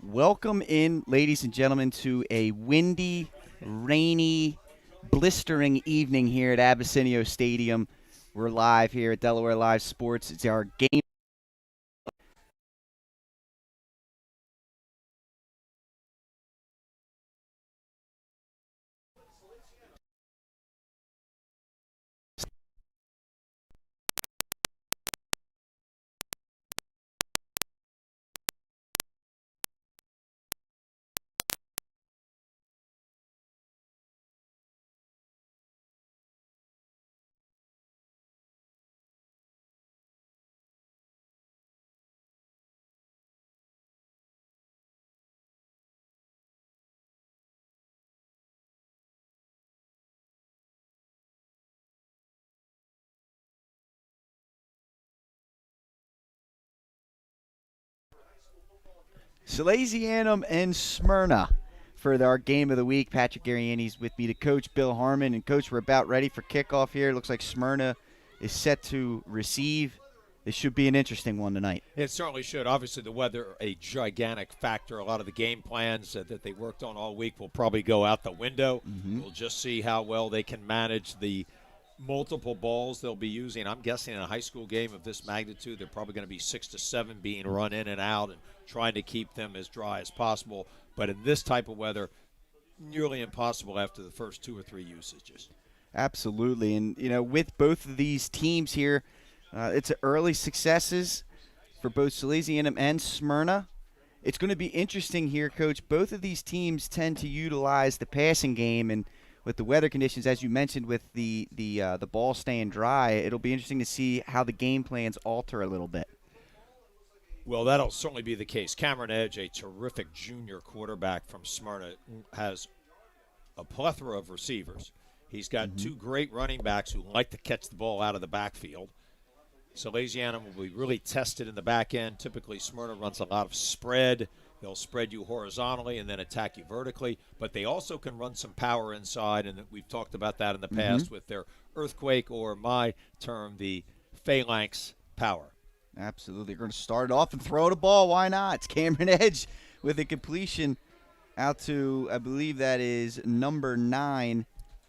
Welcome in, ladies and gentlemen, to a windy, rainy, blistering evening here at Abessinio Stadium. We're live here at Delaware Live Sports. It's our game. Salesianum and Smyrna for our game of the week. Patrick Ariani's with me to coach Bill Harmon. And, Coach, we're about ready for kickoff here. It looks like Smyrna is set to receive. This should be an interesting one tonight. It certainly should. Obviously, the weather, a gigantic factor. A lot of the game plans that they worked on all week will probably go out the window. We'll just see how well they can manage the multiple balls they'll be using. I'm guessing in a high school game of this magnitude, they're probably going to be 6 to 7 being run in and out and trying to keep them as dry as possible. But in this type of weather, nearly impossible after the first 2 or 3 usages. Absolutely. And, with both of these teams here, it's early successes for both Salesianum and Smyrna. It's going to be interesting here, Coach. Both of these teams tend to utilize the passing game, and with the weather conditions, as you mentioned, with the ball staying dry, it'll be interesting to see how the game plans alter a little bit. Well, that'll certainly be the case. Cameron Edge, a terrific junior quarterback from Smyrna, has a plethora of receivers. He's got 2 great running backs who like to catch the ball out of the backfield. Salesianum will be really tested in the back end. Typically, Smyrna runs a lot of spread. They'll spread you horizontally and then attack you vertically. But they also can run some power inside, and we've talked about that in the past with their earthquake, or my term, the phalanx power. Absolutely. They're going to start off and throw the ball. Why not? It's Cameron Edge with a completion out to, I believe that is number 9,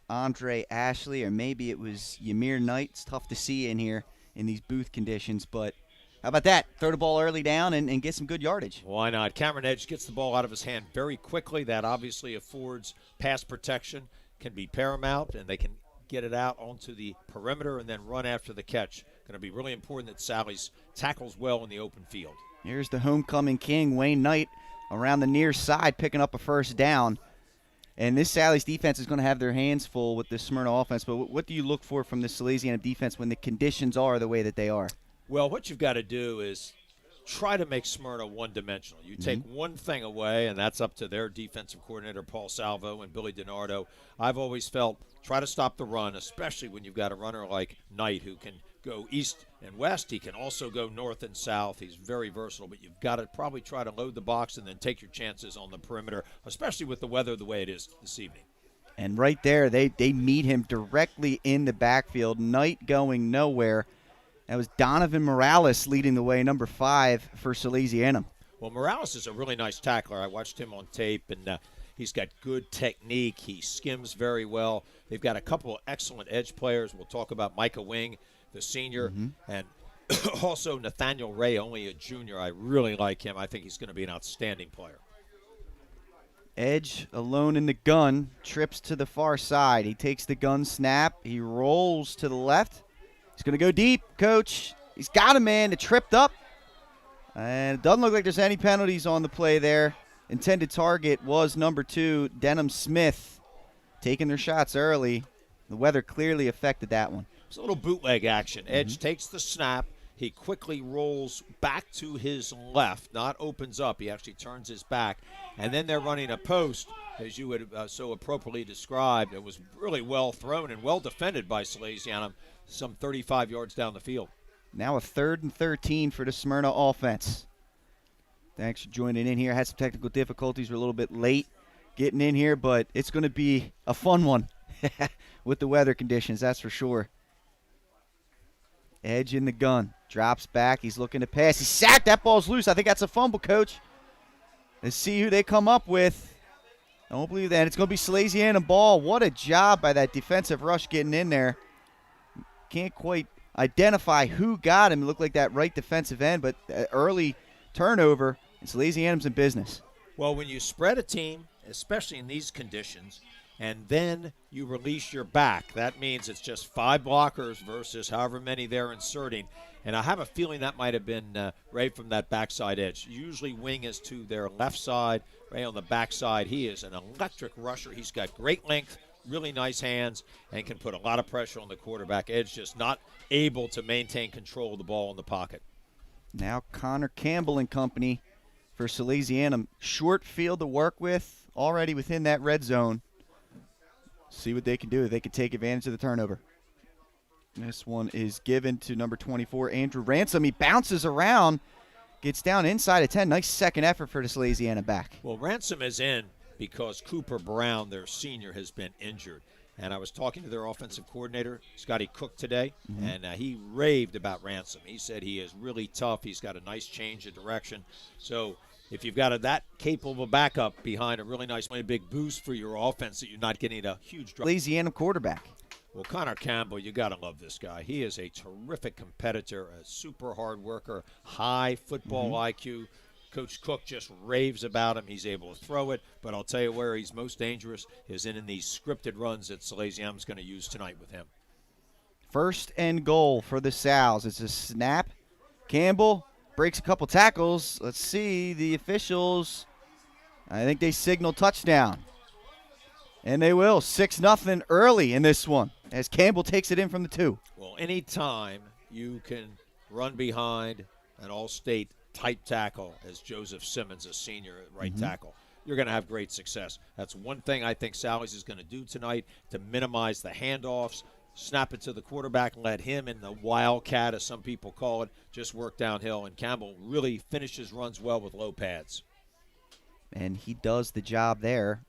Andre Ashley, or maybe it was Ymir Knight. It's tough to see in here in these booth conditions, but how about that? Throw the ball early down and get some good yardage. Why not? Cameron Edge gets the ball out of his hand very quickly. That obviously affords pass protection, can be paramount, and they can get it out onto the perimeter and then run after the catch. Going to be really important that Sally's tackles well in the open field. Here's the homecoming king, Wayne Knight, around the near side, picking up a first down. And this Sally's defense is going to have their hands full with this Smyrna offense. But what do you look for from the Salesianum defense when the conditions are the way that they are? Well, what you've got to do is try to make Smyrna one-dimensional. You take one thing away, and that's up to their defensive coordinator, Paul Salvo, and Billy DiNardo. I've always felt try to stop the run, especially when you've got a runner like Knight who can go east and west. He can also go north and south. He's very versatile, but you've got to probably try to load the box and then take your chances on the perimeter, especially with the weather the way it is this evening. And right there, they meet him directly in the backfield. Knight going nowhere. That was Donovan Morales leading the way, number 5 for Salesianum. Well, Morales is a really nice tackler. I watched him on tape, and he's got good technique. He skims very well. They've got a couple of excellent edge players. We'll talk about Micah Wing, the senior, and also Nathaniel Ray, only a junior. I really like him. I think he's going to be an outstanding player. Edge alone in the gun, trips to the far side. He takes the gun snap. He rolls to the left. He's going to go deep, Coach. He's got a man that tripped up. And it doesn't look like there's any penalties on the play there. Intended target was number 2, Denham Smith, taking their shots early. The weather clearly affected that one. It's a little bootleg action. Edge takes the snap. He quickly rolls back to his left, not opens up. He actually turns his back. And then they're running a post, as you would so appropriately described. It was really well thrown and well defended by Salesianum, some 35 yards down the field. Now a 3rd and 13 for the Smyrna offense. Thanks for joining in here. Had some technical difficulties. We're a little bit late getting in here, but it's going to be a fun one with the weather conditions, that's for sure. Edge in the gun. Drops back. He's looking to pass. He's sacked. That ball's loose. I think that's a fumble, Coach. Let's see who they come up with. I don't believe that. It's going to be Salesianum ball. What a job by that defensive rush getting in there. Can't quite identify who got him. It looked like that right defensive end, but early turnover, and Salesianum's in business. Well, when you spread a team, especially in these conditions, and then you release your back, that means it's just 5 blockers versus however many they're inserting. And I have a feeling that might have been right from that backside edge. Usually wing is to their left side, right on the backside. He is an electric rusher. He's got great length, really nice hands, and can put a lot of pressure on the quarterback. Edge just not able to maintain control of the ball in the pocket. Now Connor Campbell and company for Salesianum. Short field to work with, already within that red zone. See what they can do. If they can take advantage of the turnover. This one is given to number 24, Andrew Ransom. He bounces around, gets down inside of 10. Nice second effort for the Salesianum back. Well, Ransom is in because Cooper Brown, their senior, has been injured. And I was talking to their offensive coordinator, Scotty Cook, today, and he raved about Ransom. He said he is really tough. He's got a nice change of direction. So if you've got that capable of a backup behind a really nice, big boost for your offense, that you're not getting a huge drop. Salesianum quarterback. Well, Connor Campbell, you got to love this guy. He is a terrific competitor, a super hard worker, high football IQ. Coach Cook just raves about him. He's able to throw it, but I'll tell you where he's most dangerous is in these scripted runs that Salesianum's going to use tonight with him. First and goal for the Sals. It's a snap. Campbell breaks a couple tackles. Let's see the officials. I think they signal touchdown. And they will. 6-0 early in this one as Campbell takes it in from the 2. Well, anytime you can run behind an all-state type tackle as Joseph Simmons, a senior at right tackle, you're going to have great success. That's one thing I think Sally's is going to do tonight to minimize the handoffs, snap it to the quarterback, let him in the wildcat, as some people call it, just work downhill. And Campbell really finishes runs well with low pads. And he does the job there.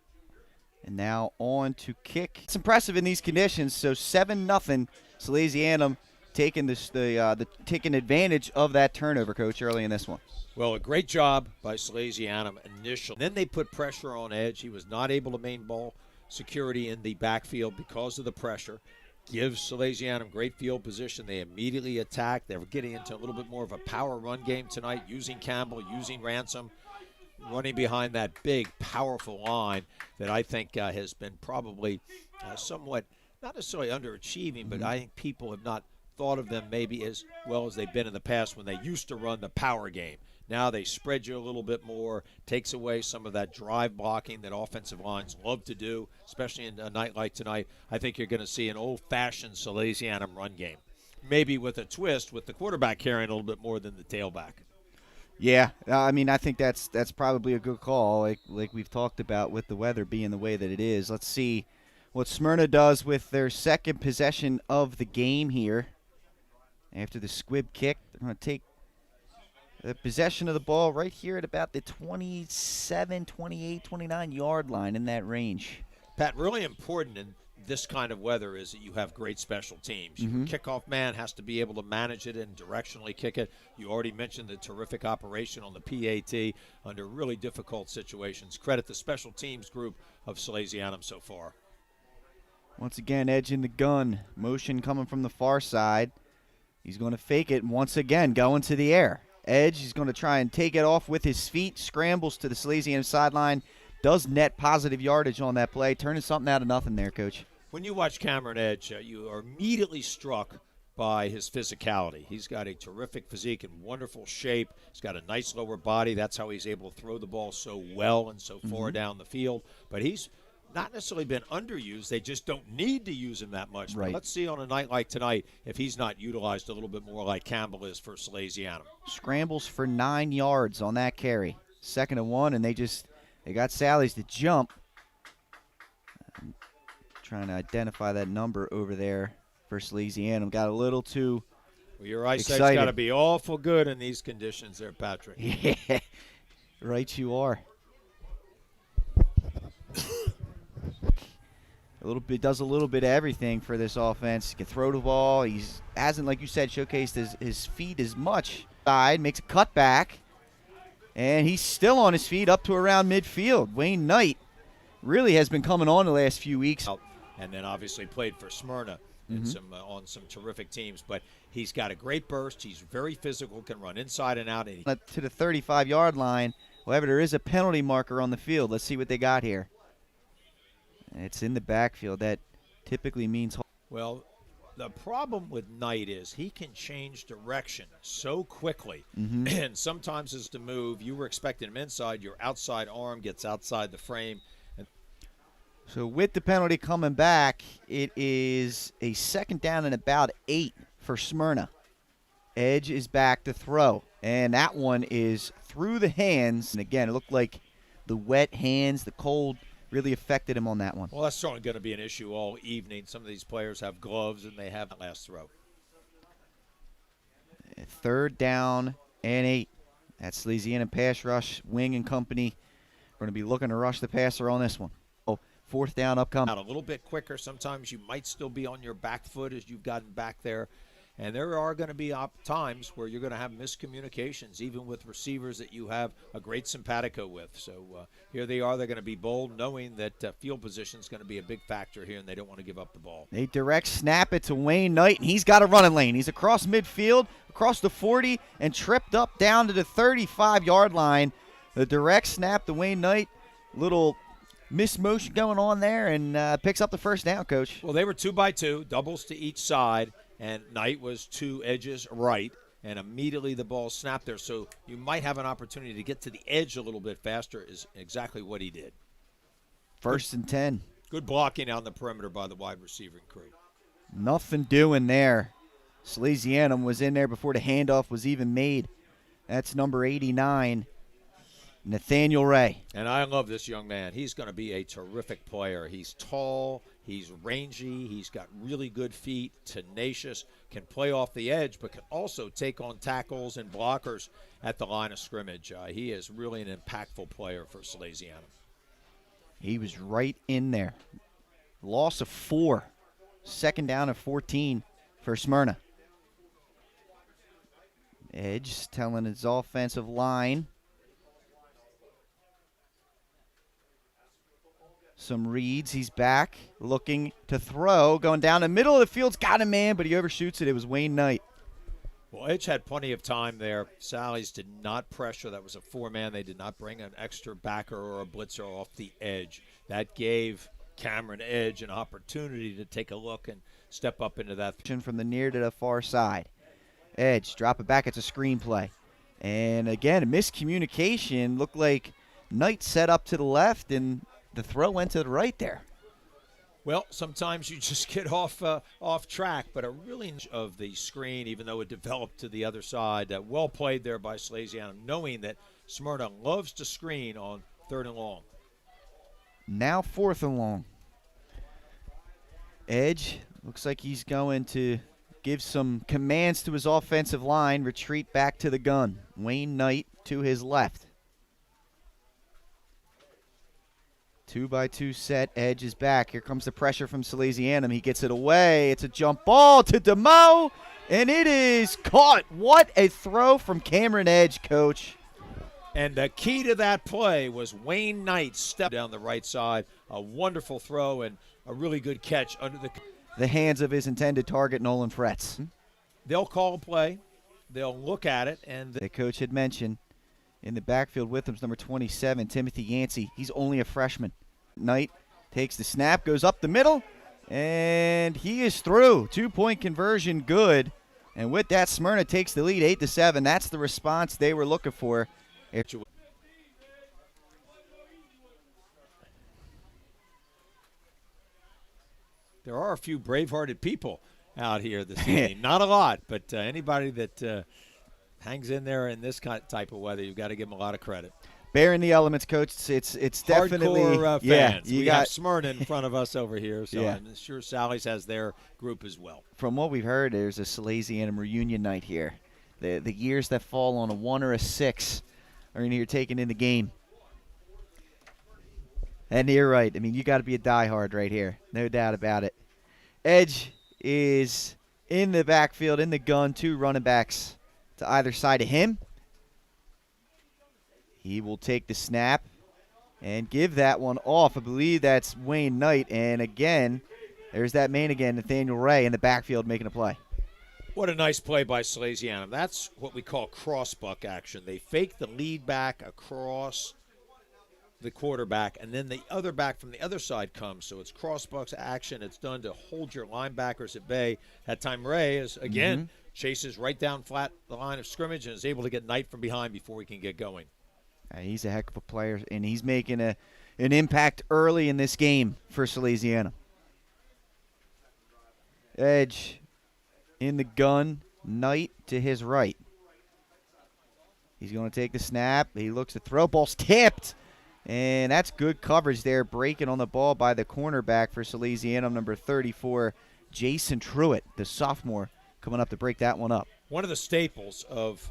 And now on to kick. It's impressive in these conditions. So 7-0, Salesianum taking taking advantage of that turnover, Coach, early in this one. Well, a great job by Salesianum initially. Then they put pressure on Edge. He was not able to maintain ball security in the backfield because of the pressure. Gives Salesianum great field position. They immediately attack. They were getting into a little bit more of a power run game tonight, using Campbell, using Ransom, running behind that big, powerful line that I think has been probably somewhat, not necessarily underachieving, but I think people have not thought of them maybe as well as they've been in the past when they used to run the power game. Now they spread you a little bit more, takes away some of that drive blocking that offensive lines love to do, especially in a night like tonight. I think you're going to see an old-fashioned Salesianum run game, maybe with a twist with the quarterback carrying a little bit more than the tailback. Yeah, I mean, I think that's probably a good call, like we've talked about with the weather being the way that it is. Let's see what Smyrna does with their second possession of the game here. After the squib kick, they're going to take the possession of the ball right here at about the 27, 28, 29-yard line, in that range. Pat, really important in this kind of weather is that you have great special teams. Your kickoff man has to be able to manage it and directionally kick it. You already mentioned the terrific operation on the PAT under really difficult situations. Credit the special teams group of Salesianum so far. Once again, Edge in the gun. Motion coming from the far side. He's going to fake it and once again go into the air. Edge, he's going to try and take it off with his feet. Scrambles to the Salesianum sideline. Does net positive yardage on that play. Turning something out of nothing there, Coach. When you watch Cameron Edge, you are immediately struck by his physicality. He's got a terrific physique and wonderful shape. He's got a nice lower body. That's how he's able to throw the ball so well and so far down the field. But he's not necessarily been underused. They just don't need to use him that much. Right. But let's see on a night like tonight if he's not utilized a little bit more like Campbell is for Salesianum. Scrambles for 9 yards on that carry. 2nd and 1, and they got Sally's to jump. Trying to identify that number over there for Salesianum. Got a little too well, your eyesight's excited. got to be awful good in these conditions there, Patrick. Yeah, right you are. Does a little bit of everything for this offense. He can throw the ball. He hasn't, like you said, showcased his feet as much. Side makes a cutback. And he's still on his feet up to around midfield. Wayne Knight really has been coming on the last few weeks. And then obviously played for Smyrna and on some terrific teams. But he's got a great burst. He's very physical, can run inside and out. And to the 35-yard line. However, there is a penalty marker on the field. Let's see what they got here. It's in the backfield. That typically means. Well, the problem with Knight is he can change direction so quickly. And sometimes as to move, you were expecting him inside. Your outside arm gets outside the frame. So with the penalty coming back, it is a 2nd down and about 8 for Smyrna. Edge is back to throw. And that one is through the hands. And again, it looked like the wet hands, the cold, really affected him on that one. Well, that's certainly going to be an issue all evening. Some of these players have gloves, and they have that last throw. 3rd down and 8. That's Salesianum pass rush, Wing and company. We're going to be looking to rush the passer on this one. 4th down upcoming. Out a little bit quicker. Sometimes you might still be on your back foot as you've gotten back there. And there are going to be times where you're going to have miscommunications, even with receivers that you have a great simpatico with. So here they are. They're going to be bold, knowing that field position is going to be a big factor here, and they don't want to give up the ball. They direct snap it to Wayne Knight, and he's got a running lane. He's across midfield, across the 40, and tripped up down to the 35-yard line. The direct snap to Wayne Knight, little mismotion going on there, and picks up the 1st down, Coach. Well, they were 2-by-2, doubles to each side, and Knight was 2 edges right, and immediately the ball snapped there. So you might have an opportunity to get to the edge a little bit faster, is exactly what he did. 1st and 10. Good blocking on the perimeter by the wide receiving crew. Nothing doing there. Salesianum was in there before the handoff was even made. That's number 89. Nathaniel Ray. And I love this young man. He's going to be a terrific player. He's tall, he's rangy, he's got really good feet, tenacious, can play off the edge, but can also take on tackles and blockers at the line of scrimmage. He is really an impactful player for Salesianum. He was right in there. Loss of 4. 2nd down and 14 for Smyrna. Edge telling his offensive line some reads. He's back, looking to throw, going down the middle of the field's got a man, but he overshoots it. It was Wayne Knight. Well, Edge had plenty of time there. Sally's did not pressure. That was a 4-man. They did not bring an extra backer or a blitzer off the edge. That gave Cameron Edge an opportunity to take a look and step up into that. From the near to the far side. Edge, drop it back. It's a screenplay. And again, a miscommunication. Looked like Knight set up to the left, and the throw went to the right there. Well, sometimes you just get off track, but a really of the screen, even though it developed to the other side. Well played there by Salesianum, knowing that Smyrna loves to screen on 3rd and long. Now 4th and long. Edge looks like he's going to give some commands to his offensive line, retreat back to the gun. Wayne Knight to his left. 2-by-2 set. Edge is back. Here comes the pressure from Salesianum. He gets it away. It's a jump ball to DeMo, and it is caught. What a throw from Cameron Edge, Coach. And the key to that play was Wayne Knight step down the right side. A wonderful throw and a really good catch under the hands of his intended target, Nolan Fretz. They'll call a play. They'll look at it. And the coach had mentioned in the backfield with him is number 27, Timothy Yancey. He's only a freshman. Knight takes the snap, goes up the middle, and he is through. 2-point conversion good. And with that, Smyrna takes the lead 8-7. That's the response they were looking for. There are a few brave-hearted people out here this evening. Not a lot, but anybody that hangs in there in this type of weather, you've got to give them a lot of credit. Bearing the elements, Coach. It's definitely hardcore fans. Yeah, we got Smyrna in front of us over here, so yeah. I'm sure Sally's has their group as well. From what we've heard, there's a Salesianum reunion night here. The years that fall on a 1 or a 6 are in here taking in the game. And you're right. I mean, you got to be a diehard right here. No doubt about it. Edge is in the backfield, in the gun, 2 running backs to either side of him. He will take the snap and give that one off. I believe that's Wayne Knight. And again, there's that man again, Nathaniel Ray, in the backfield making a play. What a nice play by Salesianum. That's what we call cross-buck action. They fake the lead back across the quarterback, and then the other back from the other side comes. So it's cross-bucks action. It's done to hold your linebackers at bay. That time Ray is, again, chases right down flat the line of scrimmage and is able to get Knight from behind before he can get going. He's a heck of a player, and he's making an impact early in this game for Salesianum. Edge in the gun, Knight to his right. He's going to take the snap. He looks to throw. Ball's tipped. And that's good coverage there, breaking on the ball by the cornerback for Salesianum, number 34, Jason Truitt, the sophomore, coming up to break that one up. One of the staples of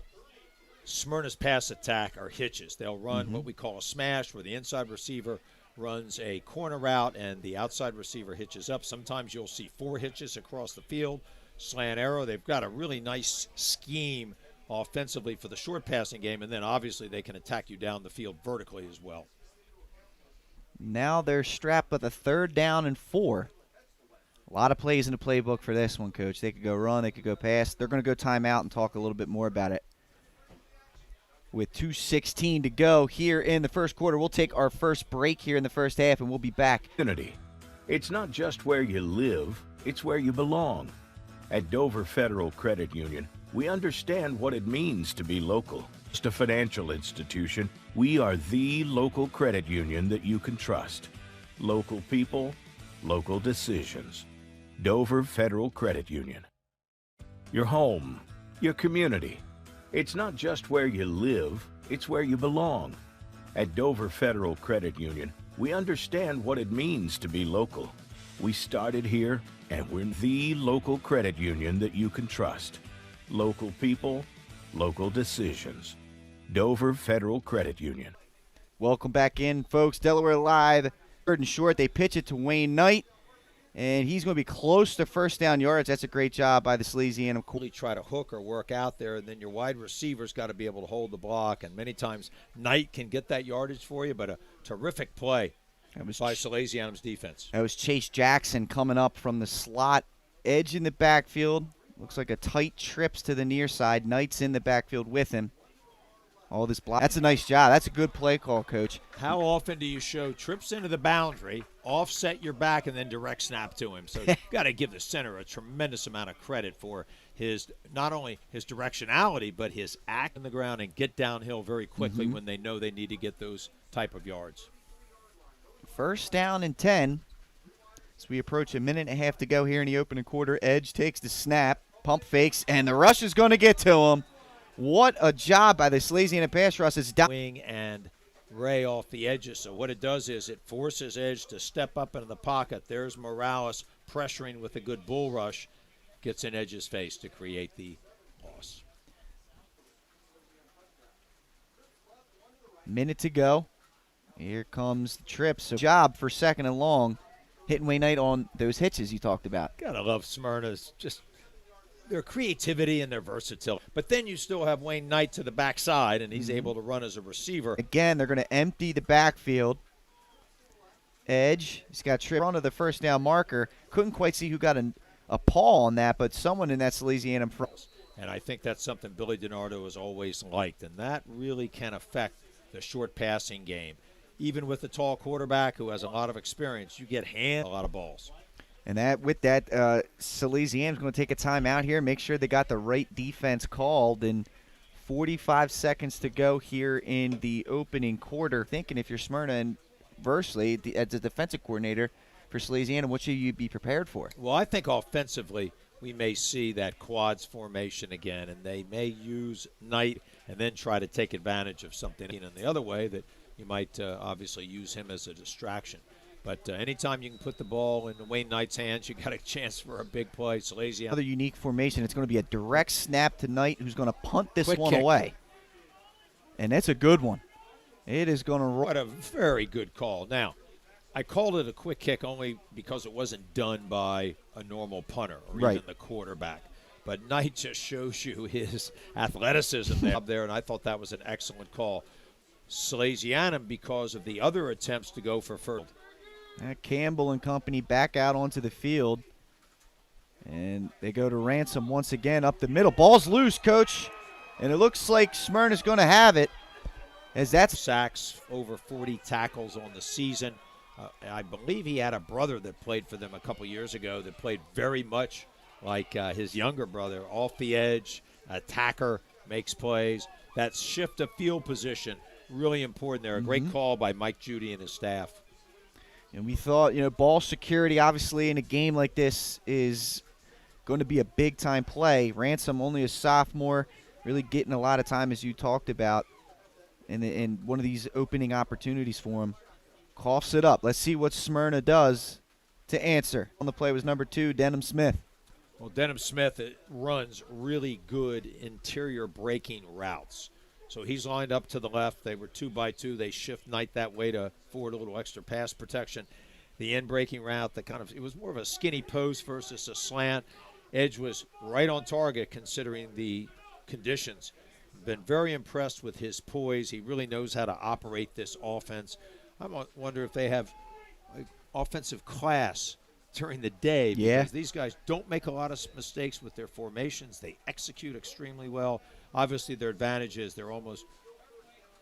Smyrna's pass attack are hitches. They'll run what we call a smash, where the inside receiver runs a corner route and the outside receiver hitches up. Sometimes you'll see 4 hitches across the field, slant arrow. They've got a really nice scheme offensively for the short passing game, and then obviously they can attack you down the field vertically as well. Now they're strapped with a 3rd down and 4. A lot of plays in the playbook for this one, Coach. They could go run, they could go pass. They're going to go timeout and talk a little bit more about it. With 2:16 to go here in the first quarter, we'll take our first break here in the first half, and we'll be back. It's not just where you live, it's where you belong. At Dover Federal Credit Union, we understand what it means to be local. Just a financial institution, we are the local credit union that you can trust. Local people, local decisions. Dover Federal Credit Union. Your home, your community. It's not just where you live, it's where you belong. At Dover Federal Credit Union, we understand what it means to be local. We started here, and we're the local credit union that you can trust. Local people, local decisions. Dover Federal Credit Union. Welcome back in, folks. Delaware Live. 3rd and short. They pitch it to Wayne Knight, and he's going to be close to 1st down yards. That's a great job by the Salesianum. Try to hook or work out there, and then your wide receiver's got to be able to hold the block, and many times Knight can get that yardage for you, but a terrific play by Salesianum's defense. That was Chase Jackson coming up from the slot, edge in the backfield. Looks like a tight trips to the near side. Knight's in the backfield with him. All this block. That's a nice job. That's a good play call, Coach. How often do you show trips into the boundary, offset your back, and then direct snap to him? So you've got to give the center a tremendous amount of credit for his not only his directionality, but his act on the ground and get downhill very quickly when they know they need to get those type of yards. 1st down and 10. As we approach a minute and a half to go here in the opening quarter, Edge takes the snap, pump fakes, and the rush is going to get to him. What a job by the Salesianum pass rush. It's down. Wing and Ray off the edges. So what it does is it forces Edge to step up into the pocket. There's Morales pressuring with a good bull rush. Gets in Edge's face to create the loss. Minute to go. Here comes the trip. So job for 2nd and long. Hitting Wayne Knight on those hitches you talked about. Gotta love Smyrna's just their creativity and their versatility. But then you still have Wayne Knight to the backside, and he's able to run as a receiver. Again, they're going to empty the backfield. Edge, he's got trip onto the 1st down marker. Couldn't quite see who got a paw on that, but someone in that Salesianum front. And I think that's something Billy DiNardo has always liked, and that really can affect the short passing game. Even with a tall quarterback who has a lot of experience, you get a lot of balls. And that with that, Salesianum's going to take a timeout here, make sure they got the right defense called. And 45 seconds to go here in the opening quarter. Thinking if you're Smyrna and Versely, as a defensive coordinator for Salesianum, what should you be prepared for? Well, I think offensively we may see that quads formation again, and they may use Knight and then try to take advantage of something in the other way that you might obviously use him as a distraction. But anytime you can put the ball in Wayne Knight's hands, you got a chance for a big play. Salesianum. Another unique formation. It's going to be a direct snap to Knight, who's going to punt this Quick one kick. away. And that's a good one. It is going to roll. What a very good call. Now, I called it a quick kick only because it wasn't done by a normal punter or even the quarterback. But Knight just shows you his athleticism there, and I thought that was an excellent call. Salesianum because of the other attempts to go for first. Campbell and company back out onto the field. And they go to Ransom once again up the middle. Ball's loose, Coach. And it looks like Smyrna's going to have it. As that's sacks, over 40 tackles on the season. I believe he had a brother that played for them a couple years ago that played very much like his younger brother, off the edge, attacker, makes plays. That shift of field position, really important there. A great call by Mike Judy and his staff. And we thought, ball security obviously in a game like this is going to be a big-time play. Ransom, only a sophomore, really getting a lot of time, as you talked about, in one of these opening opportunities for him. Coughs it up. Let's see what Smyrna does to answer. On the play was number 2, Denham Smith. Well, Denham Smith runs really good interior breaking routes. So he's lined up to the left. They were 2-by-2. They shift Knight that way to afford a little extra pass protection. The end breaking route, it was more of a skinny post versus a slant. Edge was right on target considering the conditions. Been very impressed with his poise. He really knows how to operate this offense. I wonder if they have offensive class during the day, because these guys don't make a lot of mistakes with their formations. They execute extremely well. Obviously, their advantage is they're almost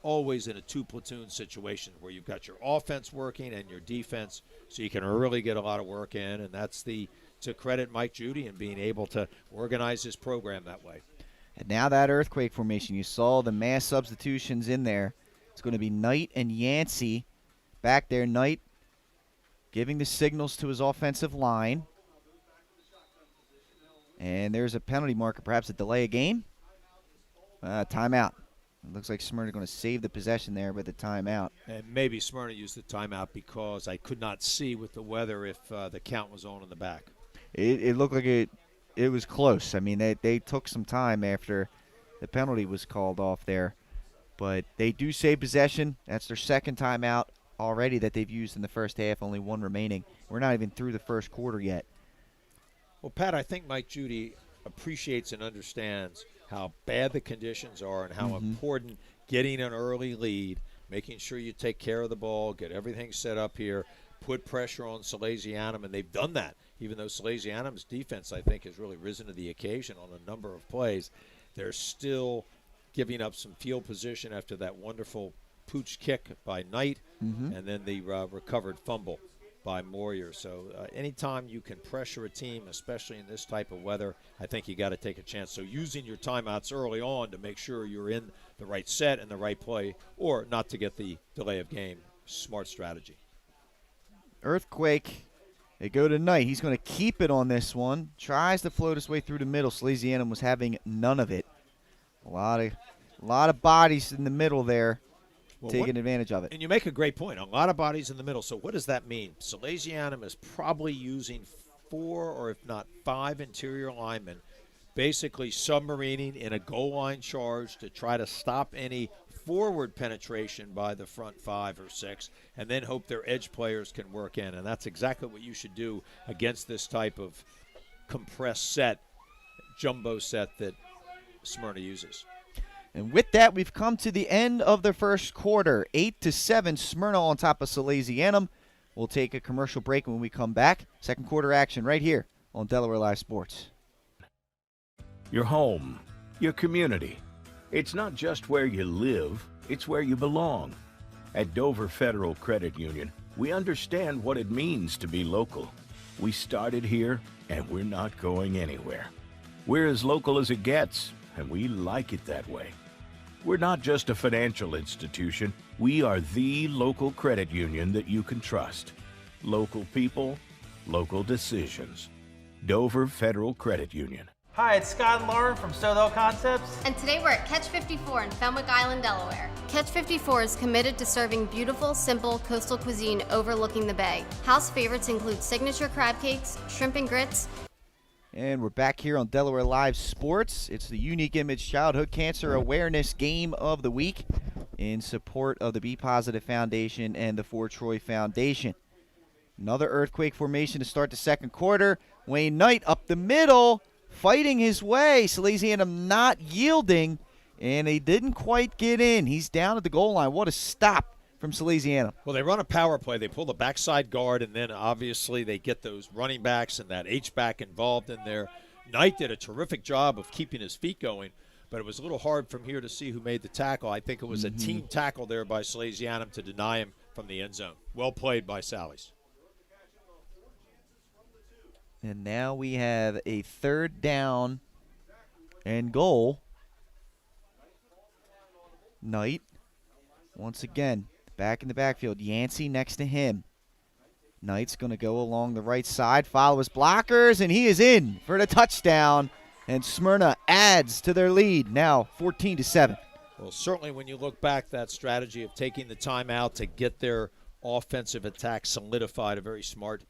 always in a 2-platoon situation where you've got your offense working and your defense, so you can really get a lot of work in, and that's to credit Mike Judy and being able to organize his program that way. And now that earthquake formation, you saw the mass substitutions in there. It's going to be Knight and Yancey back there. Knight giving the signals to his offensive line. And there's a penalty marker, perhaps a delay of game. Timeout. It looks like Smyrna going to save the possession there with the timeout. And maybe Smyrna used the timeout because I could not see with the weather if the count was on in the back. It looked like it was close. I mean, they took some time after the penalty was called off there. But they do save possession. That's their second timeout already that they've used in the first half, only one remaining. We're not even through the first quarter yet. Well, Pat, I think Mike Judy appreciates and understands how bad the conditions are and how important getting an early lead, making sure you take care of the ball, get everything set up here, put pressure on Salesianum, and they've done that. Even though Salesianum's defense, I think, has really risen to the occasion on a number of plays, they're still giving up some field position after that wonderful pooch kick by Knight and then the recovered fumble by Moyer. So anytime you can pressure a team, especially in this type of weather, I think you got to take a chance. So using your timeouts early on to make sure you're in the right set and the right play, or not to get the delay of game, smart strategy. Earthquake. They go to Knight. He's going to keep it on this one. Tries to float his way through the middle. Salesianum was having none of it. A lot of bodies in the middle there, taking advantage of it. And you make a great point. A lot of bodies in the middle. So what does that mean? Salesianum is probably using 4 or if not 5 interior linemen, basically submarining in a goal line charge to try to stop any forward penetration by the front 5 or 6, and then hope their edge players can work in. And that's exactly what you should do against this type of compressed set, jumbo set that Smyrna uses. And with that, we've come to the end of the first quarter. 8-7, Smyrna on top of Salesianum. We'll take a commercial break when we come back. Second quarter action right here on Delaware Live Sports. Your home, your community. It's not just where you live, it's where you belong. At Dover Federal Credit Union, we understand what it means to be local. We started here, and we're not going anywhere. We're as local as it gets, and we like it that way. We're not just a financial institution. We are the local credit union that you can trust. Local people, local decisions. Dover Federal Credit Union. Hi, it's Scott and Lauren from Stodell Concepts. And today we're at Catch 54 in Fenwick Island, Delaware. Catch 54 is committed to serving beautiful, simple coastal cuisine overlooking the bay. House favorites include signature crab cakes, shrimp and grits. And we're back here on Delaware Live Sports. It's the Unique Image Childhood Cancer Awareness Game of the Week in support of the Be Positive Foundation and the For Troy Foundation. Another earthquake formation to start the second quarter. Wayne Knight up the middle, fighting his way. Salesianum not yielding. and they didn't quite get in. He's down at the goal line. What a stop from Salesianum. Well, they run a power play. They pull the backside guard, and then obviously they get those running backs and that H-back involved in there. Knight did a terrific job of keeping his feet going, but it was a little hard from here to see who made the tackle. I think it was a team tackle there by Salesianum to deny him from the end zone. Well played by Sallies. And now we have a 3rd down and goal. Knight, once again, back in the backfield. Yancey next to him. Knight's going to go along the right side, follow his blockers, and he is in for the touchdown. And Smyrna adds to their lead, now 14-7. Well, certainly when you look back, that strategy of taking the time out to get their offensive attack solidified, a very smart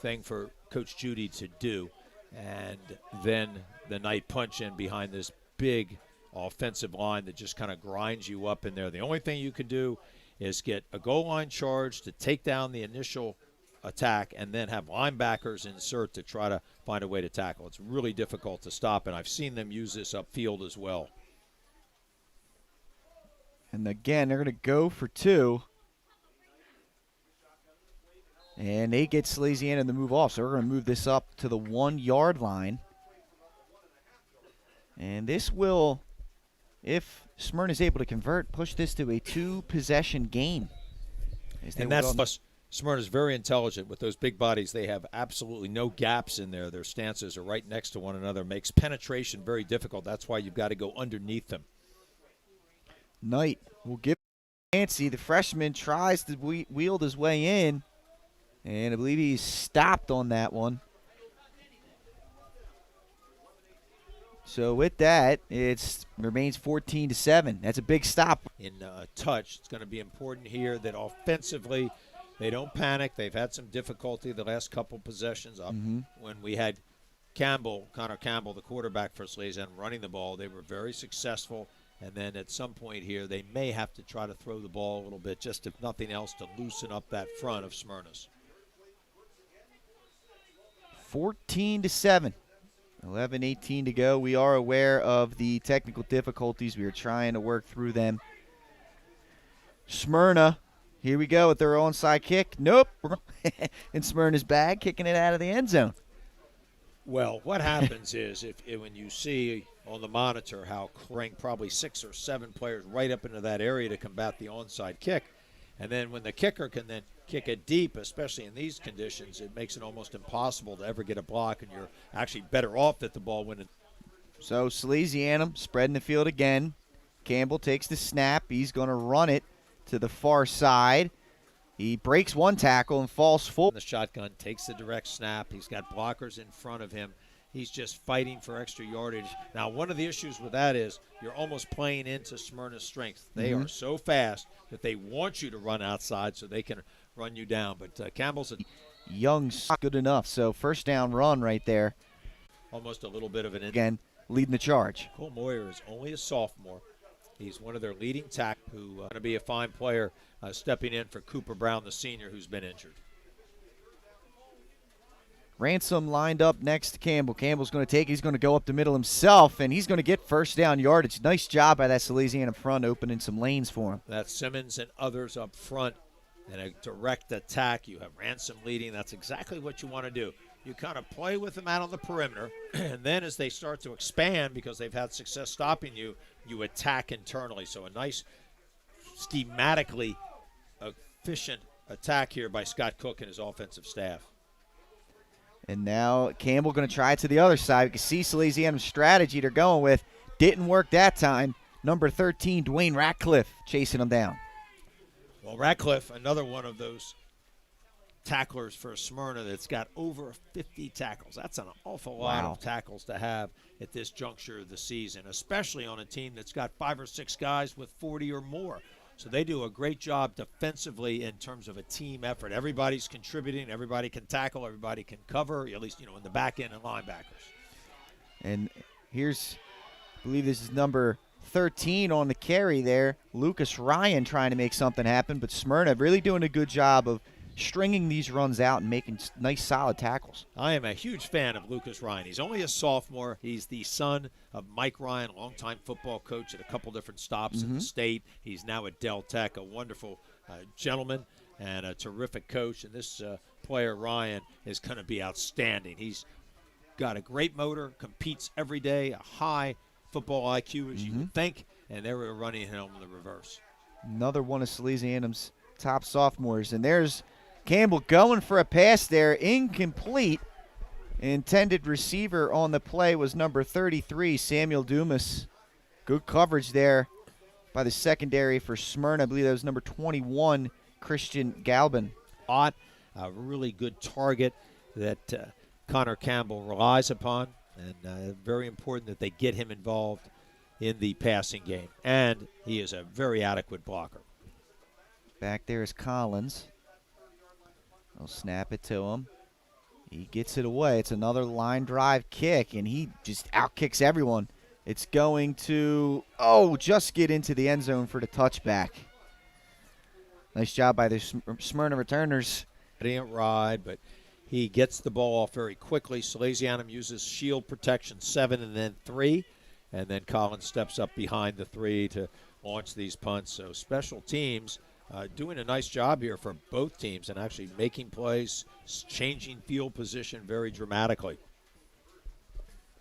thing for Coach Judy to do. And then the Knight punch in behind this big offensive line that just kind of grinds you up in there. The only thing you can do is get a goal line charge to take down the initial attack and then have linebackers insert to try to find a way to tackle. It's really difficult to stop, and I've seen them use this upfield as well. And again, they're going to go for 2. And they get Salesianum to move off, so we're going to move this up to the 1-yard line. And this will, if Smyrna is able to convert, push this to a 2-possession game. And that's plus Smyrna's very intelligent with those big bodies. They have absolutely no gaps in there. Their stances are right next to one another. Makes penetration very difficult. That's why you've got to go underneath them. Knight will give Nancy. The freshman tries to wield his way in, and I believe he's stopped on that one. So with that, it remains 14-7. That's a big stop. In touch, it's going to be important here that offensively they don't panic. They've had some difficulty the last couple possessions. When we had Connor Campbell, the quarterback for Salesianum, running the ball, they were very successful. And then at some point here, they may have to try to throw the ball a little bit, just if nothing else, to loosen up that front of Smyrna's. 14-7. 11:18 to go. We are aware of the technical difficulties. We are trying to work through them. Smyrna, here we go with their onside kick. Nope. In Smyrna's bag, kicking it out of the end zone. Well, what happens is if when you see on the monitor how probably 6 or 7 players right up into that area to combat the onside kick, and then when the kicker can then kick it deep, especially in these conditions, it makes it almost impossible to ever get a block, and you're actually better off that the ball went in. So Salesianum spreading the field again. Campbell takes the snap. He's going to run it to the far side. He breaks one tackle and falls full. The shotgun takes the direct snap. He's got blockers in front of him. He's just fighting for extra yardage. Now, one of the issues with that is you're almost playing into Smyrna's strength. They are so fast that they want you to run outside so they can run you down. But Campbell's Young's good enough. So first down run right there. Almost a little bit of an again leading the charge. Cole Moyer is only a sophomore. He's one of their leading tackles who going to be a fine player stepping in for Cooper Brown, the senior, who's been injured. Ransom lined up next to Campbell. Campbell's going to take it. He's going to go up the middle himself, and he's going to get first down yardage. Nice job by that Salesianum front opening some lanes for him. That's Simmons and others up front in a direct attack. You have Ransom leading. That's exactly what you want to do. You kind of play with them out on the perimeter, and then as they start to expand because they've had success stopping you, you attack internally. So a nice schematically efficient attack here by Scott Cook and his offensive staff. And now Campbell going to try it to the other side. You can see Salesianum's strategy they're going with. Didn't work that time. Number 13, Dwayne Ratcliffe, chasing him down. Well, Ratcliffe, another one of those tacklers for Smyrna that's got over 50 tackles. That's an awful lot of tackles to have at this juncture of the season, especially on a team that's got 5 or 6 guys with 40 or more. So they do a great job defensively in terms of a team effort. Everybody's contributing. Everybody can tackle. Everybody can cover, at least, in the back end and linebackers. And here's, I believe this is number 13 on the carry there. Lucas Ryan trying to make something happen, but Smyrna really doing a good job of stringing these runs out and making nice, solid tackles. I am a huge fan of Lucas Ryan. He's only a sophomore. He's the son of Mike Ryan, longtime football coach at a couple different stops in the state. He's now at Del Tech, a wonderful gentleman and a terrific coach. And this player, Ryan, is going to be outstanding. He's got a great motor, competes every day, a high football IQ, as you would think, and they were running him in the reverse. Another one of Salesianum's top sophomores. And there's Campbell going for a pass there, incomplete. Intended receiver on the play was number 33, Samuel Dumas. Good coverage there by the secondary for Smyrna. I believe that was number 21, Christian Galbin. A really good target that Connor Campbell relies upon, and very important that they get him involved in the passing game. And he is a very adequate blocker. Back there is Collins. They'll snap it to him. He gets it away. It's another line drive kick, and he just outkicks everyone. It's going to, just get into the end zone for the touchback. Nice job by the Smyrna returners. Didn't ride, but he gets the ball off very quickly. Salesianum uses shield protection 7 and then 3, and then Collins steps up behind the 3 to launch these punts. So special teams doing a nice job here for both teams and actually making plays, changing field position very dramatically.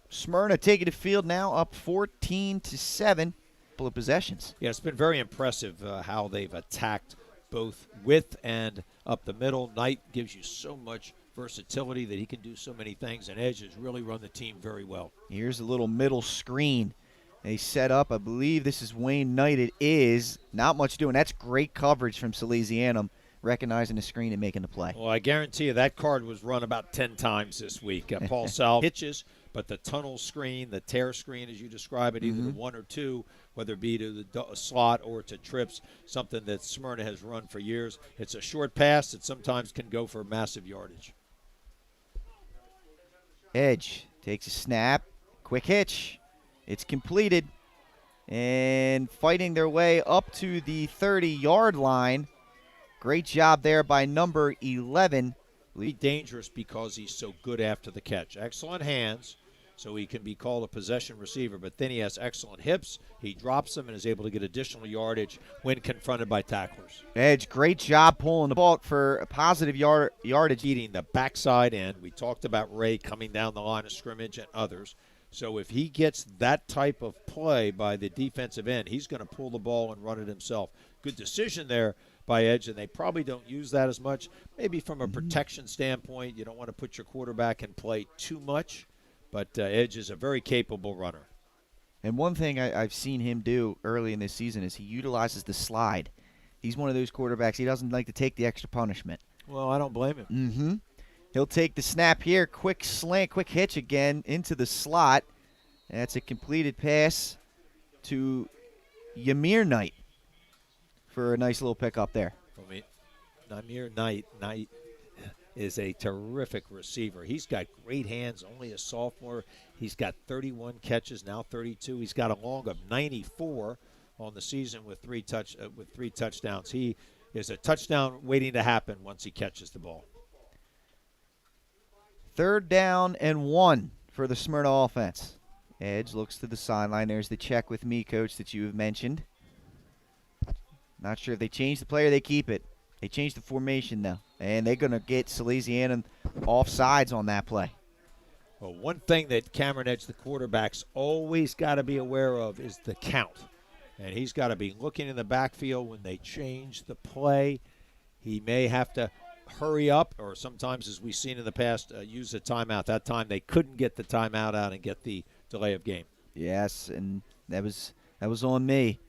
Smyrna taking the field now, up 14-7. Couple of possessions. Yeah, it's been very impressive how they've attacked both width and up the middle. Knight gives you so much versatility that he can do so many things, and Edge has really run the team very well. Here's a little middle screen. They set up, I believe this is Wayne Knight. It is. Not much doing. That's great coverage from Salesianum, recognizing the screen and making the play. Well, I guarantee you that card was run about 10 times this week. Paul Sal hitches, but the tunnel screen, the tear screen, as you describe it, either the 1 or 2, whether it be to the slot or to trips, something that Smyrna has run for years. It's a short pass that sometimes can go for massive yardage. Edge takes a snap. Quick hitch. It's completed. And fighting their way up to the 30-yard line. Great job there by number 11. Dangerous because he's so good after the catch. Excellent hands, so he can be called a possession receiver, but then he has excellent hips. He drops them and is able to get additional yardage when confronted by tacklers. Edge, great job pulling the ball for a positive yardage. Eating the backside end. We talked about Ray coming down the line of scrimmage and others. So if he gets that type of play by the defensive end, he's going to pull the ball and run it himself. Good decision there by Edge, and they probably don't use that as much. Maybe from a protection standpoint, you don't want to put your quarterback in play too much, but Edge is a very capable runner. And one thing I've seen him do early in this season is he utilizes the slide. He's one of those quarterbacks, he doesn't like to take the extra punishment. Well, I don't blame him. He'll take the snap here. Quick slant, quick hitch again into the slot. That's a completed pass to Ymir Knight for a nice little pickup there. Ymir Knight is a terrific receiver. He's got great hands, only a sophomore. He's got 31 catches, now 32. He's got a long of 94 on the season with three touchdowns. He is a touchdown waiting to happen once he catches the ball. 3rd down and 1 for the Smyrna offense. Edge looks to the sideline. There's the check with me, Coach, that you have mentioned. Not sure if they change the play or they keep it. They changed the formation, though, and they're going to get Salesianum offsides on that play. Well, one thing that Cameron Edge, the quarterback's always got to be aware of is the count. And he's got to be looking in the backfield when they change the play. He may have to hurry up, or sometimes, as we've seen in the past, use a timeout. That time they couldn't get the timeout out and get the delay of game. Yes, and that was on me.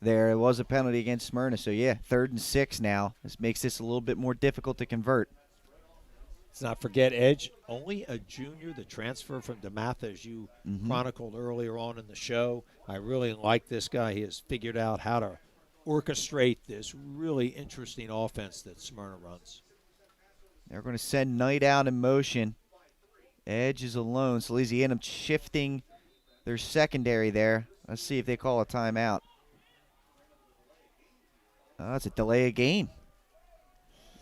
There was a penalty against Smyrna, so yeah, 3rd and 6 now. This makes this a little bit more difficult to convert. Let's not forget Edge, only a junior, the transfer from DeMatha, as you chronicled earlier on in the show. I really like this guy. He has figured out how to orchestrate this really interesting offense that Smyrna runs. They're going to send Knight out in motion. Edge is alone. Salesianum shifting their secondary there. Let's see if they call a timeout. Oh, it's a delay of game.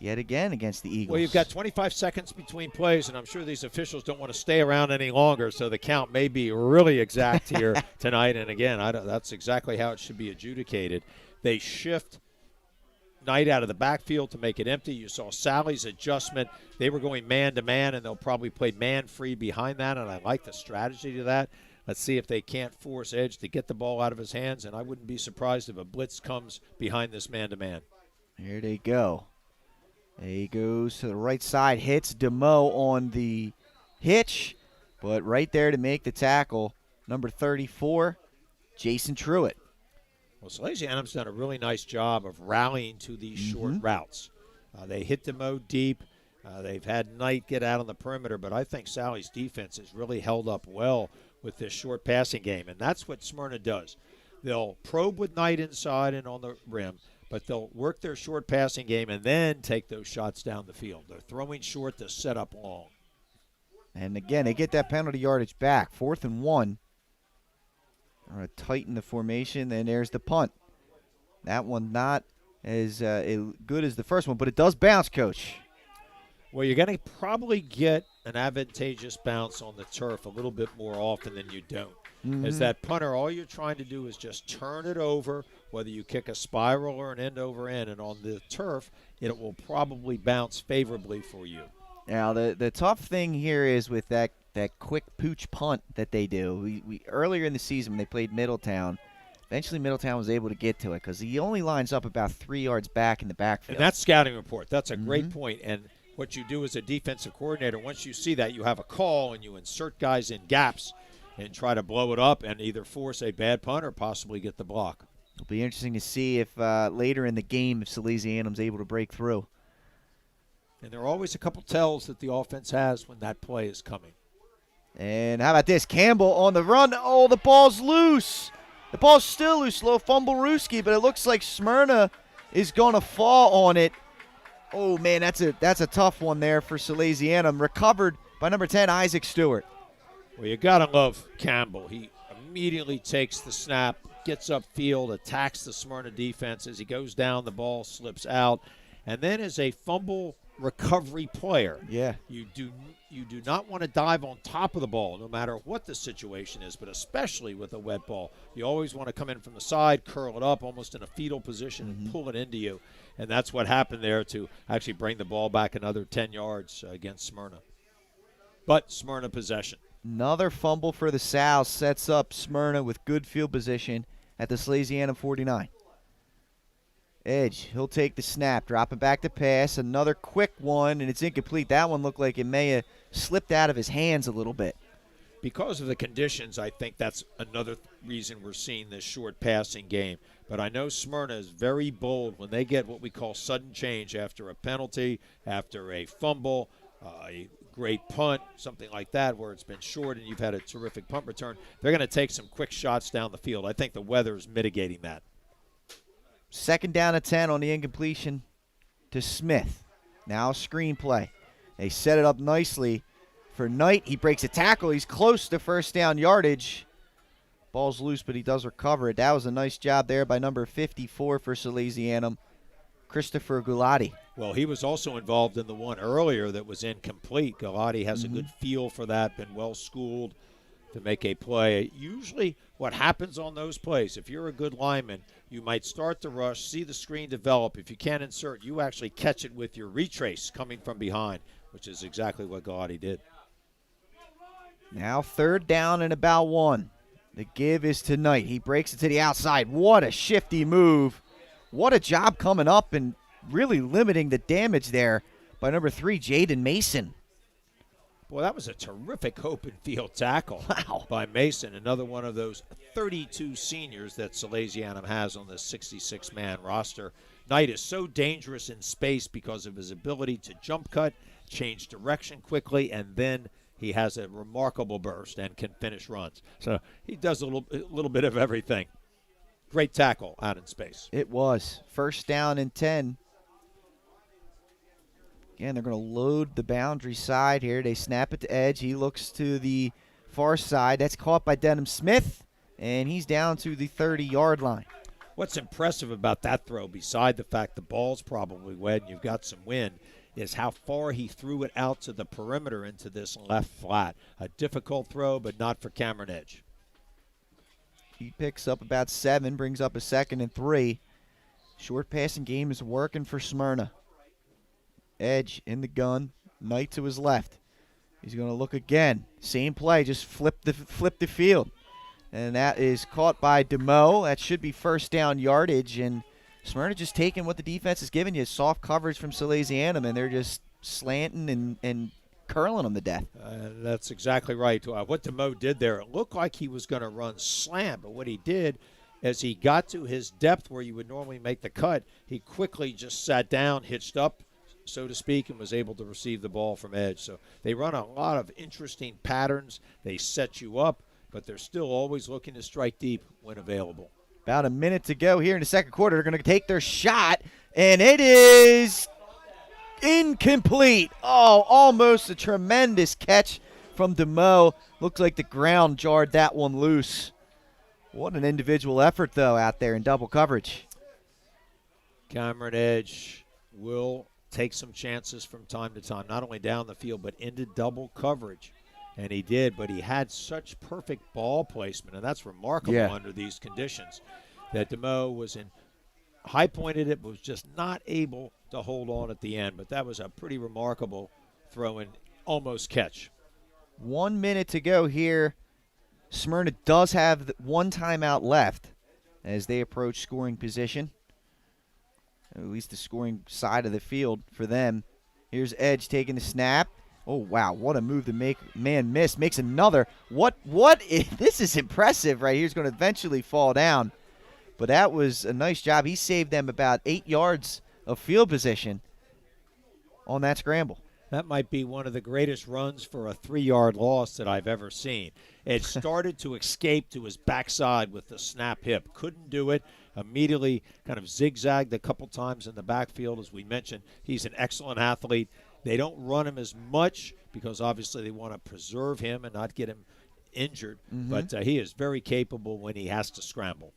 yet again against the Eagles. Well, you've got 25 seconds between plays, and I'm sure these officials don't want to stay around any longer, so the count may be really exact here tonight. And, again, that's exactly how it should be adjudicated. They shift Knight out of the backfield to make it empty. You saw Sally's adjustment. They were going man-to-man, and they'll probably play man-free behind that, and I like the strategy to that. Let's see if they can't force Edge to get the ball out of his hands, and I wouldn't be surprised if a blitz comes behind this man-to-man. Here they go. He goes to the right side, hits DeMo on the hitch, but right there to make the tackle, number 34, Jason Truitt. Well, Salesianum's done a really nice job of rallying to these short routes. They hit DeMo deep. They've had Knight get out on the perimeter, but I think Sally's defense has really held up well with this short passing game, and that's what Smyrna does. They'll probe with Knight inside and on the rim, but they'll work their short passing game and then take those shots down the field. They're throwing short to set up long. And again, they get that penalty yardage back. 4th and 1. They're going to tighten the formation, and there's the punt. That one not as good as the first one, but it does bounce, Coach. Well, you're going to probably get an advantageous bounce on the turf a little bit more often than you don't. As that punter, all you're trying to do is just turn it over, whether you kick a spiral or an end over end, and on the turf, it will probably bounce favorably for you. Now, the tough thing here is with that quick pooch punt that they do. We earlier in the season when they played Middletown, eventually Middletown was able to get to it because he only lines up about 3 yards back in the backfield. And that's scouting report. That's a great point. And what you do as a defensive coordinator, once you see that, you have a call and you insert guys in gaps and try to blow it up and either force a bad punt or possibly get the block. It'll be interesting to see if later in the game if Salesianum's able to break through. And there are always a couple tells that the offense has when that play is coming. And how about this? Campbell on the run. Oh, the ball's loose. The ball's still loose. Low fumble Ruski, but it looks like Smyrna is going to fall on it. Oh, man, that's a tough one there for Salesianum. Recovered by number 10, Isaac Stewart. Well, you got to love Campbell. He immediately takes the snap, gets upfield, attacks the Smyrna defense. As he goes down, the ball slips out. And then as a fumble recovery player, you do not want to dive on top of the ball no matter what the situation is, but especially with a wet ball. You always want to come in from the side, curl it up almost in a fetal position and pull it into you. And that's what happened there to actually bring the ball back another 10 yards against Smyrna. But Smyrna possession. Another fumble for the Sals sets up Smyrna with good field position at the Salesianum 49. Edge, he'll take the snap, drop it back to pass. Another quick one, and it's incomplete. That one looked like it may have slipped out of his hands a little bit. Because of the conditions, I think that's another reason we're seeing this short passing game. But I know Smyrna is very bold when they get what we call sudden change after a penalty, after a fumble, a great punt, something like that where it's been short and you've had a terrific punt return. They're going to take some quick shots down the field. I think the weather is mitigating that. 2nd down and 10 on the incompletion to Smith. Now screen play. They set it up nicely for Knight. He breaks a tackle. He's close to first down yardage. Ball's loose, but he does recover it. That was a nice job there by number 54 for Salesianum, Christopher Gulati. Well, he was also involved in the one earlier that was incomplete. Gulati has a good feel for that, been well schooled to make a play. Usually what happens on those plays, if you're a good lineman, you might start the rush, see the screen develop. If you can't insert, you actually catch it with your retrace coming from behind, which is exactly what Gulati did. Now 3rd down and about 1. The give is to Knight. He breaks it to the outside. What a shifty move. What a job coming up and really limiting the damage there by number 3, Jaden Mason. Boy, that was a terrific open field tackle by Mason, another one of those 32 seniors that Salesianum has on the 66-man roster. Knight is so dangerous in space because of his ability to jump cut, change direction quickly, and then he has a remarkable burst and can finish runs. So he does a little bit of everything. Great tackle out in space. It was. 1st down and 10. Again, they're going to load the boundary side here. They snap it to Edge. He looks to the far side. That's caught by Denham Smith, and he's down to the 30-yard line. What's impressive about that throw, beside the fact the ball's probably wet and you've got some wind, is how far he threw it out to the perimeter into this left flat. A difficult throw, but not for Cameron Edge. He picks up about 7, brings up a 2nd and 3. Short passing game is working for Smyrna. Edge in the gun, Knight to his left. He's going to look again. Same play, just flip the field. And that is caught by DeMo. That should be first down yardage. And Smyrna just taking what the defense is giving you. Soft coverage from Salesianum, and they're just slanting and curling them to death. That's exactly right. What DeMo did there, it looked like he was going to run slant, but what he did as he got to his depth where you would normally make the cut, he quickly just sat down, hitched up, so to speak, and was able to receive the ball from Edge. So they run a lot of interesting patterns. They set you up, but they're still always looking to strike deep when available. About a minute to go here in the second quarter. They're going to take their shot, and it is incomplete. Oh, almost a tremendous catch from DeMo. Looks like the ground jarred that one loose. What an individual effort, though, out there in double coverage. Cameron Edge will take some chances from time to time, not only down the field, but into double coverage. And he did, but he had such perfect ball placement, and that's remarkable under these conditions, that DeMo was in high pointed it, was just not able to hold on at the end. But that was a pretty remarkable throw and almost catch. 1 minute to go here. Smyrna does have one timeout left as they approach scoring position. At least the scoring side of the field for them. Here's Edge taking the snap. Oh, wow, what a move to make. Man missed, makes another. This is impressive right here. He's going to eventually fall down. But that was a nice job. He saved them about 8 yards of field position on that scramble. That might be one of the greatest runs for a 3-yard loss that I've ever seen. It started to escape to his backside with the snap hip. Couldn't do it. Immediately kind of zigzagged a couple times in the backfield. As we mentioned, he's an excellent athlete. They don't run him as much because obviously they want to preserve him and not get him injured. But he is very capable when he has to scramble.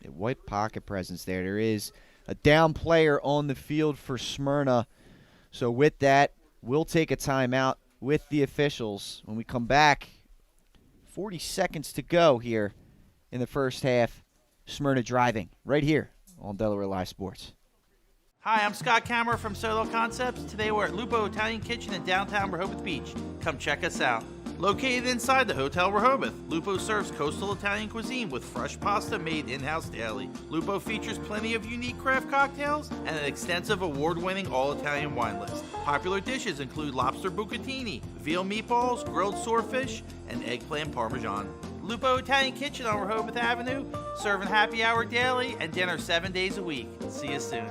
A white pocket presence there. There is a down player on the field for Smyrna. So with that, we'll take a timeout with the officials. When we come back, 40 seconds to go here in the first half. Smyrna driving right here on Delaware Live Sports. Hi, I'm Scott Kammerer from Solo Concepts. Today we're at Lupo Italian Kitchen in downtown Rehoboth Beach. Come check us out. Located inside the Hotel Rehoboth, Lupo serves coastal Italian cuisine with fresh pasta made in-house daily. Lupo features plenty of unique craft cocktails and an extensive award-winning all-Italian wine list. Popular dishes include lobster bucatini, veal meatballs, grilled swordfish, and eggplant parmesan. Lupo Italian Kitchen on Rehoboth Avenue, serving happy hour daily and dinner 7 days a week. See you soon.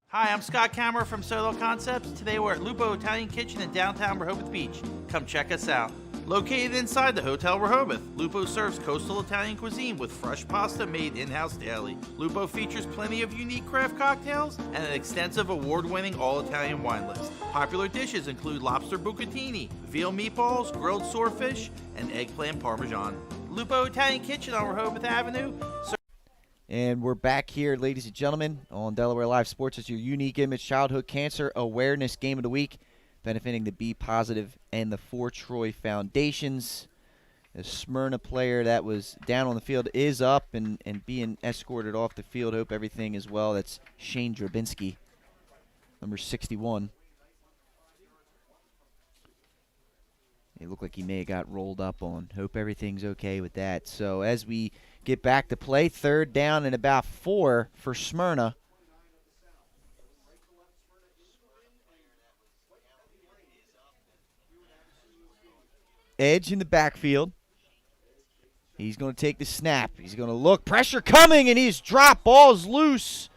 Hi, I'm Scott Kammerer from Solo Concepts. Today we're at Lupo Italian Kitchen in downtown Rehoboth Beach. Come check us out. Located inside the Hotel Rehoboth, Lupo serves coastal Italian cuisine with fresh pasta made in-house daily. Lupo features plenty of unique craft cocktails and an extensive award-winning all-Italian wine list. Popular dishes include lobster bucatini, veal meatballs, grilled swordfish, and eggplant parmesan. Lupo Italian Kitchen on Rehoboth Avenue. And we're back here, ladies and gentlemen, on Delaware Live Sports. It's your Unique Image Childhood Cancer Awareness Game of the Week, benefiting the Be Positive and the For Troy Foundations. A Smyrna player that was down on the field is up and being escorted off the field. Hope everything is well. That's Shane Drabinski, number 61. It looked like he may have got rolled up on. Hope everything's okay with that. So as we get back to play, 3rd down and about 4 for Smyrna. Edge in the backfield. He's going to take the snap. He's going to look. Pressure coming, and he's dropped. Ball's loose.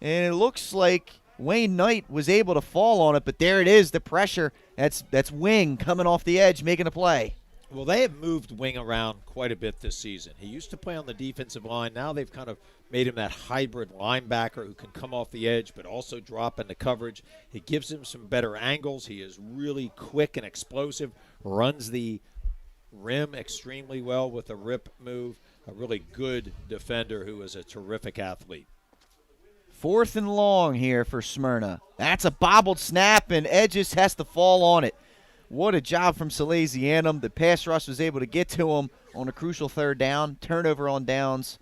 And it looks like Wayne Knight was able to fall on it, but there it is, the pressure. That's Wing coming off the edge, making a play. Well, they have moved Wing around quite a bit this season. He used to play on the defensive line. Now they've kind of made him that hybrid linebacker who can come off the edge but also drop into coverage. It gives him some better angles. He is really quick and explosive, runs the rim extremely well with a rip move. A really good defender who is a terrific athlete. 4th and long here for Smyrna. That's a bobbled snap, and Edges has to fall on it. What a job from Salesianum. The pass rush was able to get to him on a crucial 3rd down. Turnover on downs,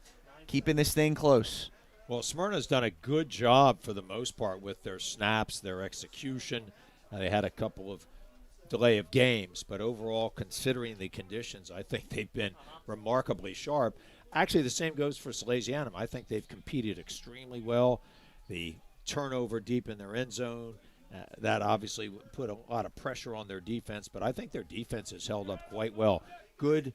keeping this thing close. Well, Smyrna's done a good job for the most part with their snaps, their execution. They had a couple of delay of games, but overall, considering the conditions, I think they've been remarkably sharp. Actually, the same goes for Salesianum. I think they've competed extremely well. The turnover deep in their end zone, that obviously put a lot of pressure on their defense, but I think their defense has held up quite well. Good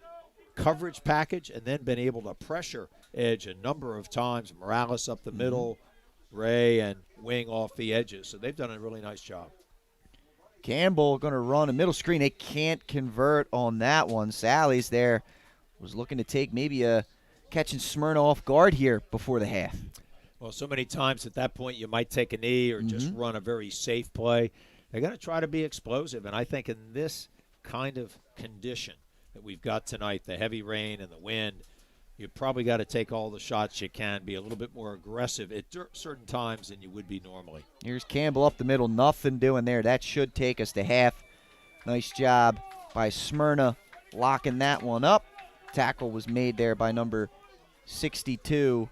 coverage package, and then been able to pressure Edge a number of times. Morales up the middle, Ray and Wing off the edges. So they've done a really nice job. Campbell going to run a middle screen. They can't convert on that one. Sally's there was looking to take maybe a catching Smyrna off guard here before the half. Well, so many times at that point you might take a knee or just run a very safe play. They're going to try to be explosive, and I think in this kind of condition that we've got tonight, the heavy rain and the wind, you probably got to take all the shots you can, be a little bit more aggressive at certain times than you would be normally. Here's Campbell up the middle, nothing doing there. That should take us to half. Nice job by Smyrna locking that one up. Tackle was made there by number 62.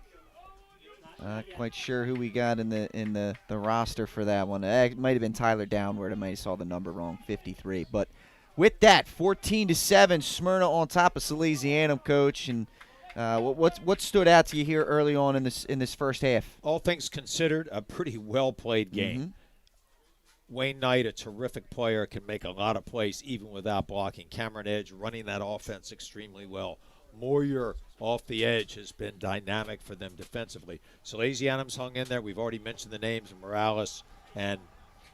Not quite sure who we got in the roster for that one. It might have been Tyler Downward. I might have saw the number wrong, 53. But with that, 14-7, Smyrna on top of Salesianum, Coach. And what stood out to you here early on in this first half? All things considered, a pretty well-played game. Wayne Knight, a terrific player, can make a lot of plays even without blocking. Cameron Edge running that offense extremely well. Moyer off the edge has been dynamic for them defensively. Salesianum's hung in there. We've already mentioned the names of Morales and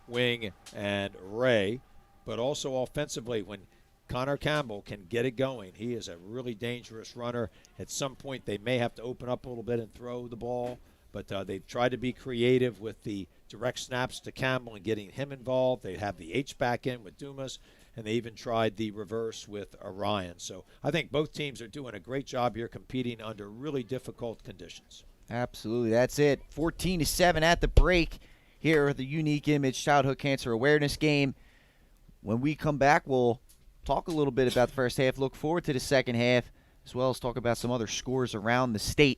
Wing and Ray. But also offensively, when Connor Campbell can get it going, he is a really dangerous runner. At some point, they may have to open up a little bit and throw the ball. But they've tried to be creative with the direct snaps to Campbell and getting him involved. They have the H-back in with Dumas, and they even tried the reverse with Orion. So I think both teams are doing a great job here competing under really difficult conditions. Absolutely. That's it. 14-7 at the break here at the Unique Image Childhood Cancer Awareness Game. When we come back, we'll talk a little bit about the first half, look forward to the second half, as well as talk about some other scores around the state.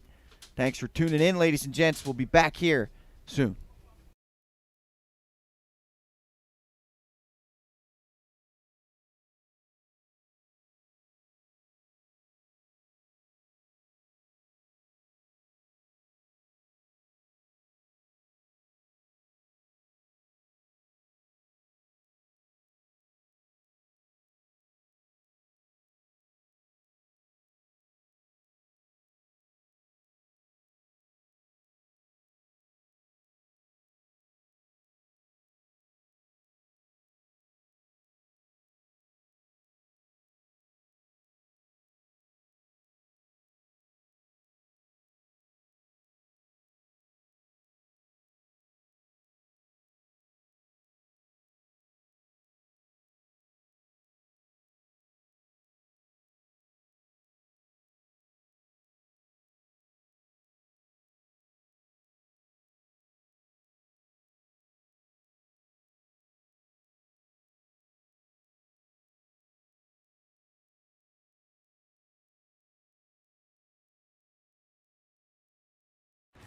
Thanks for tuning in, ladies and gents. We'll be back here soon.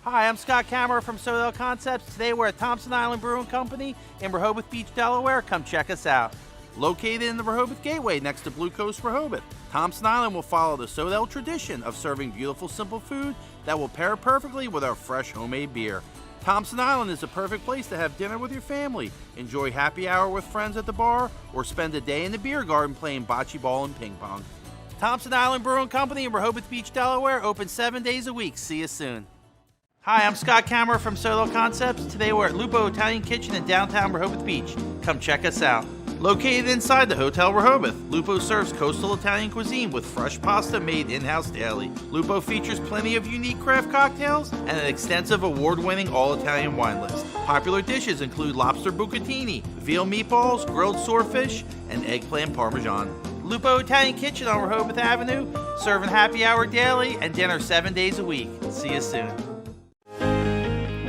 Hi, I'm Scott Kammerer from Sodell Concepts. Today we're at Thompson Island Brewing Company in Rehoboth Beach, Delaware. Come check us out. Located in the Rehoboth Gateway next to Blue Coast Rehoboth, Thompson Island will follow the Sodell tradition of serving beautiful, simple food that will pair perfectly with our fresh homemade beer. Thompson Island is a perfect place to have dinner with your family, enjoy happy hour with friends at the bar, or spend a day in the beer garden playing bocce ball and ping pong. Thompson Island Brewing Company in Rehoboth Beach, Delaware, open 7 days a week. See you soon. Hi, I'm Scott Kammerer from Sodell Concepts. Today we're at Lupo Italian Kitchen in downtown Rehoboth Beach. Come check us out. Located inside the Hotel Rehoboth, Lupo serves coastal Italian cuisine with fresh pasta made in-house daily. Lupo features plenty of unique craft cocktails and an extensive award-winning all-Italian wine list. Popular dishes include lobster bucatini, veal meatballs, grilled swordfish, and eggplant parmesan. Lupo Italian Kitchen on Rehoboth Avenue, serving happy hour daily and dinner 7 days a week. See you soon.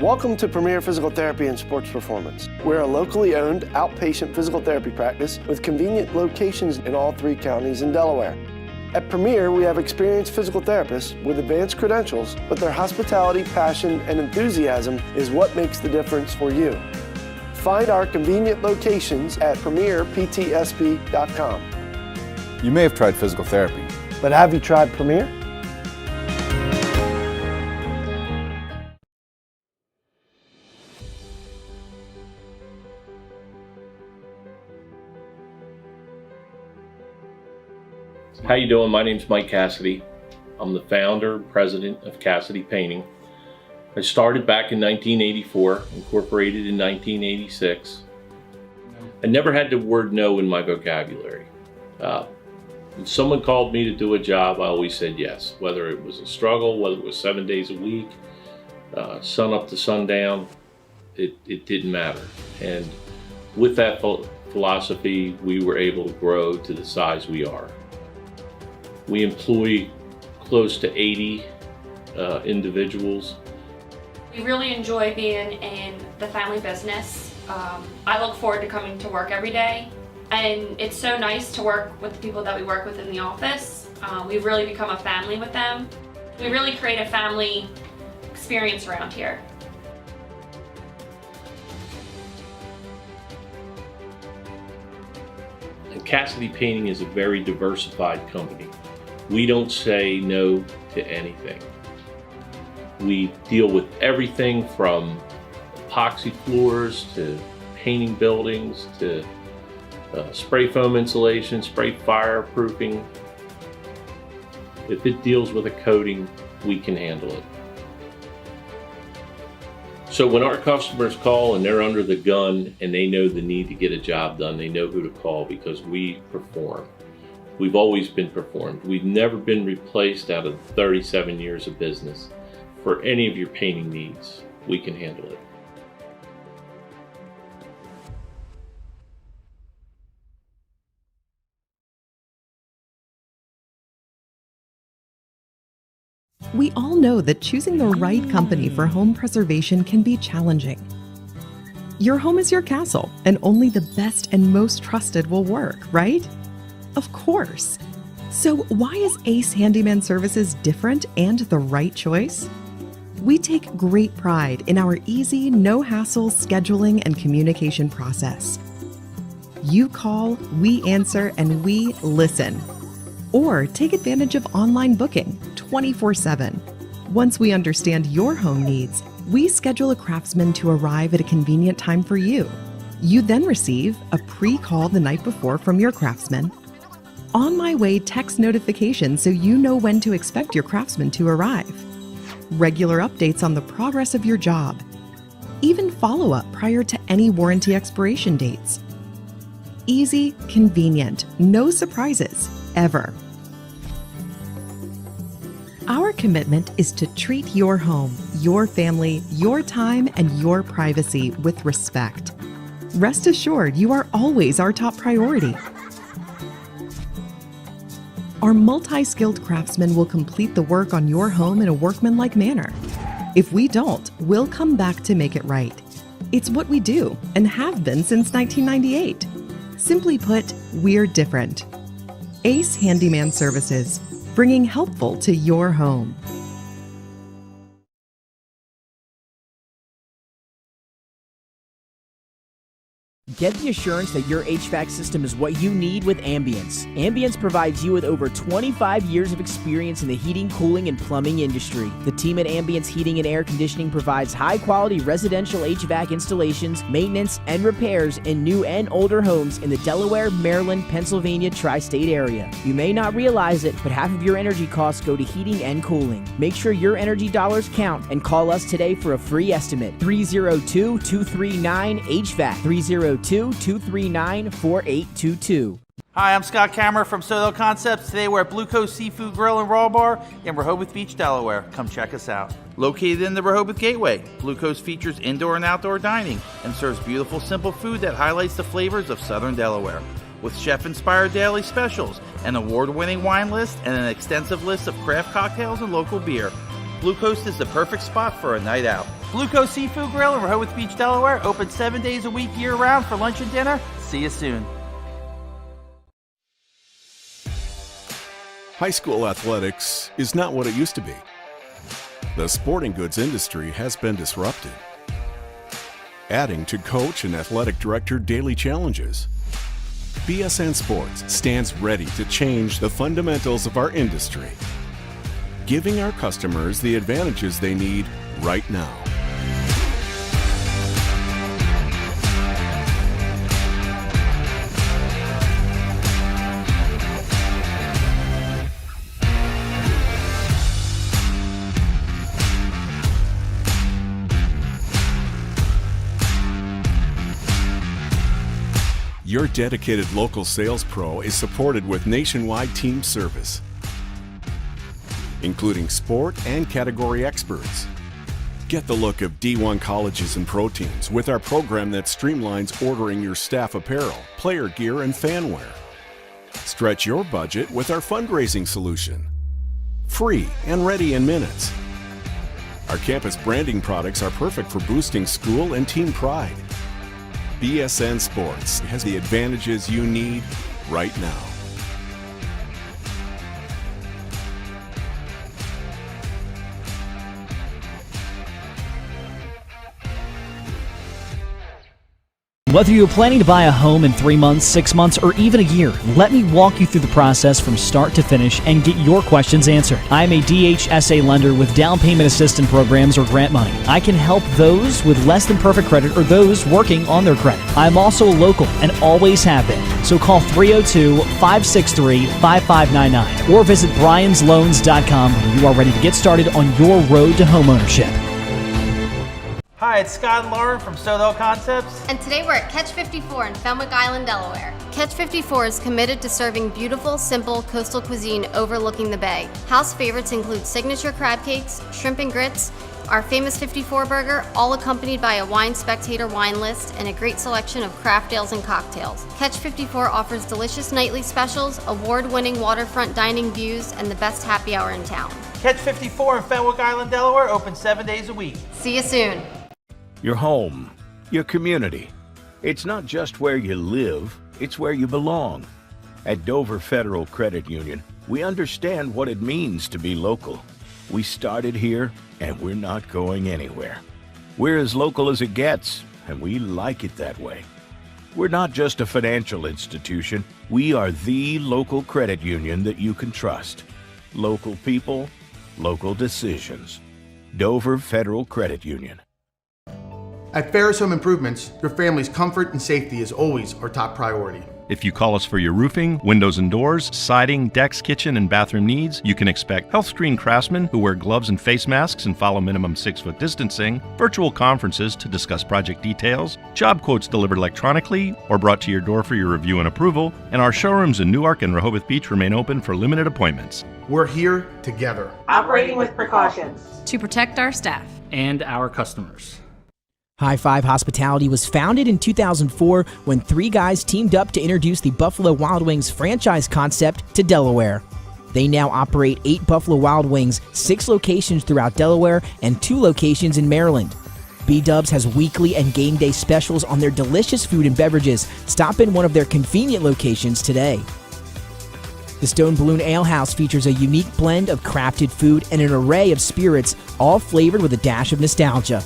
Welcome to Premier Physical Therapy and Sports Performance. We're a locally owned outpatient physical therapy practice with convenient locations in all 3 counties in Delaware. At Premier, we have experienced physical therapists with advanced credentials, but their hospitality, passion, and enthusiasm is what makes the difference for you. Find our convenient locations at premierptsp.com. You may have tried physical therapy, But have you tried Premier? How you doing? My name's Mike Cassidy. I'm the founder and president of Cassidy Painting. I started back in 1984, incorporated in 1986. I never had the word no in my vocabulary. When someone called me to do a job, I always said yes. Whether it was a struggle, whether it was 7 days a week, sun up to sundown, it didn't matter. And with that philosophy, we were able to grow to the size we are. We employ close to 80 individuals. We really enjoy being in the family business. I look forward to coming to work every day, and it's so nice to work with the people that we work with in the office. We've really become a family with them. We really create a family experience around here. And Cassidy Painting is a very diversified company. We don't say no to anything. We deal with everything from epoxy floors to painting buildings to spray foam insulation, spray fireproofing. If it deals with a coating, we can handle it. So when our customers call and they're under the gun and they know the need to get a job done, they know who to call because we perform. We've always been performed. We've never been replaced out of 37 years of business. For any of your painting needs, we can handle it. We all know that choosing the right company for home preservation can be challenging. Your home is your castle, and only the best and most trusted will work, right? Of course. So why is Ace Handyman Services different and the right choice? We take great pride in our easy, no-hassle scheduling and communication process. You call, we answer, and we listen. Or take advantage of online booking 24/7. Once we understand your home needs, we schedule a craftsman to arrive at a convenient time for you. You then receive a pre-call the night before from your craftsman. On my way text notifications so you know when to expect your craftsman to arrive. Regular updates on the progress of your job. Even follow-up prior to any warranty expiration dates. Easy, convenient, no surprises, ever. Our commitment is to treat your home, your family, your time, and your privacy with respect. Rest assured, you are always our top priority. Our multi-skilled craftsmen will complete the work on your home in a workmanlike manner. If we don't, we'll come back to make it right. It's what we do and have been since 1998. Simply put, we're different. Ace Handyman Services, bringing helpful to your home. Get the assurance that your HVAC system is what you need with Ambience. Ambience provides you with over 25 years of experience in the heating, cooling, and plumbing industry. The team at Ambience Heating and Air Conditioning provides high-quality residential HVAC installations, maintenance, and repairs in new and older homes in the Delaware, Maryland, Pennsylvania tri-state area. You may not realize it, but half of your energy costs go to heating and cooling. Make sure your energy dollars count and call us today for a free estimate. 302-239-HVAC. 302-239-4822. Hi, I'm Scott Kammerer from Soto Concepts. Today we're at Blue Coast Seafood Grill and Raw Bar in Rehoboth Beach, Delaware. Come check us out. Located in the Rehoboth Gateway, Blue Coast features indoor and outdoor dining and serves beautiful, simple food that highlights the flavors of Southern Delaware. with chef-inspired daily specials, an award-winning wine list, and an extensive list of craft cocktails and local beer. Blue Coast is the perfect spot for a night out. Blue Coast Seafood Grill in Rehoboth Beach, Delaware, open 7 days a week year-round for lunch and dinner. See you soon. High school athletics is not what it used to be. The sporting goods industry has been disrupted, adding to coach and athletic director daily challenges. BSN Sports stands ready to change the fundamentals of our industry, giving our customers the advantages they need right now. Your dedicated local sales pro is supported with nationwide team service, including sport and category experts. Get the look of D1 colleges and pro teams with our program that streamlines ordering your staff apparel, player gear, and fanwear. Stretch your budget with our fundraising solution. Free and ready in minutes. Our campus branding products are perfect for boosting school and team pride. BSN Sports has the advantages you need right now. Whether you're planning to buy a home in 3 months, 6 months, or even a year, let me walk you through the process from start to finish and get your questions answered. I'm a DHSA lender with down payment assistance programs or grant money. I can help those with less than perfect credit or those working on their credit. I'm also a local and always have been. So call 302-563-5599 or visit bryans.loans.com when you are ready to get started on your road to homeownership. Hi, it's Scott and Lauren from Soto Concepts. And today we're at Catch 54 in Fenwick Island, Delaware. Catch 54 is committed to serving beautiful, simple coastal cuisine overlooking the bay. House favorites include signature crab cakes, shrimp and grits, our famous 54 burger, all accompanied by a wine spectator wine list and a great selection of craft ales and cocktails. Catch 54 offers delicious nightly specials, award-winning waterfront dining views, and the best happy hour in town. Catch 54 in Fenwick Island, Delaware, open 7 days a week. See you soon. Your home, your community. It's not just where you live, it's where you belong. At Dover Federal Credit Union, we understand what it means to be local. We started here, and we're not going anywhere. We're as local as it gets, and we like it that way. We're not just a financial institution, we are the local credit union that you can trust. Local people, local decisions. Dover Federal Credit Union. At Ferris Home Improvements, your family's comfort and safety is always our top priority. If you call us for your roofing, windows and doors, siding, decks, kitchen, and bathroom needs, you can expect health screen craftsmen who wear gloves and face masks and follow minimum 6-foot distancing, virtual conferences to discuss project details, job quotes delivered electronically or brought to your door for your review and approval, and our showrooms in Newark and Rehoboth Beach remain open for limited appointments. We're here together. Operating with precautions. To protect our staff. And our customers. High Five Hospitality was founded in 2004 when 3 guys teamed up to introduce the Buffalo Wild Wings franchise concept to Delaware. They now operate 8 Buffalo Wild Wings, 6 locations throughout Delaware, and 2 locations in Maryland. B-Dubs has weekly and game day specials on their delicious food and beverages. Stop in one of their convenient locations today. The Stone Balloon Ale House features a unique blend of crafted food and an array of spirits, all flavored with a dash of nostalgia.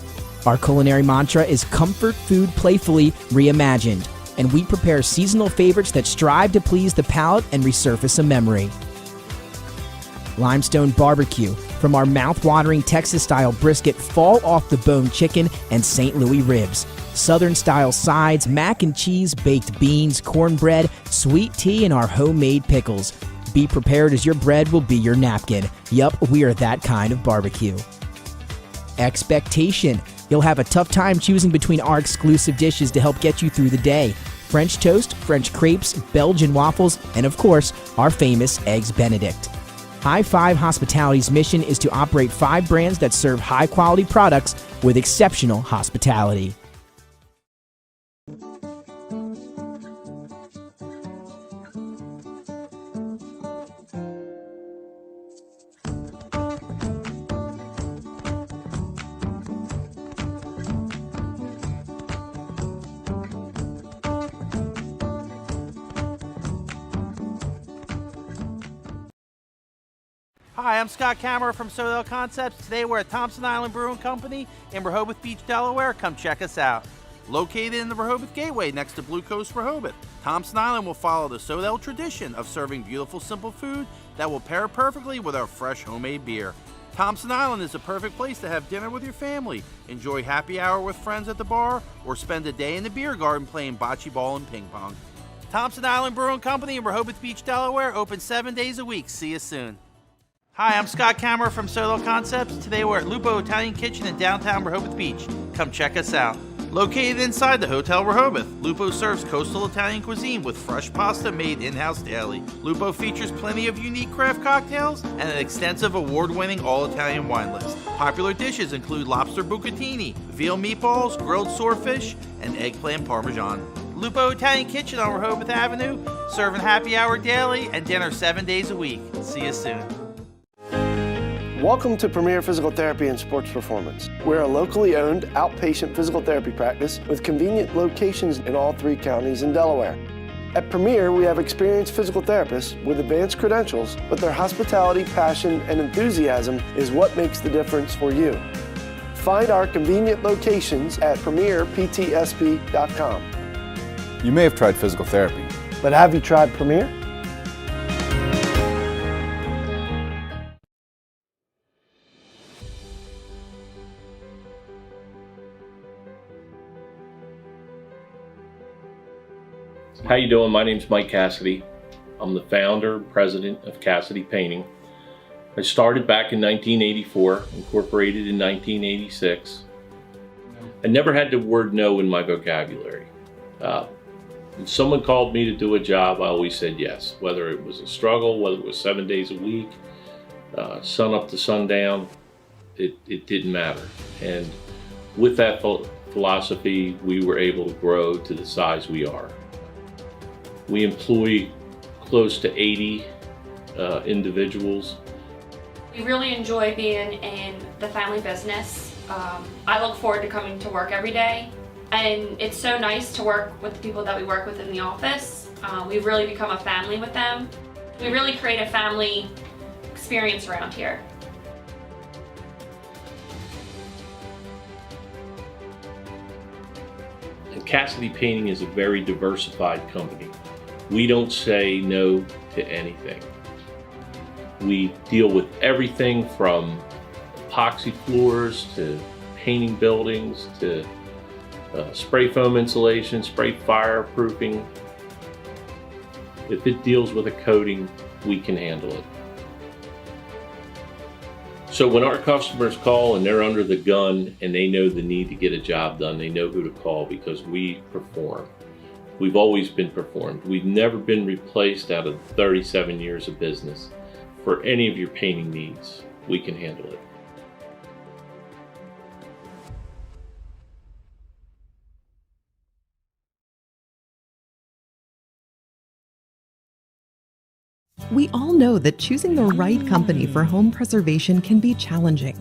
Our culinary mantra is comfort food playfully reimagined, and we prepare seasonal favorites that strive to please the palate and resurface a memory. Limestone Barbecue, from our mouth-watering Texas-style brisket, fall-off-the-bone chicken, and St. Louis ribs. Southern-style sides, mac and cheese, baked beans, cornbread, sweet tea, and our homemade pickles. Be prepared as your bread will be your napkin. Yup, we are that kind of barbecue. Expectation. You'll have a tough time choosing between our exclusive dishes to help get you through the day. French toast, French crepes, Belgian waffles, and of course, our famous Eggs Benedict. High Five Hospitality's mission is to operate 5 brands that serve high-quality products with exceptional hospitality. Hi, I'm Scott Kammerer from Soto Concepts. Today we're at Thompson Island Brewing Company in Rehoboth Beach, Delaware. Come check us out. Located in the Rehoboth Gateway next to Blue Coast Rehoboth, Thompson Island will follow the Soto tradition of serving beautiful, simple food that will pair perfectly with our fresh homemade beer. Thompson Island is the perfect place to have dinner with your family, enjoy happy hour with friends at the bar, or spend a day in the beer garden playing bocce ball and ping pong. Thompson Island Brewing Company in Rehoboth Beach, Delaware, open 7 days a week. See you soon. Hi, I'm Scott Kammerer from Soto Concepts. Today we're at Lupo Italian Kitchen in downtown Rehoboth Beach. Come check us out. Located inside the Hotel Rehoboth, Lupo serves coastal Italian cuisine with fresh pasta made in-house daily. Lupo features plenty of unique craft cocktails and an extensive award-winning all-Italian wine list. Popular dishes include lobster bucatini, veal meatballs, grilled swordfish, and eggplant parmesan. Lupo Italian Kitchen on Rehoboth Avenue, serving happy hour daily and dinner 7 days a week. See you soon. Welcome to Premier Physical Therapy and Sports Performance. We're a locally owned outpatient physical therapy practice with convenient locations in all 3 counties in Delaware. At Premier, we have experienced physical therapists with advanced credentials, but their hospitality, passion, and enthusiasm is what makes the difference for you. Find our convenient locations at premierptsp.com. You may have tried physical therapy, but have you tried Premier? How you doing? My name's Mike Cassidy. I'm the founder and president of Cassidy Painting. I started back in 1984, incorporated in 1986. I never had the word no in my vocabulary. When someone called me to do a job, I always said yes, whether it was a struggle, whether it was 7 days a week, sun up to sundown, it didn't matter. And with that philosophy, we were able to grow to the size we are. We employ close to 80 individuals. We really enjoy being in the family business. I look forward to coming to work every day, and it's so nice to work with the people that we work with in the office. We've really become a family with them. We really create a family experience around here. And Cassidy Painting is a very diversified company. We don't say no to anything. We deal with everything from epoxy floors to painting buildings to spray foam insulation, spray fireproofing. If it deals with a coating, we can handle it. So when our customers call and they're under the gun and they know the need to get a job done, they know who to call because we perform. We've always been performed. We've never been replaced out of 37 years of business. For any of your painting needs, we can handle it. We all know that choosing the right company for home preservation can be challenging.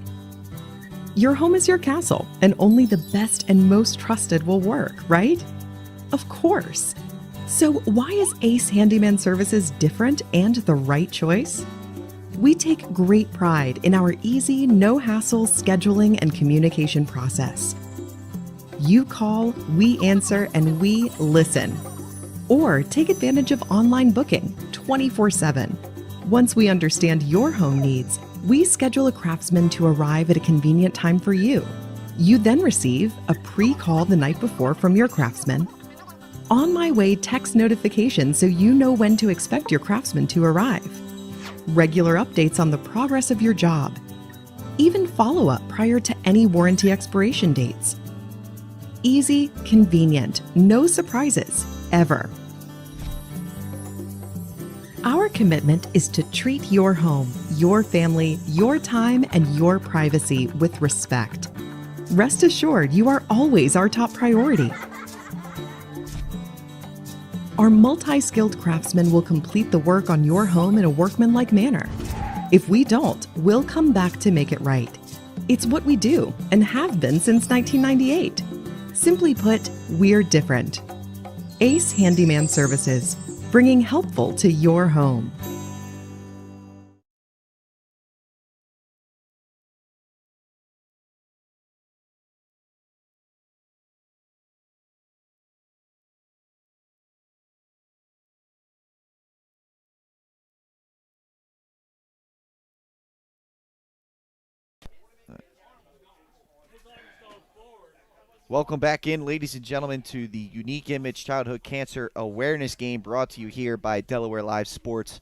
Your home is your castle, and only the best and most trusted will work, right? Of course. So why is Ace Handyman Services different and the right choice? We take great pride in our easy, no-hassle scheduling and communication process. You call, we answer, and we listen. Or take advantage of online booking 24/7. Once we understand your home needs, we schedule a craftsman to arrive at a convenient time for you. You then receive a pre-call the night before from your craftsman, on my way text notification so you know when to expect your craftsman to arrive, regular updates on the progress of your job, even follow-up prior to any warranty expiration dates. Easy, convenient, no surprises, ever. Our commitment is to treat your home, your family, your time, and your privacy with respect. Rest assured, you are always our top priority. Our multi-skilled craftsmen will complete the work on your home in a workmanlike manner. If we don't, we'll come back to make it right. It's what we do and have been since 1998. Simply put, we're different. Ace Handyman Services, bringing helpful to your home. Welcome back in, ladies and gentlemen, to the Unique Image Childhood Cancer Awareness Game brought to you here by Delaware Live Sports.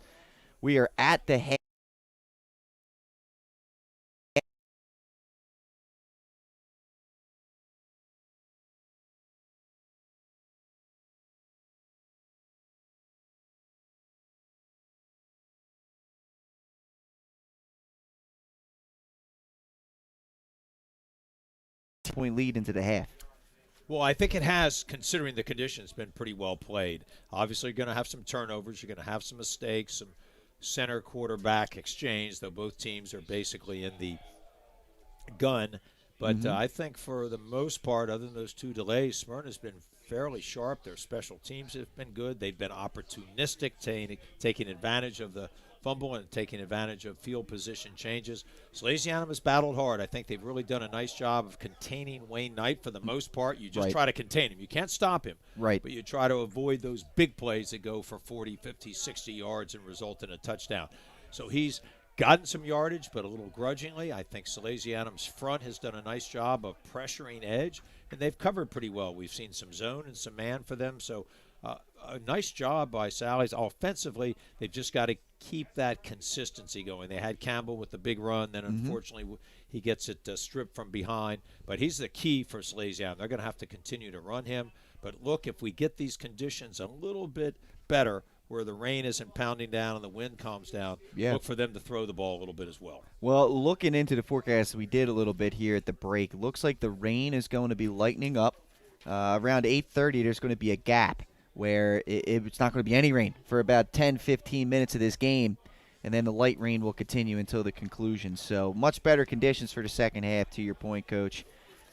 We are at the head. Point lead into the half. Well, I think it has, considering the conditions, been pretty well played. Obviously, you're going to have some turnovers. You're going to have some mistakes, some center quarterback exchange, though both teams are basically in the gun. But I think for the most part, other than those 2 delays, Smyrna's been fairly sharp. Their special teams have been good. They've been opportunistic, taking advantage of the fumble and taking advantage of field position changes. Salesianum has battled hard. I think they've really done a nice job of containing Wayne Knight for the most part. You just try to contain him. You can't stop him. Right. But you try to avoid those big plays that go for 40, 50, 60 yards and result in a touchdown. So he's gotten some yardage, but a little grudgingly. I think Salesianum's front has done a nice job of pressuring edge, and they've covered pretty well. We've seen some zone and some man for them, so a nice job by Sally's. Offensively, they've just got to keep that consistency going. They had Campbell with the big run, then unfortunately he gets it stripped from behind, but he's the key for Salesianum. They're going to have to continue to run him, but look, if we get these conditions a little bit better, where the rain isn't pounding down and the wind calms down, look for them to throw the ball a little bit as well. Well, looking into the forecast, we did a little bit here at the break. Looks like the rain is going to be lightening up. Around 8:30, there's going to be a gap where it's not going to be any rain for about 10, 15 minutes of this game, and then the light rain will continue until the conclusion. So much better conditions for the second half, to your point, Coach.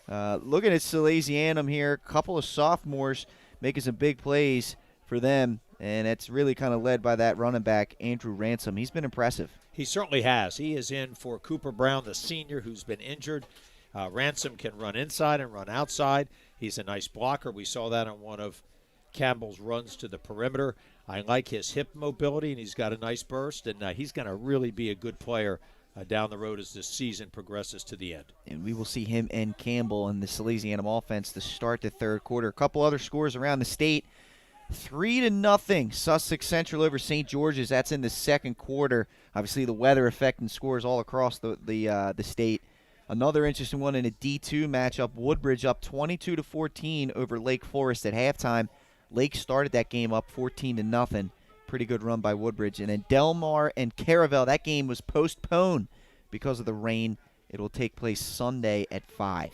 Looking at Salesianum here, a couple of sophomores making some big plays for them, and it's really kind of led by that running back, Andrew Ransom. He's been impressive. He certainly has. He is in for Cooper Brown, the senior, who's been injured. Ransom can run inside and run outside. He's a nice blocker. We saw that on one of Campbell's runs to the perimeter. I like his hip mobility, and he's got a nice burst, and he's going to really be a good player down the road as this season progresses to the end. And we will see him and Campbell in the Salesianum offense to start the third quarter. A couple other scores around the state. 3-0 Sussex Central over St. George's. That's in the second quarter. Obviously, the weather affecting scores all across the state. Another interesting one in a D2 matchup. Woodbridge up 22-14 over Lake Forest at halftime. Lake started that game up 14-0. Pretty good run by Woodbridge. And then Delmar and Caravel, that game was postponed because of the rain. It will take place Sunday at 5.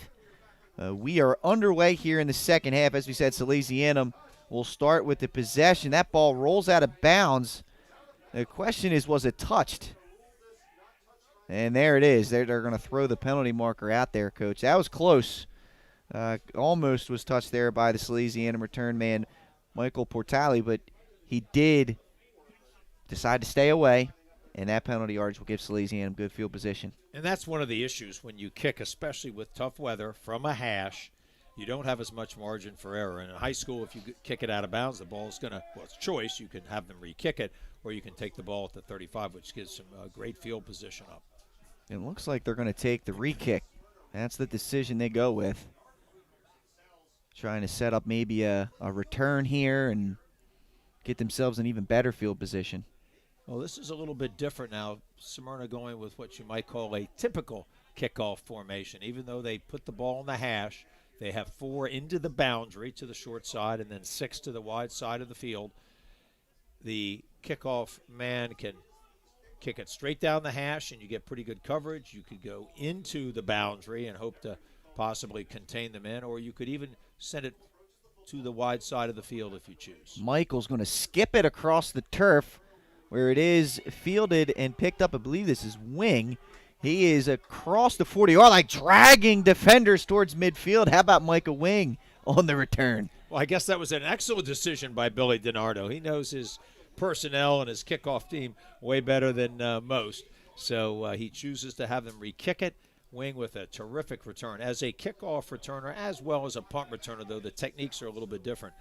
We are underway here in the second half. As we said, Salesianum will start with the possession. That ball rolls out of bounds. The question is, was it touched? And there it is. They're going to throw the penalty marker out there, Coach. That was close. Almost was touched there by the Salesianum return man, Michael Portali, but he did decide to stay away, and that penalty yardage will give Salesianum good field position. And that's one of the issues when you kick, especially with tough weather, from a hash. You don't have as much margin for error. And in high school, if you kick it out of bounds, the ball's going to, well, it's choice. You can have them re-kick it, or you can take the ball at the 35, which gives some great field position up. It looks like they're going to take the re-kick. That's the decision they go with. Trying to set up maybe a return here and get themselves an even better field position. Well, this is a little bit different now. Smyrna going with what you might call a typical kickoff formation. Even though they put the ball on the hash, they have 4 into the boundary to the short side and then 6 to the wide side of the field. The kickoff man can kick it straight down the hash, and you get pretty good coverage. You could go into the boundary and hope to possibly contain them in, or you could even send it to the wide side of the field if you choose. Michael's going to skip it across the turf where it is fielded and picked up. I believe this is Wing. He is across the 40-yard line, dragging defenders towards midfield. How about Michael Wing on the return? Well, I guess that was an excellent decision by Billy DiNardo. He knows his personnel and his kickoff team way better than most. So he chooses to have them re-kick it. Wing with a terrific return. As a kickoff returner as well as a punt returner, though, the techniques are a little bit different.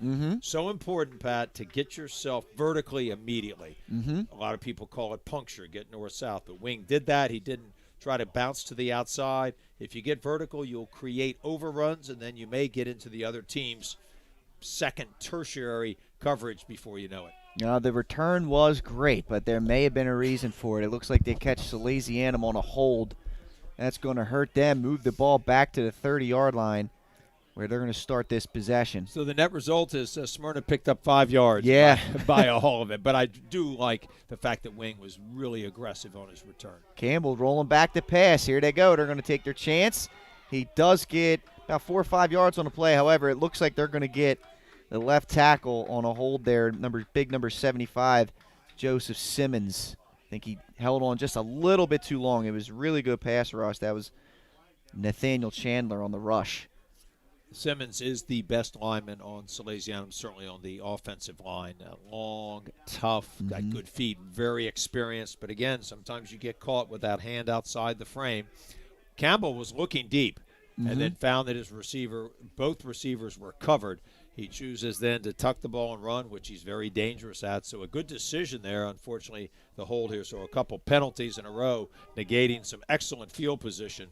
So important, Pat, to get yourself vertically immediately. A lot of people call it puncture, get north-south. But Wing did that. He didn't try to bounce to the outside. If you get vertical, you'll create overruns, and then you may get into the other team's second, tertiary coverage before you know it. The return was great, but there may have been a reason for it. It looks like they catch Salesianum on a hold. That's going to hurt them. Move the ball back to the 30-yard line, where they're going to start this possession. So the net result is Smyrna picked up 5 yards by a haul of it. But I do like the fact that Wing was really aggressive on his return. Campbell rolling back the pass. Here they go. They're going to take their chance. He does get about 4 or 5 yards on the play. However, it looks like they're going to get the left tackle on a hold there, big number 75, Joseph Simmons. I think he held on just a little bit too long. It was really good pass rush. That was Nathaniel Chandler on the rush. Simmons is the best lineman on Salesianum, certainly on the offensive line. Long, tough, got good feet, very experienced. But again, sometimes you get caught with that hand outside the frame. Campbell was looking deep and then found that both receivers were covered. He chooses then to tuck the ball and run, which he's very dangerous at. So a good decision there. Unfortunately, the hold here. So a couple penalties in a row, negating some excellent field position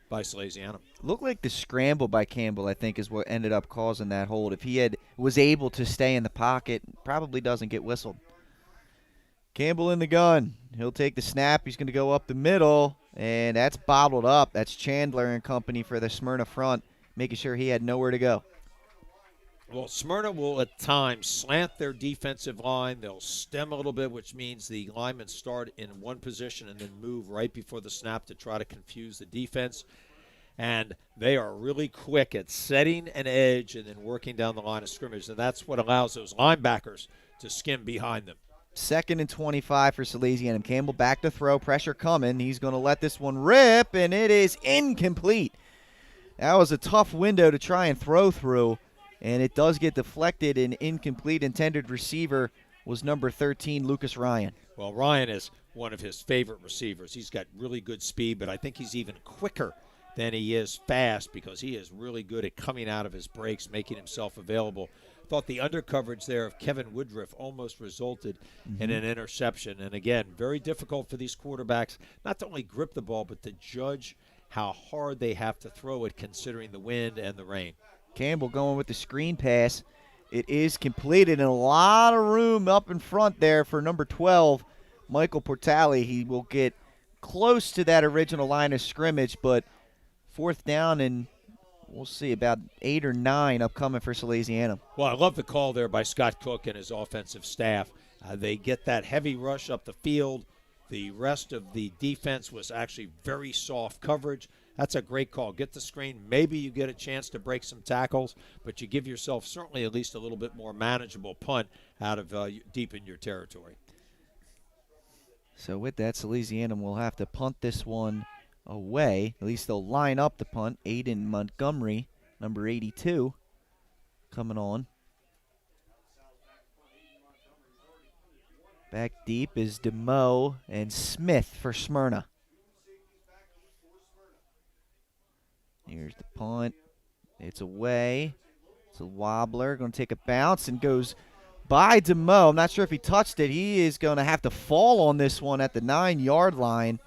by Salesianum. Looked like the scramble by Campbell, I think, is what ended up causing that hold. If he was able to stay in the pocket, probably doesn't get whistled. Campbell in the gun. He'll take the snap. He's going to go up the middle, and that's bottled up. That's Chandler and company for the Smyrna front, making sure he had nowhere to go. Well, Smyrna will at times slant their defensive line. They'll stem a little bit, which means the linemen start in one position and then move right before the snap to try to confuse the defense. And they are really quick at setting an edge and then working down the line of scrimmage. And that's what allows those linebackers to skim behind them. 2nd and 25 for Salesianum. Campbell back to throw. Pressure coming. He's going to let this one rip, and it is incomplete. That was a tough window to try and throw through. And it does get deflected, and incomplete. Intended receiver was number 13, Lucas Ryan. Well, Ryan is one of his favorite receivers. He's got really good speed, but I think he's even quicker than he is fast because he is really good at coming out of his breaks, making himself available. Thought the undercoverage there of Kevin Woodruff almost resulted in an interception. And again, very difficult for these quarterbacks not to only grip the ball, but to judge how hard they have to throw it considering the wind and the rain. Campbell going with the screen pass. It is completed, and a lot of room up in front there for number 12, Michael Portali. He will get close to that original line of scrimmage, but 4th down, and we'll see about 8 or 9 upcoming for Salesianum. Well, I love the call there by Scott Cook and his offensive staff. They get that heavy rush up the field. The rest of the defense was actually very soft coverage. That's a great call. Get the screen. Maybe you get a chance to break some tackles, but you give yourself certainly at least a little bit more manageable punt out of deep in your territory. So with that, Salesianum will have to punt this one away. At least they'll line up the punt. Aiden Montgomery, number 82, coming on. Back deep is DeMoe and Smith for Smyrna. Here's the punt. It's away. It's a wobbler. Going to take a bounce and goes by DeMoe. I'm not sure if he touched it. He is going to have to fall on this one at the 9-yard line.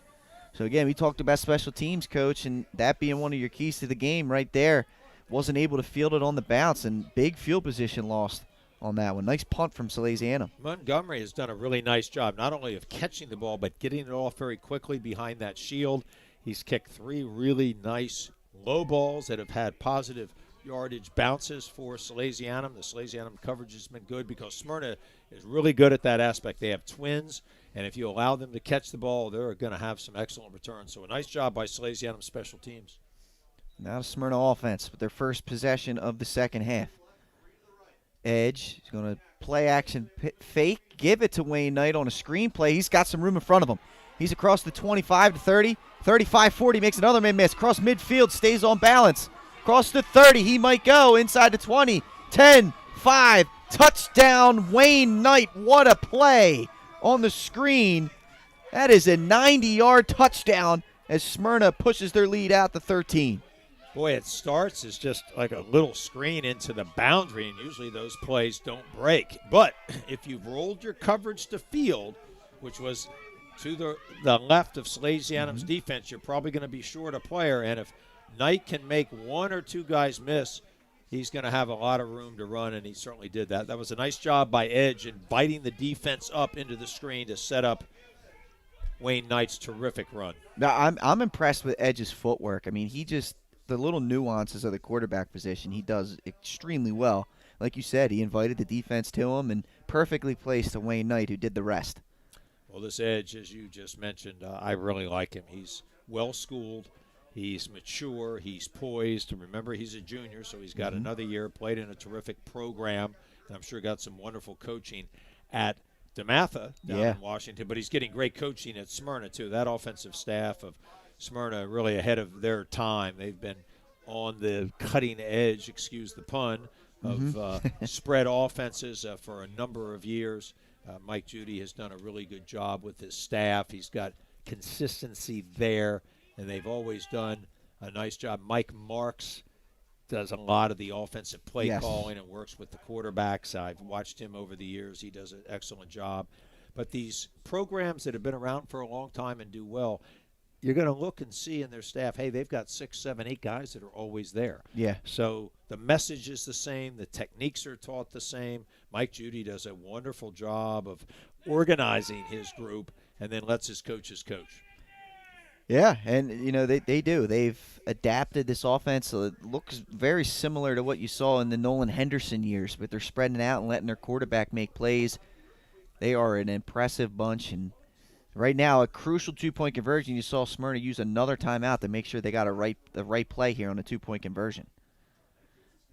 So, again, we talked about special teams, Coach, and that being one of your keys to the game right there. Wasn't able to field it on the bounce, and big field position lost on that one. Nice punt from Salesianum. Montgomery has done a really nice job, not only of catching the ball, but getting it off very quickly behind that shield. He's kicked 3 really nice low balls that have had positive yardage bounces for Salesianum. The Salesianum coverage has been good because Smyrna is really good at that aspect. They have twins, and if you allow them to catch the ball, they're going to have some excellent returns. So a nice job by Salesianum special teams. Now to Smyrna offense with their first possession of the second half. Edge is going to play action fake, give it to Wayne Knight on a screen play. He's got some room in front of him. He's across the 25 to 30, 35, 40, makes another man miss. Cross midfield, stays on balance. Across the 30, he might go inside the 20, 10, 5, touchdown Wayne Knight. What a play on the screen. That is a 90-yard touchdown as Smyrna pushes their lead out to 13. Boy, it starts as just like a little screen into the boundary, and usually those plays don't break. But if you've rolled your coverage to field, which was to the left of Salesianum's defense, you're probably going to be short a player. And if Knight can make one or two guys miss, he's going to have a lot of room to run, and he certainly did that. That was a nice job by Edge in biting the defense up into the screen to set up Wayne Knight's terrific run. Now, I'm impressed with Edge's footwork. I mean, the little nuances of the quarterback position, he does extremely well. Like you said, he invited the defense to him and perfectly placed to Wayne Knight, who did the rest. Well, this Edge, as you just mentioned, I really like him. He's well-schooled. He's mature. He's poised. And remember, he's a junior, so he's got another year, played in a terrific program, and I'm sure got some wonderful coaching at DeMatha down in Washington. But he's getting great coaching at Smyrna, too. That offensive staff of Smyrna really ahead of their time. They've been on the cutting edge, excuse the pun, of spread offenses for a number of years. Mike Judy has done a really good job with his staff. He's got consistency there, and they've always done a nice job. Mike Marks does a lot of the offensive play calling and works with the quarterbacks. I've watched him over the years. He does an excellent job. But these programs that have been around for a long time and do well, you're going to look and see in their staff, hey, they've got 6, 7, 8 guys that are always there. Yeah. So the message is the same. The techniques are taught the same. Mike Judy does a wonderful job of organizing his group and then lets his coaches coach. Yeah, and, they do. They've adapted this offense so it looks very similar to what you saw in the Nolan Henderson years, but they're spreading out and letting their quarterback make plays. They are an impressive bunch, and right now, a crucial 2-point conversion. You saw Smyrna use another timeout to make sure they got the right play here on a 2-point conversion.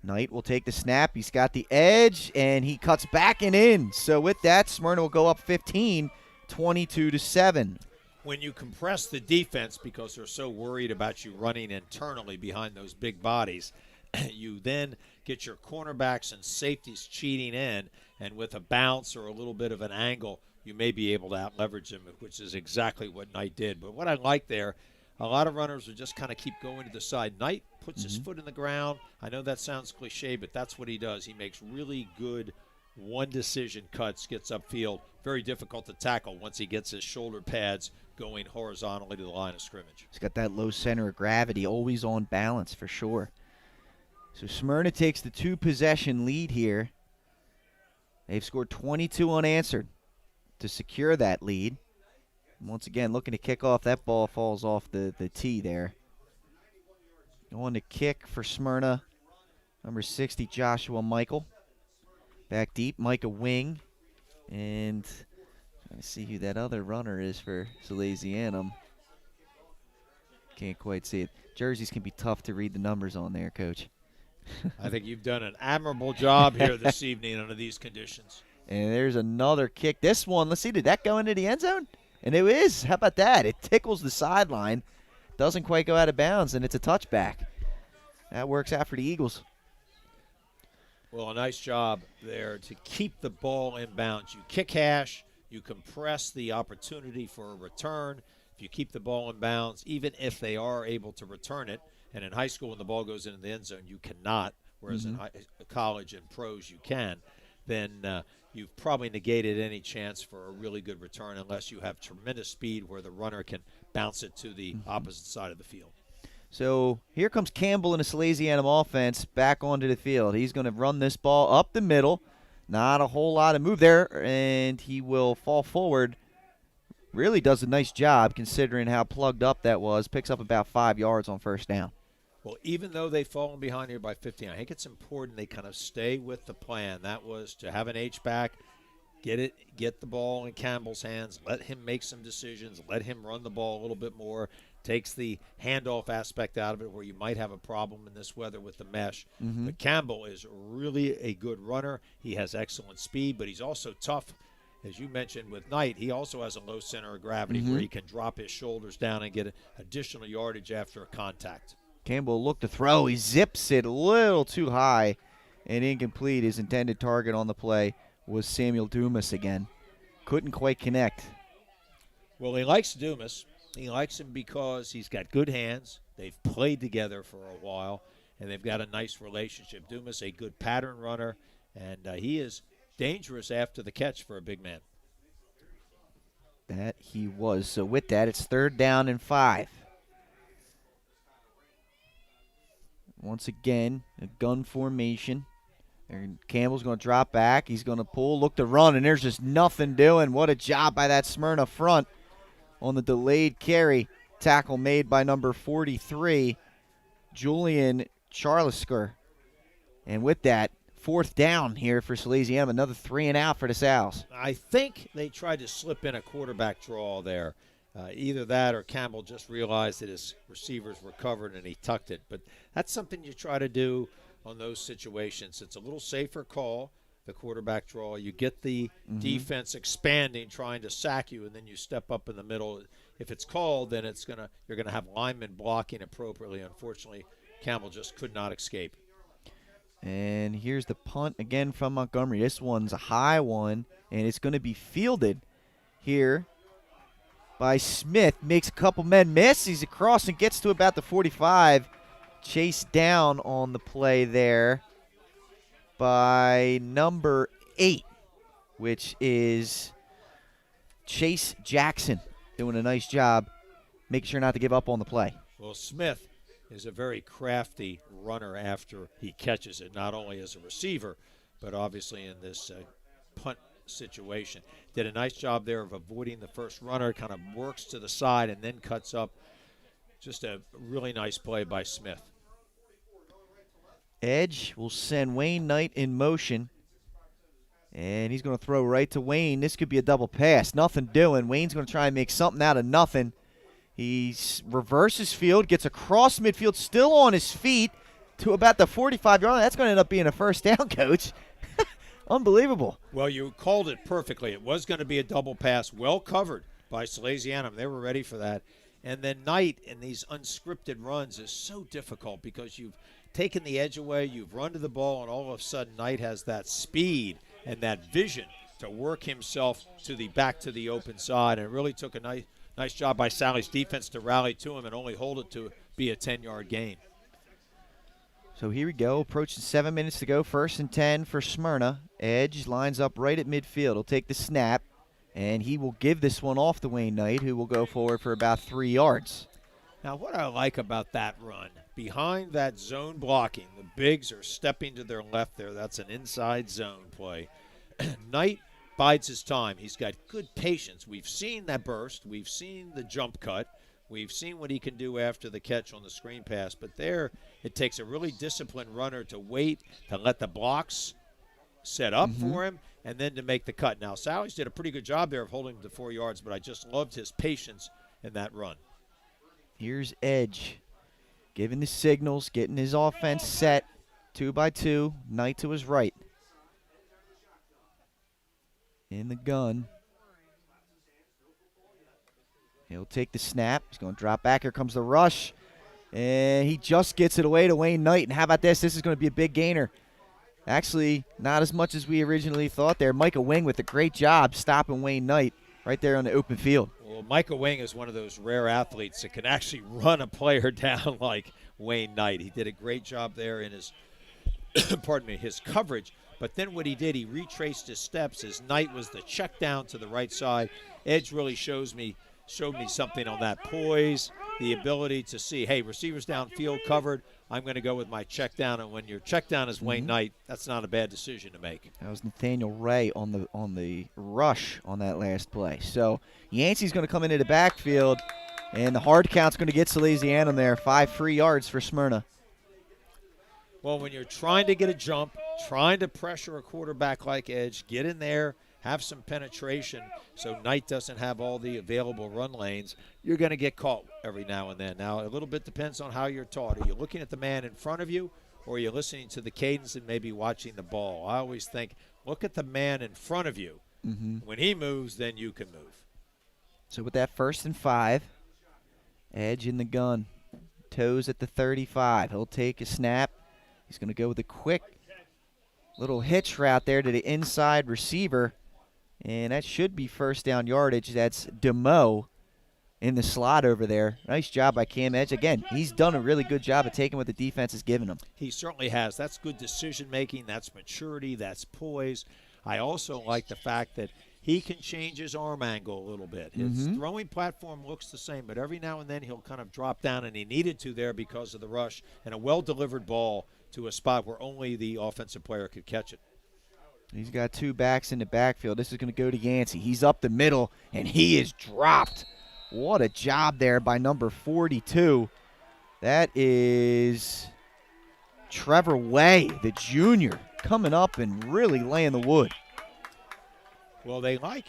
Knight will take the snap. He's got the edge, and he cuts back and in. So with that, Smyrna will go up 15, 22-7. When you compress the defense because they're so worried about you running internally behind those big bodies, you then get your cornerbacks and safeties cheating in, and with a bounce or a little bit of an angle, you may be able to out-leverage him, which is exactly what Knight did. But what I like there, a lot of runners will just kind of keep going to the side. Knight puts his foot in the ground. I know that sounds cliche, but that's what he does. He makes really good one-decision cuts, gets upfield. Very difficult to tackle once he gets his shoulder pads going horizontally to the line of scrimmage. He's got that low center of gravity, always on balance for sure. So Smyrna takes the 2-possession lead here. They've scored 22 unanswered to secure that lead. Once again, looking to kick off. That ball falls off the tee there. Going to kick for Smyrna, number 60, Joshua Michael. Back deep, Micah Wing. And trying to see who that other runner is for Salesianum. Can't quite see it. Jerseys can be tough to read the numbers on there, Coach. I think you've done an admirable job here this evening under these conditions. And there's another kick. This one, let's see, did that go into the end zone? And it is. How about that? It tickles the sideline. Doesn't quite go out of bounds, and it's a touchback. That works out for the Eagles. Well, a nice job there to keep the ball in bounds. You kick hash, you compress the opportunity for a return. If you keep the ball in bounds, even if they are able to return it, and in high school when the ball goes into the end zone, you cannot, whereas in college and pros you can, then you've probably negated any chance for a really good return unless you have tremendous speed where the runner can bounce it to the opposite side of the field. So here comes Campbell in the Salesianum offense back onto the field. He's going to run this ball up the middle. Not a whole lot of move there, and he will fall forward. Really does a nice job considering how plugged up that was. Picks up about 5 yards on first down. Well, even though they've fallen behind here by 15, I think it's important they kind of stay with the plan. That was to have an H-back, get the ball in Campbell's hands, let him make some decisions, let him run the ball a little bit more, takes the handoff aspect out of it where you might have a problem in this weather with the mesh. But Campbell is really a good runner. He has excellent speed, but he's also tough. As you mentioned with Knight, he also has a low center of gravity where he can drop his shoulders down and get additional yardage after a contact. Campbell looked to throw. He zips it a little too high and incomplete. His intended target on the play was Samuel Dumas again. Couldn't quite connect. Well, he likes Dumas. He likes him because he's got good hands. They've played together for a while, and they've got a nice relationship. Dumas, a good pattern runner, and he is dangerous after the catch for a big man. That he was. So with that, it's 3rd down and 5. Once again, a gun formation. And Campbell's going to drop back. He's going to pull, look to run, and there's just nothing doing. What a job by that Smyrna front on the delayed carry. Tackle made by number 43, Julian Charlesker. And with that, 4th down here for Salesianum. Another 3 and out for the Sals. I think they tried to slip in a quarterback draw there. Either that or Campbell just realized that his receivers were covered and he tucked it. But that's something you try to do on those situations. It's a little safer call, the quarterback draw. You get the defense expanding, trying to sack you, and then you step up in the middle. If it's called, then you're gonna have linemen blocking appropriately. Unfortunately, Campbell just could not escape. And here's the punt again from Montgomery. This one's a high one, and it's going to be fielded here by Smith. Makes a couple men miss. He's across and gets to about the 45. Chased down on the play there by number 8, which is Chase Jackson, doing a nice job making sure not to give up on the play. Well, Smith is a very crafty runner after he catches it, not only as a receiver, but obviously in this punt situation. Did a nice job there of avoiding the first runner, kind of works to the side and then cuts up. Just a really nice play by Smith. Edge will send Wayne Knight in motion. And he's going to throw right to Wayne. This could be a double pass. Nothing doing. Wayne's going to try and make something out of nothing. He reverses field, gets across midfield, still on his feet to about the 45-yard line. That's going to end up being a 1st down, Coach. Unbelievable. Well, you called it perfectly. It was going to be a double pass, well covered by Salesianum. They were ready for that. And then Knight in these unscripted runs is so difficult because you've taken the edge away, you've run to the ball, and all of a sudden Knight has that speed and that vision to work himself back to the open side. And it really took a nice job by Sally's defense to rally to him and only hold it to be a 10-yard gain. So here we go, approaching 7 minutes to go. 1st and 10 for Smyrna. Edge lines up right at midfield. He'll take the snap, and he will give this one off to Wayne Knight, who will go forward for about 3 yards. Now, what I like about that run, behind that zone blocking, the bigs are stepping to their left there. That's an inside zone play. Knight bides his time. He's got good patience. We've seen that burst. We've seen the jump cut. We've seen what he can do after the catch on the screen pass. But there, it takes a really disciplined runner to wait, to let the blocks set up for him, and then to make the cut. Now, Sally's did a pretty good job there of holding him to 4 yards, but I just loved his patience in that run. Here's Edge giving the signals, getting his offense set. 2 by 2, Knight to his right. In the gun. He'll take the snap. He's going to drop back. Here comes the rush. And he just gets it away to Wayne Knight. And how about this? This is going to be a big gainer. Actually, not as much as we originally thought there. Micah Wing with a great job stopping Wayne Knight right there on the open field. Well, Micah Wing is one of those rare athletes that can actually run a player down like Wayne Knight. He did a great job there in his, his coverage. But then what he did, he retraced his steps as Knight was the check down to the right side. Edge really showed me something on that poise, the ability to see, hey, receivers downfield covered, I'm going to go with my check down. And when your check down is Wayne Knight, that's not a bad decision to make. That was Nathaniel Ray on the rush on that last play. So Yancey's going to come into the backfield, and the hard count's going to get Salesianum there. 5 free yards for Smyrna. Well, when you're trying to get a jump, trying to pressure a quarterback like Edge, get in there, have some penetration so Knight doesn't have all the available run lanes, you're going to get caught every now and then. Now, a little bit depends on how you're taught. Are you looking at the man in front of you, or are you listening to the cadence and maybe watching the ball? I always think, look at the man in front of you. When he moves, then you can move. So with that 1st and 5, Edge in the gun, toes at the 35. He'll take a snap. He's going to go with a quick little hitch route there to the inside receiver. And that should be 1st down yardage. That's DeMoe in the slot over there. Nice job by Cam Edge. Again, he's done a really good job of taking what the defense has given him. He certainly has. That's good decision-making. That's maturity. That's poise. I also like the fact that he can change his arm angle a little bit. His throwing platform looks the same, but every now and then he'll kind of drop down, and he needed to there because of the rush and a well-delivered ball to a spot where only the offensive player could catch it. He's got 2 backs in the backfield. This is going to go to Yancey. He's up the middle, and he is dropped. What a job there by number 42. That is Trevor Way, the junior, coming up and really laying the wood. Well, they like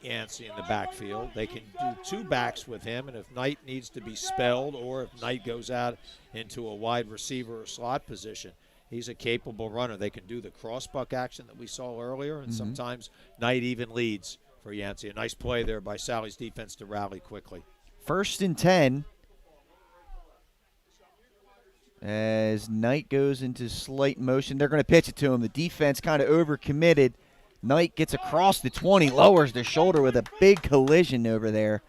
Yancey in the backfield. They can do 2 backs with him, and if Knight needs to be spelled or if Knight goes out into a wide receiver or slot position, he's a capable runner. They can do the cross-buck action that we saw earlier, and sometimes Knight even leads for Yancey. A nice play there by Sally's defense to rally quickly. 1st and 10 as Knight goes into slight motion. They're going to pitch it to him. The defense kind of overcommitted. Knight gets across the 20, lowers the shoulder with a big collision over there,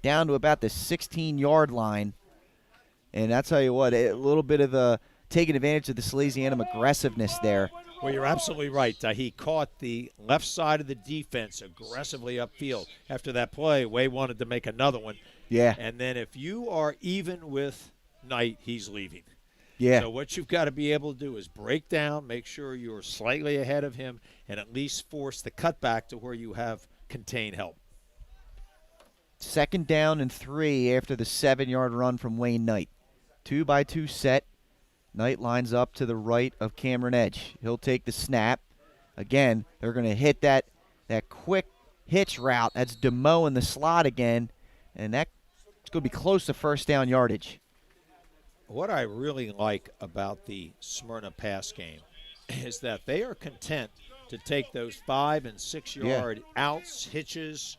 down to about the 16-yard line. And I'll tell you what, a little bit of taking advantage of the Salesianum aggressiveness there. Well, you're absolutely right. He caught the left side of the defense aggressively upfield. After that play, Way wanted to make another one. Yeah. And then if you are even with Knight, he's leaving. Yeah. So what you've got to be able to do is break down, make sure you're slightly ahead of him, and at least force the cutback to where you have contained help. 2nd down and 3 after the 7-yard run from Wayne Knight. 2-by-2 set. Knight lines up to the right of Cameron Edge. He'll take the snap. Again, they're going to hit that quick hitch route. That's DeMo in the slot again, and that's going to be close to 1st down yardage. What I really like about the Smyrna pass game is that they are content to take those 5- and 6-yard outs, hitches,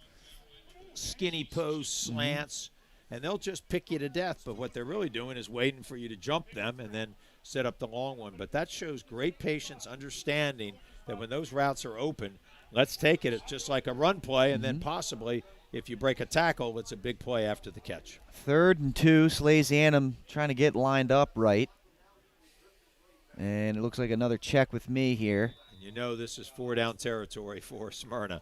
skinny posts, slants, and they'll just pick you to death. But what they're really doing is waiting for you to jump them and then set up the long one. But that shows great patience, understanding that when those routes are open, let's take it. It's just like a run play, and then possibly if you break a tackle, it's a big play after the catch. 3rd and 2, Salesianum trying to get lined up right. And it looks like another check with me here. And you know this is 4-down territory for Smyrna.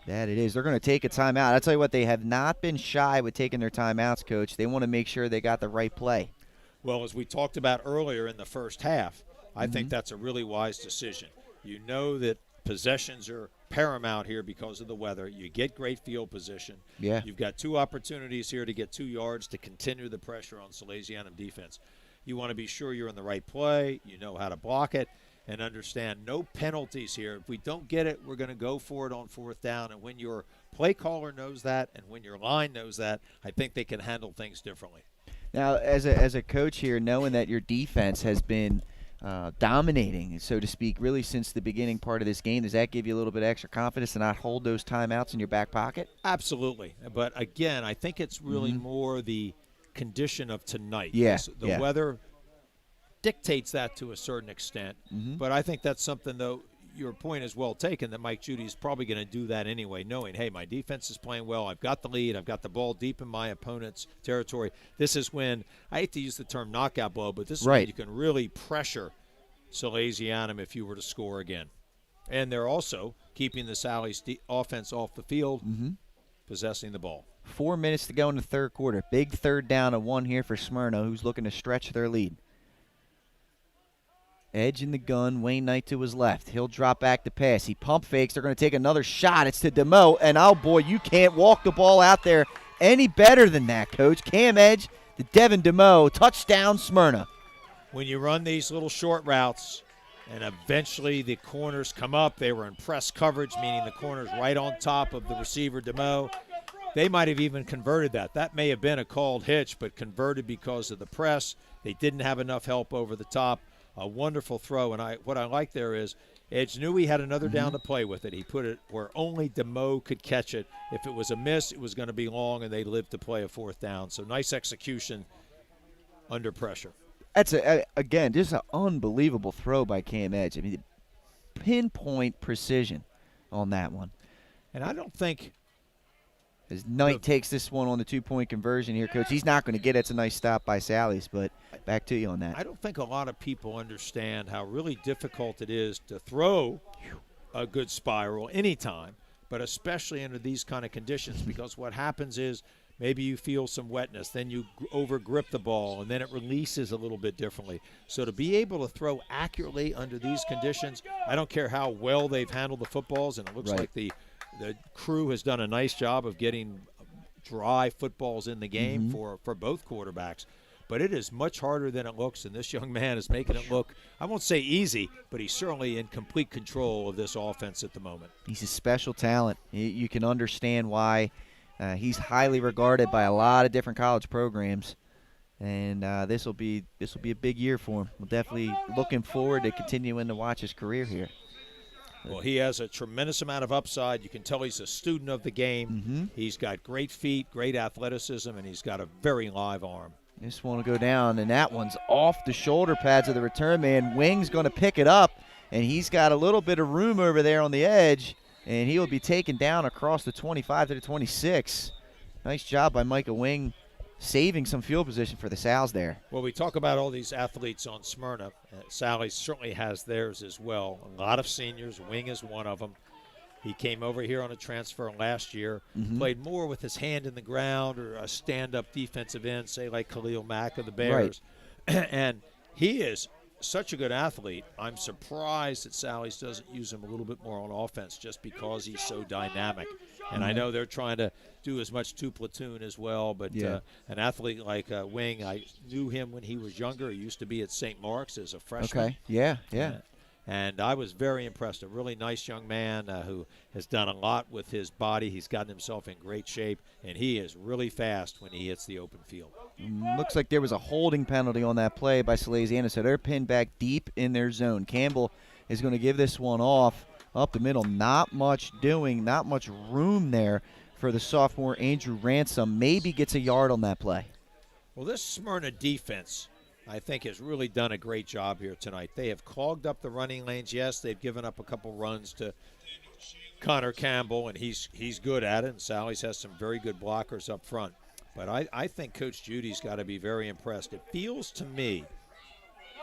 That it is. They're going to take a timeout. I'll tell you what, they have not been shy with taking their timeouts, Coach. They want to make sure they got the right play. Well, as we talked about earlier in the first half, I think that's a really wise decision. You know that possessions are paramount here because of the weather. You get great field position. Yeah. You've got 2 opportunities here to get 2 yards to continue the pressure on Salesianum defense. You want to be sure you're in the right play, you know how to block it, and understand no penalties here. If we don't get it, we're going to go for it on 4th down. And when your play caller knows that and when your line knows that, I think they can handle things differently. Now, as a coach here, knowing that your defense has been dominating, so to speak, really since the beginning part of this game, does that give you a little bit of extra confidence to not hold those timeouts in your back pocket? Absolutely. But, again, I think it's really more the condition of tonight. Yeah. The weather dictates that to a certain extent. But I think that's something, though, your point is well taken, that Mike Judy is probably going to do that anyway, knowing, hey, my defense is playing well. I've got the lead. I've got the ball deep in my opponent's territory. This is when, I hate to use the term knockout blow, but this is when you can really pressure Salesianum if you were to score again. And they're also keeping the Sally's offense off the field, possessing the ball. 4 minutes to go in the 3rd quarter. Big 3rd down and 1 here for Smyrna, who's looking to stretch their lead. Edge in the gun, Wayne Knight to his left. He'll drop back to pass. He pump fakes. They're going to take another shot. It's to DeMo, and oh boy, you can't walk the ball out there any better than that, Coach. Cam Edge to Devin DeMo. Touchdown, Smyrna. When you run these little short routes and eventually the corners come up, they were in press coverage, meaning the corner's right on top of the receiver, DeMo. They might have even converted that. That may have been a called hitch, but converted because of the press. They didn't have enough help over the top. A wonderful throw, and what I like there is Edge knew he had another down to play with it. He put it where only DeMo could catch it. If it was a miss, it was going to be long, and they lived to play a 4th down. So nice execution under pressure. That's, again, just an unbelievable throw by Cam Edge. I mean, pinpoint precision on that one. And I don't think As Knight takes this one on the 2-point conversion here, Coach. He's not going to get it. It's a nice stop by Sally's, but back to you on that. I don't think a lot of people understand how really difficult it is to throw a good spiral anytime, but especially under these kind of conditions, because what happens is maybe you feel some wetness, then you over grip the ball, and then it releases a little bit differently. So to be able to throw accurately under these conditions, I don't care how well they've handled the footballs, and it looks like the crew has done a nice job of getting dry footballs in the game for both quarterbacks. But it is much harder than it looks, and this young man is making it look, I won't say easy, but he's certainly in complete control of this offense at the moment. He's a special talent. You can understand why he's highly regarded by a lot of different college programs, and this will be a big year for him. We're definitely looking forward to continuing to watch his career here. Well, he has a tremendous amount of upside. You can tell he's a student of the game. He's got great feet, great athleticism, and he's got a very live arm. Just want to go down, and that one's off the shoulder pads of the return man. Wing's going to pick it up, and he's got a little bit of room over there on the edge, and he will be taken down across the 25 to the 26. Nice job by Micah Wing saving some field position for the Sals there. Well, we talk about all these athletes on Smyrna. Sally certainly has theirs as well. A lot of seniors. Wing is one of them. He came over here on a transfer last year, played more with his hand in the ground or a stand-up defensive end, say like Khalil Mack of the Bears. Right. And he is such a good athlete. I'm surprised that Sally's doesn't use him a little bit more on offense just because he's so dynamic. And I know they're trying to do as much two-platoon as well, but an athlete like Wing, I knew him when he was younger. He used to be at St. Mark's as a freshman. Okay, yeah. And I was very impressed. A really nice young man who has done a lot with his body. He's gotten himself in great shape, and he is really fast when he hits the open field. Looks like there was a holding penalty on that play by Salesianum, so they're pinned back deep in their zone. Campbell is going to give this one off up the middle. Not much doing, not much room there for the sophomore Andrew Ransom. Maybe gets a yard on that play. Well, this Smyrna defense, I think, has really done a great job here tonight. They have clogged up the running lanes. Yes, they've given up a couple runs to Connor Campbell, and he's good at it, and Sally's has some very good blockers up front. But I think Coach Judy's got to be very impressed. It feels to me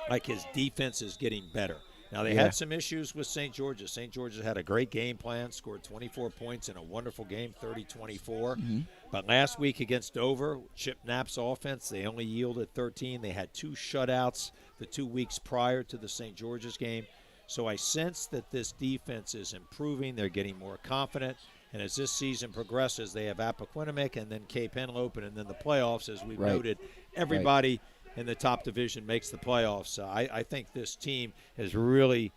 like his defense is getting better. Now, they had some issues with St. George's. St. George's had a great game plan, scored 24 points in a wonderful game, 30-24. But last week against Dover, Chip Knapp's offense, they only yielded 13. They had 2 shutouts the 2 weeks prior to the St. George's game. So I sense that this defense is improving. They're getting more confident. And as this season progresses, they have Appoquinimink and then Cape Henlopen and then the playoffs, as we've noted. Everybody in the top division makes the playoffs. I think this team is really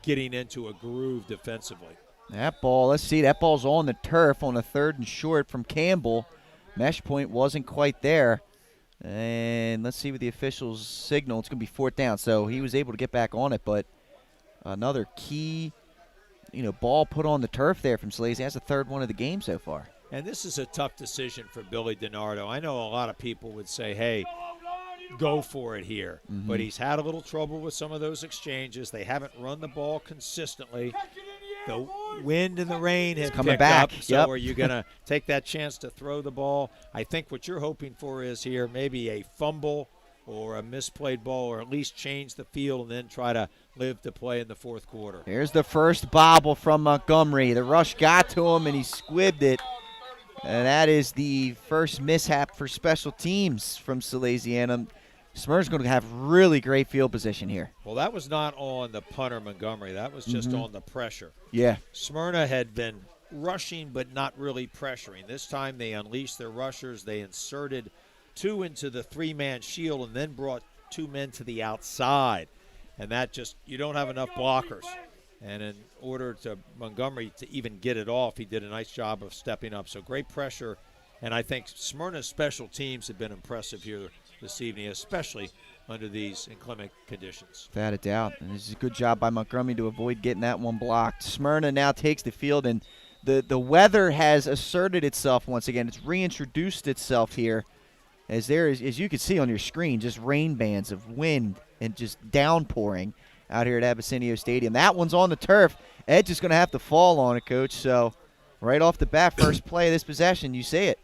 getting into a groove defensively. That ball, let's see, that ball's on the turf on a 3rd and short from Campbell. Mesh point wasn't quite there. And let's see what the officials signal. It's going to be 4th down, so he was able to get back on it, but another key, ball put on the turf there from Salesian. That's the 3rd one of the game so far. And this is a tough decision for Billy DiNardo. I know a lot of people would say, hey, go for it here. But he's had a little trouble with some of those exchanges. They haven't run the ball consistently. The wind and the rain have picked up. So are you going to take that chance to throw the ball? I think what you're hoping for is here maybe a fumble or a misplayed ball, or at least change the field and then try to live to play in the 4th quarter. Here's the first bobble from Montgomery. The rush got to him, and he squibbed it. And that is the first mishap for special teams from Salesianum. Smyrna's going to have really great field position here. Well, that was not on the punter Montgomery. That was just on the pressure. Yeah. Smyrna had been rushing but not really pressuring. This time they unleashed their rushers. They inserted 2 into the 3-man shield and then brought 2 men to the outside. And that just, you don't have enough blockers. And in order to Montgomery to even get it off, he did a nice job of stepping up. So great pressure. And I think Smyrna's special teams have been impressive here this evening, especially under these inclement conditions. Without a doubt. And this is a good job by Montgomery to avoid getting that one blocked. Smyrna now takes the field, and the weather has asserted itself once again. It's reintroduced itself here. As there is, as you can see on your screen, just rain bands of wind and just downpouring out here at Abessinio Stadium. That one's on the turf. Edge is going to have to fall on it, Coach. So right off the bat, first play of this possession, you see it.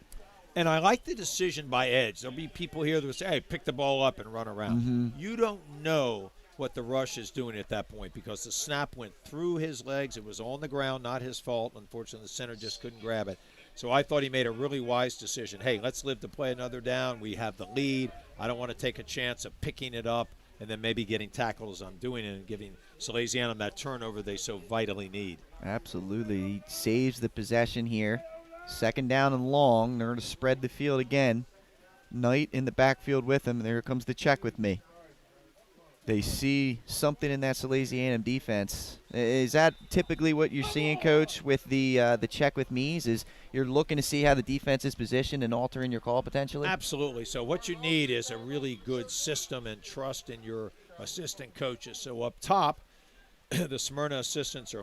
And I like the decision by Edge. There'll be people here that will say, hey, pick the ball up and run around. You don't know what the rush is doing at that point, because the snap went through his legs. It was on the ground, not his fault. Unfortunately, the center just couldn't grab it. So I thought he made a really wise decision. Hey, let's live to play another down. We have the lead. I don't want to take a chance of picking it up and then maybe getting tackled as I'm doing it and giving Salesianum that turnover they so vitally need. Absolutely. He saves the possession here. 2nd down and long. They're going to spread the field again. Knight in the backfield with him. There comes the check with me. They see something in that Salesianum defense. Is that typically what you're seeing, Coach, with the check with me's? Is you're looking to see how the defense is positioned and altering your call potentially? Absolutely. So what you need is a really good system and trust in your assistant coaches. So up top, the Smyrna assistants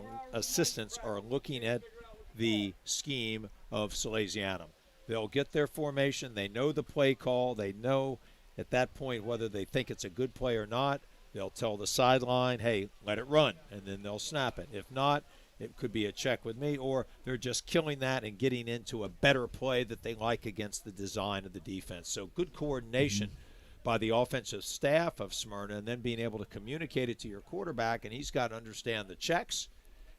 are looking at the scheme of Salesianum. They'll get their formation. They know the play call. They know at that point whether they think it's a good play or not. They'll tell the sideline, hey, let it run, and then they'll snap it. If not, it could be a check with me, or they're just killing that and getting into a better play that they like against the design of the defense. So good coordination by the offensive staff of Smyrna, and then being able to communicate it to your quarterback, and he's got to understand the checks,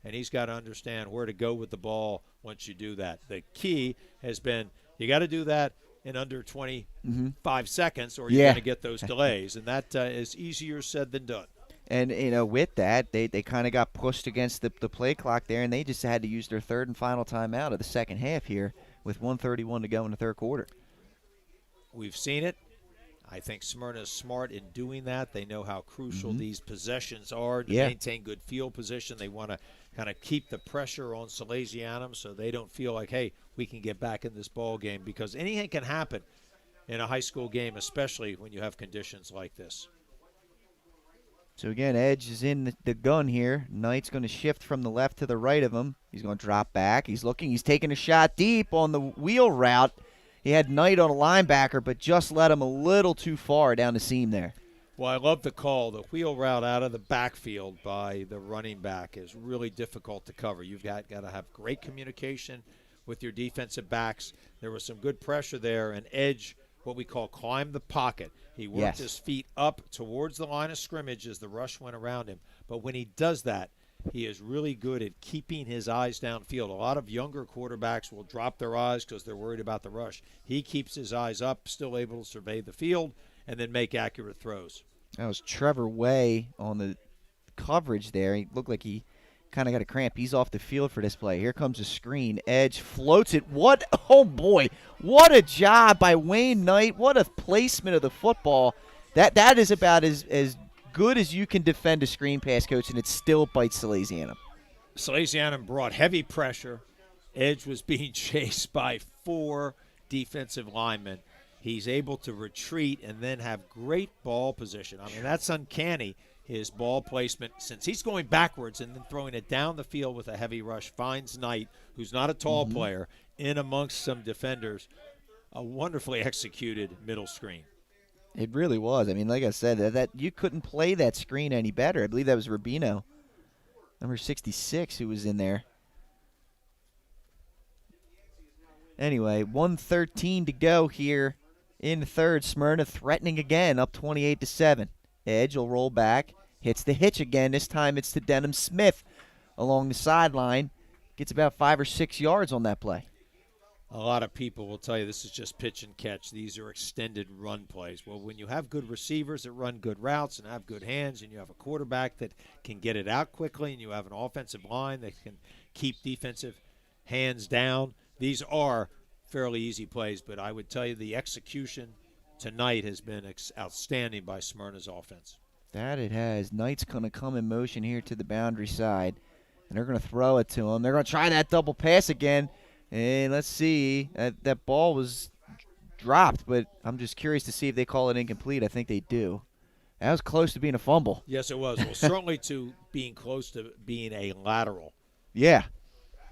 and he's got to understand where to go with the ball once you do that. The key has been you got to do that in under 25 seconds, or you're going to get those delays, and that is easier said than done. And, with that, they kind of got pushed against the play clock there, and they just had to use their 3rd and final timeout of the second half here with 1:31 to go in the 3rd quarter. We've seen it. I think Smyrna is smart in doing that. They know how crucial these possessions are to maintain good field position. They want to kind of keep the pressure on Salesianum so they don't feel like, hey, we can get back in this ball game, because anything can happen in a high school game, especially when you have conditions like this. So, again, Edge is in the gun here. Knight's going to shift from the left to the right of him. He's going to drop back. He's looking. He's taking a shot deep on the wheel route. He had Knight on a linebacker, but just let him a little too far down the seam there. Well, I love the call. The wheel route out of the backfield by the running back is really difficult to cover. You've got to have great communication with your defensive backs. There was some good pressure there, and Edge, what we call climb the pocket. He worked his feet up towards the line of scrimmage as the rush went around him. But when he does that, he is really good at keeping his eyes downfield. A lot of younger quarterbacks will drop their eyes because they're worried about the rush. He keeps his eyes up, still able to survey the field, and then make accurate throws. That was Trevor Way on the coverage there. He looked like he kind of got a cramp. He's off the field for this play. Here comes a screen. Edge floats it. Oh, boy. What a job by Wayne Knight. What a placement of the football. That is about as good as you can defend a screen pass, Coach, and it still bites Salesianum. Salesianum brought heavy pressure. Edge was being chased by 4 defensive linemen. He's able to retreat and then have great ball position. I mean, that's uncanny, his ball placement. Since he's going backwards and then throwing it down the field with a heavy rush, finds Knight, who's not a tall player, in amongst some defenders. A wonderfully executed middle screen. It really was. I mean, like I said, that you couldn't play that screen any better. I believe that was Rubino, number 66, who was in there. Anyway, 1:13 to go here in the 3rd. Smyrna threatening again, up 28-7. Edge will roll back, hits the hitch again. This time it's to Denham Smith along the sideline. Gets about 5 or 6 yards on that play. A lot of people will tell you this is just pitch and catch. These are extended run plays. Well, when you have good receivers that run good routes and have good hands, and you have a quarterback that can get it out quickly, and you have an offensive line that can keep defensive hands down, these are fairly easy plays. But I would tell you the execution tonight has been outstanding by Smyrna's offense. That it has. Knight's going to come in motion here to the boundary side, and they're going to throw it to him. They're going to try that double pass again. And let's see, that ball was dropped, but I'm just curious to see if they call it incomplete. I think they do. That was close to being a fumble. Yes, it was. Well, certainly to being close to being a lateral. Yeah.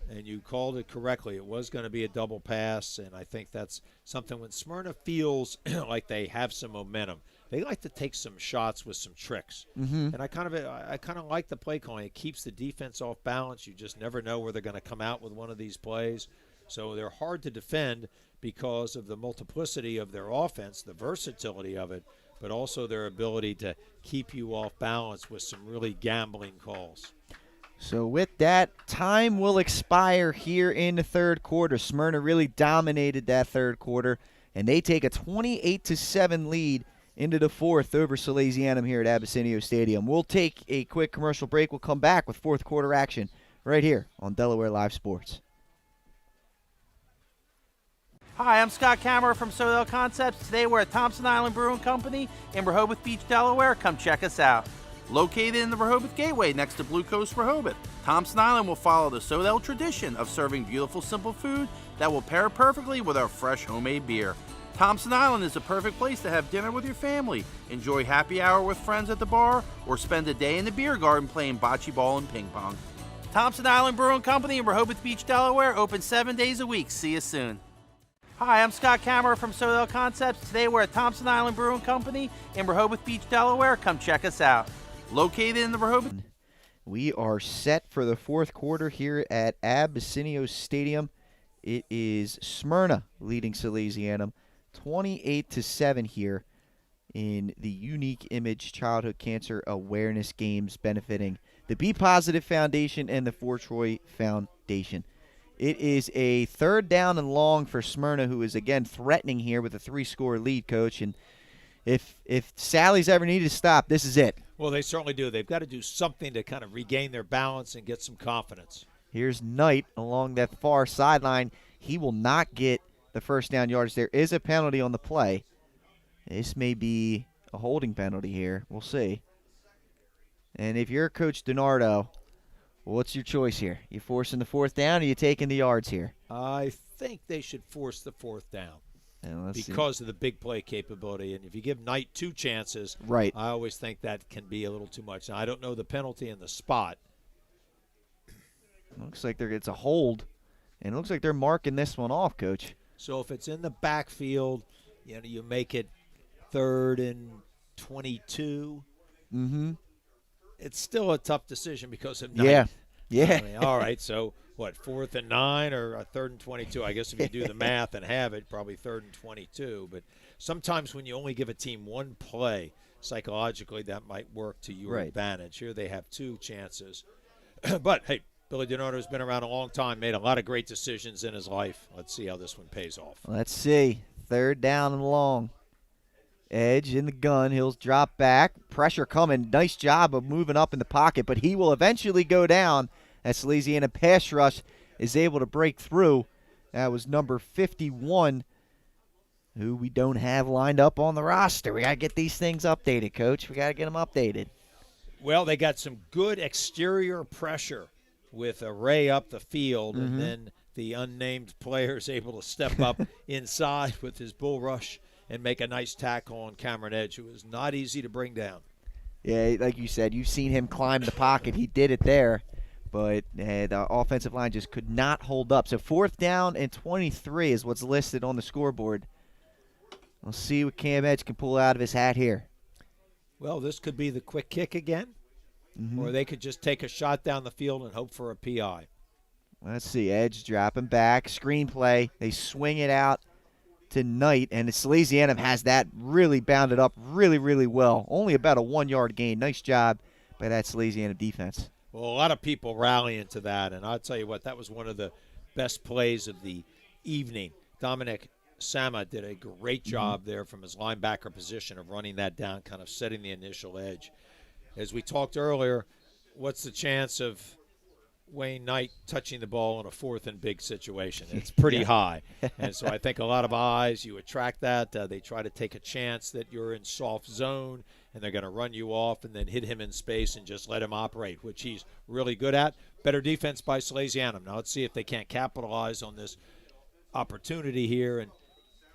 And you called it correctly. It was going to be a double pass, and I think that's something when Smyrna feels like they have some momentum. They like to take some shots with some tricks. And I kind of like the play calling. It keeps the defense off balance. You just never know where they're going to come out with one of these plays. So they're hard to defend because of the multiplicity of their offense, the versatility of it. but also their ability to keep you off balance with some really gambling calls. So with that, time will expire here in the third quarter. Smyrna really dominated that third quarter, and they take a 28-7 lead into the fourth over Salesianum here at Abessinio Stadium. We'll take a quick commercial break. We'll come back with fourth quarter action right here on Delaware Live Sports. Hi, I'm Scott Kammerer from Sodell Concepts. Today we're at Thompson Island Brewing Company in Rehoboth Beach, Delaware. Come check us out. Located in the Rehoboth Gateway next to Blue Coast Rehoboth, Thompson Island will follow the Sodell tradition of serving beautiful, simple food that will pair perfectly with our fresh homemade beer. Thompson Island is a perfect place to have dinner with your family, enjoy happy hour with friends at the bar, or spend a day in the beer garden playing bocce ball and ping pong. Thompson Island Brewing Company in Rehoboth Beach, Delaware, open 7 days a week. See you soon. Hi, I'm Scott Kammerer from Sodell Concepts. Today we're at Thompson Island Brewing Company in Rehoboth Beach, Delaware. Come check us out. Located in the Rehoboth. We are set for the fourth quarter here at Abessinio Stadium. It is Smyrna leading Salesianum 28-7 here in the Unique Image Childhood Cancer Awareness Games benefiting the Be Positive Foundation and the For Troy Foundation. It is a third down and long for Smyrna, who is again threatening here with a 3-score lead, Coach. And if Sally's ever needed to stop, this is it. Well, they certainly do. They've got to do something to kind of regain their balance and get some confidence. Here's Knight along that far sideline. He will not get the first down yards. There is a penalty on the play. This may be a holding penalty here. We'll see. And if you're Coach DiNardo, what's your choice here? You forcing the fourth down or you taking the yards here? I think they should force the fourth down. Because of the big play capability. And if you give Knight 2 chances, right, I always think that can be a little too much. Now, I don't know the penalty in the spot. Looks like it's a hold, and it looks like they're marking this one off, Coach. So if it's in the backfield, you make it 3rd and 22. Mm-hmm. It's still a tough decision because of Knight. Yeah. I mean, all right, so what, 4th and 9 or 3rd and 22? I guess if you do the math and have it, probably 3rd and 22. But sometimes when you only give a team one play, psychologically that might work to your advantage. Here they have 2 chances. But, hey, Billy DiNardo's been around a long time, made a lot of great decisions in his life. Let's see how this one pays off. Let's see. 3rd down and long. Edge in the gun. He'll drop back. Pressure coming. Nice job of moving up in the pocket, but he will eventually go down as Salesianum pass rush is able to break through. That was number 51, who we don't have lined up on the roster. We got to get these things updated, Coach. We got to get them updated. Well, they got some good exterior pressure with a Ray up the field, Mm-hmm. and then the unnamed player is able to step up inside with his bull rush and make a nice tackle on Cameron Edge, who is not easy to bring down. Yeah, like you said, you've seen him climb the pocket. He did it there, but the offensive line just could not hold up. So 4th down and 23 is what's listed on the scoreboard. We'll see what Cam Edge can pull out of his hat here. Well, this could be the quick kick again, or they could just take a shot down the field and hope for a PI. Let's see, Edge dropping back, screenplay. They swing it out to Knight, and the Salesianum has that really bounded up really, really well. Only about a 1-yard gain. Nice job by that Salesianum defense. Well, a lot of people rallying to that, and I'll tell you what, that was one of the best plays of the evening. Dominic Sama did a great job there from his linebacker position of running that down, kind of setting the initial edge. As we talked earlier, what's the chance of Wayne Knight touching the ball in a 4th and big situation? It's pretty high. And so I think a lot of eyes, you attract that. They try to take a chance that you're in soft zone and they're going to run you off and then hit him in space and just let him operate, which he's really good at. Better defense by Salesianum. Now let's see if they can't capitalize on this opportunity here and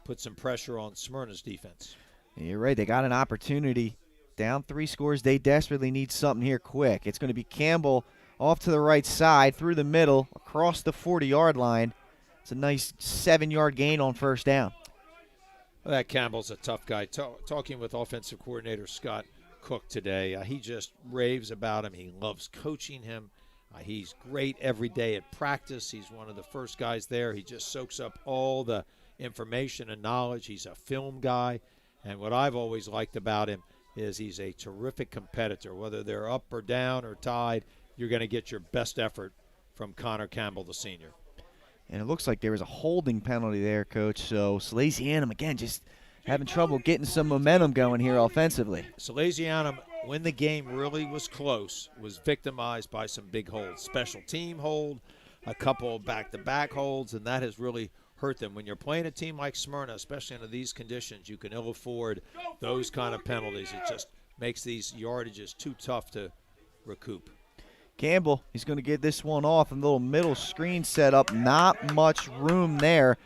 put some pressure on Smyrna's defense. You're right. They got an opportunity. Down 3 scores. They desperately need something here quick. It's going to be Campbell off to the right side, through the middle, across the 40-yard line. It's a nice 7-yard gain on 1st down. Well, that Campbell's a tough guy. Talking with offensive coordinator Scott Cook today, he just raves about him. He loves coaching him. He's great every day at practice. He's one of the first guys there. He just soaks up all the information and knowledge. He's a film guy. And what I've always liked about him is he's a terrific competitor. Whether they're up or down or tied, you're going to get your best effort from Connor Campbell, the senior. And it looks like there was a holding penalty there, Coach. So Salesianum, again, just having trouble getting some momentum going here offensively. Salesianum, when the game really was close, was victimized by some big holds. Special team hold, a couple of back-to-back holds, and that has really hurt them. When you're playing a team like Smyrna, especially under these conditions, you can ill afford those kind of penalties. It just makes these yardages too tough to recoup. Campbell, he's going to get this one off. A little middle screen set up. Not much room there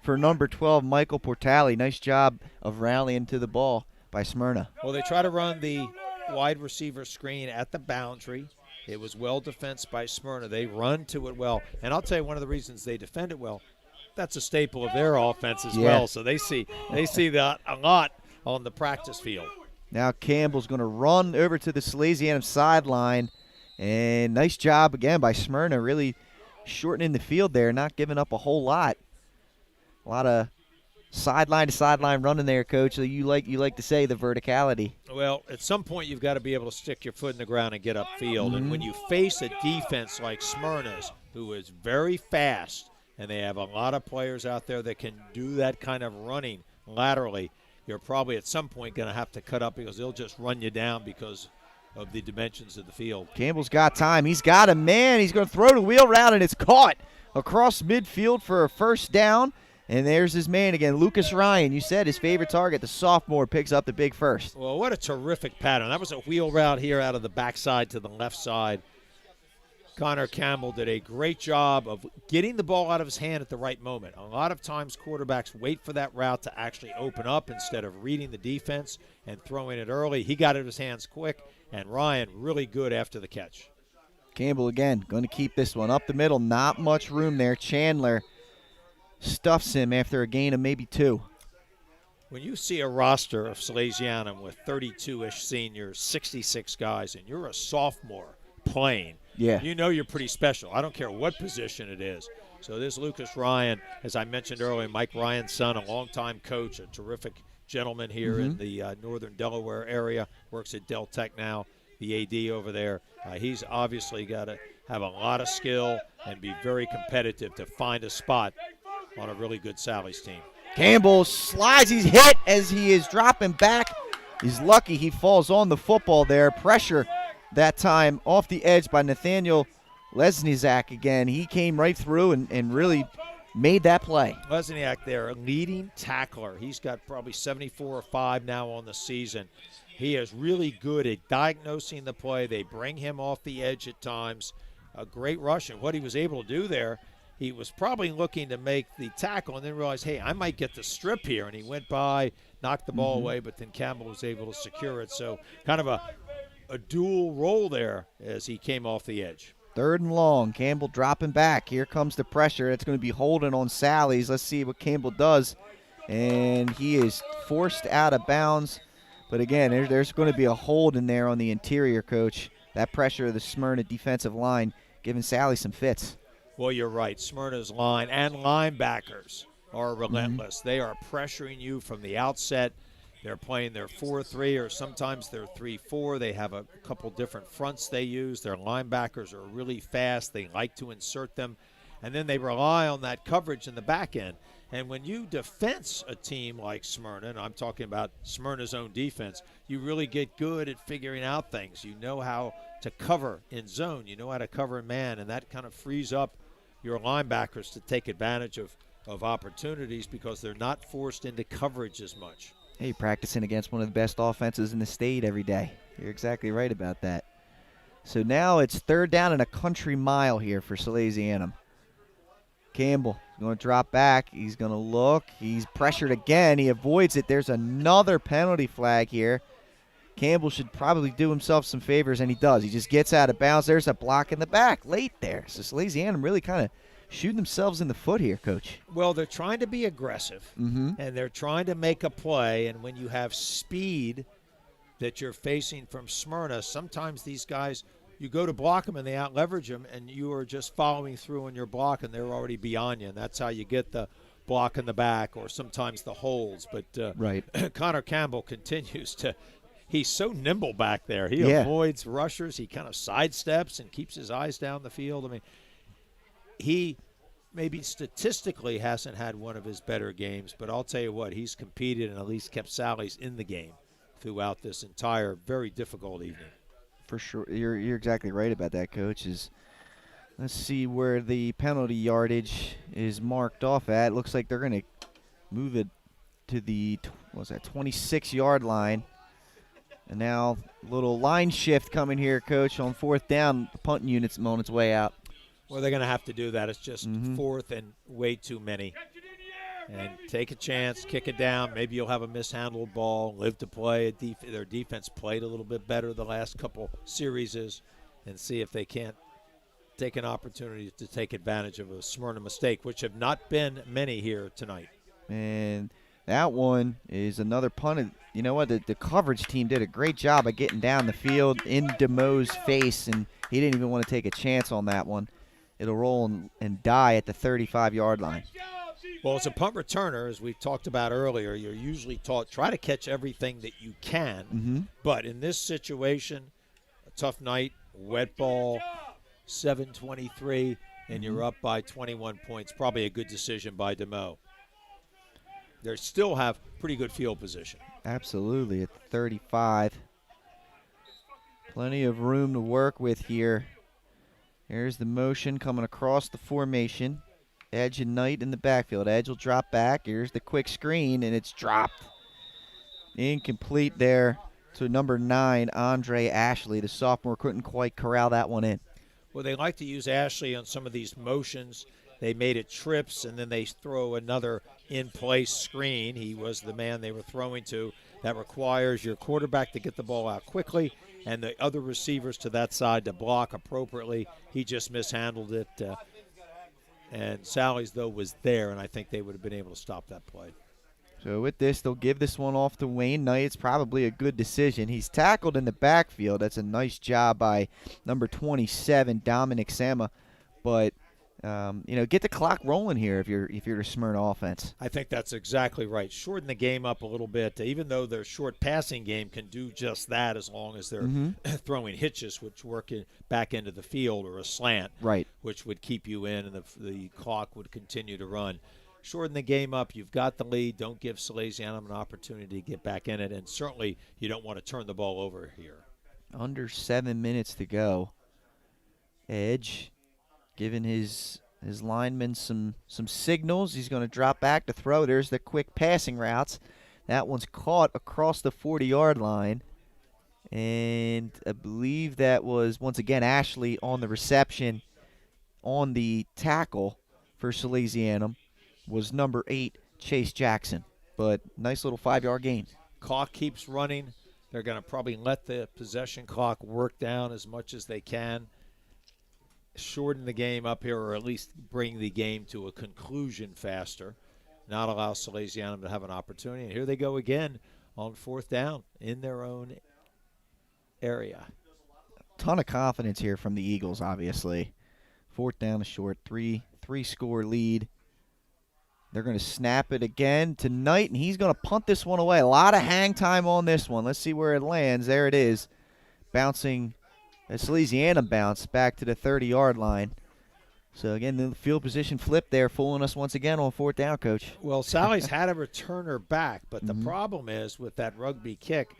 for number 12, Michael Portali. Nice job of rallying to the ball by Smyrna. Well, they try to run the wide receiver screen at the boundary. It was well defensed by Smyrna. They run to it well. And I'll tell you one of the reasons they defend it well, that's a staple of their offense as well. So they see that a lot on the practice field. Now Campbell's going to run over to the Salesianum sideline. And nice job again by Smyrna, really shortening the field there, not giving up a whole lot. A lot of sideline to sideline running there, Coach. So you like to say the verticality. Well, at some point you've got to be able to stick your foot in the ground and get upfield. And when you face a defense like Smyrna's, who is very fast, and they have a lot of players out there that can do that kind of running laterally, you're probably at some point going to have to cut up because they'll just run you down because of the dimensions of the field. Campbell's got time. He's got a man. He's going to throw the wheel route, and it's caught across midfield for a first down. And there's his man again, Lucas Ryan. You said his favorite target, the sophomore, picks up the big first. Well, what a terrific pattern. That was a wheel route here out of the backside to the left side. Connor Campbell did a great job of getting the ball out of his hand at the right moment. A lot of times quarterbacks wait for that route to actually open up instead of reading the defense and throwing it early. He got it in his hands quick, and Ryan really good after the catch. Campbell again going to keep this one up the middle. Not much room there. Chandler stuffs him after a gain of maybe 2. When you see a roster of Salesianum with 32-ish seniors, 66 guys, and you're a sophomore playing, you know you're pretty special. I don't care what position it is. So this Lucas Ryan, as I mentioned earlier, Mike Ryan's son, a longtime coach, a terrific gentleman here in the northern Delaware area, works at Del Tech now, the AD over there. He's obviously got to have a lot of skill and be very competitive to find a spot on a really good Sally's team. Campbell slides. He's hit as he is dropping back. He's lucky he falls on the football there. Pressure that time off the edge by Nathaniel Lesniak again. He came right through and really made that play. Lesniak there, a leading tackler. He's got probably 74 or 5 now on the season. He is really good at diagnosing the play. They bring him off the edge at times. A great rush, and what he was able to do there, he was probably looking to make the tackle and then realized, hey, I might get the strip here. And he went by, knocked the ball away, but then Campbell was able to secure it. So kind of a dual role there as he came off the edge. 3rd and long. Campbell dropping back. Here comes the pressure. It's going to be holding on Sally's. Let's see what Campbell does. And he is forced out of bounds. But again, there's going to be a hold in there on the interior, Coach. That pressure of the Smyrna defensive line giving Sally some fits. Well, you're right. Smyrna's line and linebackers are relentless. They are pressuring you from the outset. They're playing their 4-3 or sometimes they're 3-4. They have a couple different fronts they use. Their linebackers are really fast. They like to insert them. And then they rely on that coverage in the back end. And when you defense a team like Smyrna, and I'm talking about Smyrna's own defense, you really get good at figuring out things. You know how to cover in zone. You know how to cover in man, and that kind of frees up your linebackers to take advantage of opportunities because they're not forced into coverage as much. Hey, practicing against one of the best offenses in the state every day. You're exactly right about that. So now it's 3rd down and a country mile here for Salesianum. Campbell is going to drop back. He's going to look. He's pressured again. He avoids it. There's another penalty flag here. Campbell should probably do himself some favors, and he does. He just gets out of bounds. There's a block in the back late there. So Salesianum really kind of shooting themselves in the foot here, Coach. Well, they're trying to be aggressive, and they're trying to make a play. And when you have speed that you're facing from Smyrna, sometimes these guys, you go to block them and they out-leverage them, and you are just following through on your block, and they're already beyond you. And that's how you get the blocking the back or sometimes the holds. But Right. Connor Campbell continues to – he's so nimble back there. He Yeah. avoids rushers. He kind of sidesteps and keeps his eyes down the field. I mean, he maybe statistically hasn't had one of his better games, but I'll tell you what, he's competed and at least kept Sally's in the game throughout this entire very difficult evening. For sure. You're exactly right about that, Coach. Let's see where the penalty yardage is marked off at. Looks like they're going to move it to the 26-yard line. And now a little line shift coming here, Coach, on fourth down. The punting unit's on its way out. Well, they're going to have to do that. It's just fourth and way too many. And take a chance, kick it down. Maybe you'll have a mishandled ball, live to play. Their defense played a little bit better the last couple series, and see if they can't take an opportunity to take advantage of a Smyrna mistake, which have not been many here tonight. And that one is another punt. You know what? The coverage team did a great job of getting down the field in DeMo's face, and he didn't even want to take a chance on that one. It'll roll and die at the 35-yard line. Well, as a punt returner, as we talked about earlier, you're usually taught try to catch everything that you can. But in this situation, a tough night, wet ball, 7:23, and you're up by 21 points. Probably a good decision by DeMo. They still have pretty good field position. Absolutely, at 35. Plenty of room to work with here. Here's the motion coming across the formation. Edge and Knight in the backfield. Edge will drop back. Here's the quick screen, and it's dropped. Incomplete there to number 9, Andre Ashley. The sophomore couldn't quite corral that one in. Well, they like to use Ashley on some of these motions. They made it trips, and then they throw another in-place screen. He was the man they were throwing to. That requires your quarterback to get the ball out quickly and the other receivers to that side to block appropriately. He just mishandled it. And Sally's, though, was there, and I think they would have been able to stop that play. So with this, they'll give this one off to Wayne Knight. It's probably a good decision. He's tackled in the backfield. That's a nice job by number 27, Dominic Sama. But get the clock rolling here if you're the Smyrna offense. I think that's exactly right. Shorten the game up a little bit, even though their short passing game can do just that as long as they're throwing hitches, which work back into the field, or a slant, right, which would keep you in, and the clock would continue to run. Shorten the game up. You've got the lead. Don't give Salesianum an opportunity to get back in it, and certainly you don't want to turn the ball over here. Under 7 minutes to go. Edge giving his lineman some signals. He's going to drop back to throw. There's the quick passing routes. That one's caught across the 40-yard line. And I believe that was, once again, Ashley on the reception. On the tackle for Salesianum was number 8, Chase Jackson. But nice little 5-yard gain. Clock keeps running. They're going to probably let the possession clock work down as much as they can. Shorten the game up here, or at least bring the game to a conclusion faster. Not allow Salesianum to have an opportunity. And here they go again on fourth down in their own area. Ton of confidence here from the Eagles, obviously. Fourth down is short, three-score lead. They're going to snap it again tonight, and he's going to punt this one away. A lot of hang time on this one. Let's see where it lands. There it is, bouncing. A Salesianum bounce back to the 30-yard line. So, again, the field position flip there, fooling us once again on fourth down, Coach. Well, Sally's had a returner back, but the problem is with that rugby kick,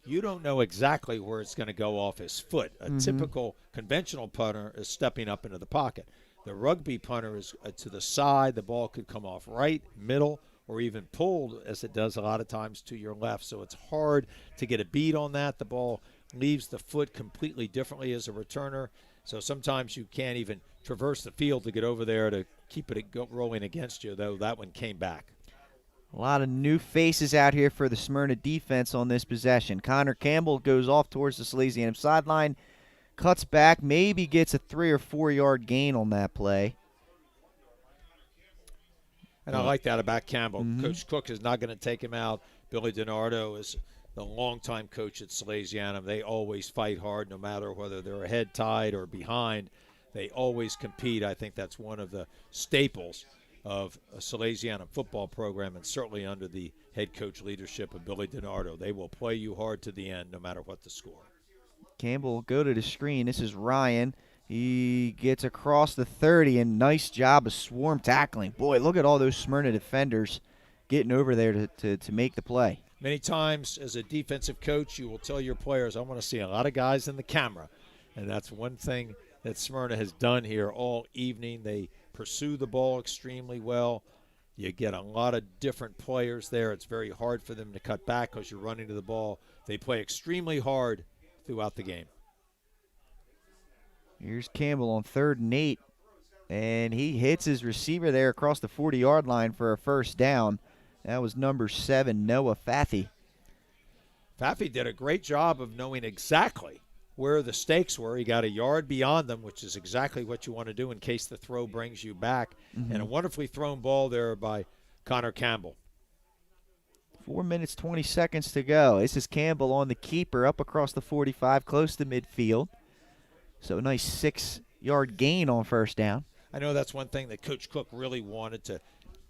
you don't know exactly where it's going to go off his foot. A typical conventional punter is stepping up into the pocket. The rugby punter is to the side. The ball could come off right, middle, or even pulled, as it does a lot of times, to your left. So it's hard to get a beat on that. The ball leaves the foot completely differently as a returner. So sometimes you can't even traverse the field to get over there to keep it rolling against you, though that one came back. A lot of new faces out here for the Smyrna defense on this possession. Connor Campbell goes off towards the Salesianum sideline, cuts back, maybe gets a 3 or 4 yard gain on that play. And I like that about Campbell. Coach Cook is not going to take him out. Billy DiNardo is the longtime coach at Salesianum. They always fight hard no matter whether they're ahead, tied, or behind. They always compete. I think that's one of the staples of a Salesianum football program, and certainly under the head coach leadership of Billy DiNardo. They will play you hard to the end no matter what the score. Campbell will go to the screen. This is Ryan. He gets across the 30, and nice job of swarm tackling. Boy, look at all those Smyrna defenders getting over there to make the play. Many times as a defensive coach, you will tell your players, I want to see a lot of guys in the camera. And that's one thing that Smyrna has done here all evening. They pursue the ball extremely well. You get a lot of different players there. It's very hard for them to cut back because you're running to the ball. They play extremely hard throughout the game. Here's Campbell on 3rd and 8, and he hits his receiver there across the 40-yard line for a first down. That was number 7, Noah Fathi. Fathi did a great job of knowing exactly where the stakes were. He got a yard beyond them, which is exactly what you want to do in case the throw brings you back. Mm-hmm. And a wonderfully thrown ball there by Connor Campbell. 4 minutes, 20 seconds to go. This is Campbell on the keeper up across the 45, close to midfield. So a nice 6-yard gain on first down. I know that's one thing that Coach Cook really wanted to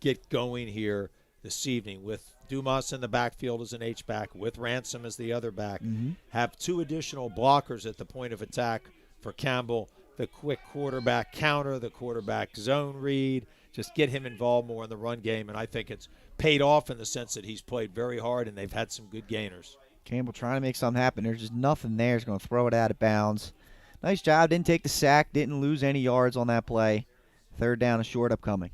get going here this evening with Dumas in the backfield as an H-back, with Ransom as the other back. Mm-hmm. Have 2 additional blockers at the point of attack for Campbell, the quick quarterback counter, the quarterback zone read, just get him involved more in the run game, and I think it's paid off in the sense that he's played very hard and they've had some good gainers. Campbell trying to make something happen. There's just nothing there. He's going to throw it out of bounds. Nice job. Didn't take the sack. Didn't lose any yards on that play. 3rd down and short upcoming.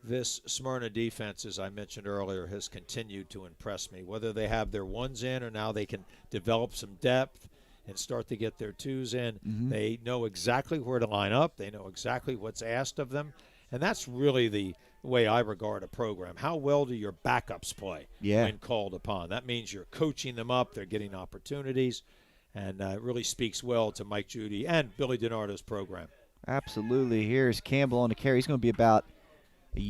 This Smyrna defense, as I mentioned earlier, has continued to impress me. Whether they have their ones in or now they can develop some depth and start to get their twos in, they know exactly where to line up. They know exactly what's asked of them. And that's really the way I regard a program. How well do your backups play when called upon? That means you're coaching them up. They're getting opportunities. And it really speaks well to Mike Judy and Billy DiNardo's program. Absolutely. Here's Campbell on the carry. He's going to be about 1.5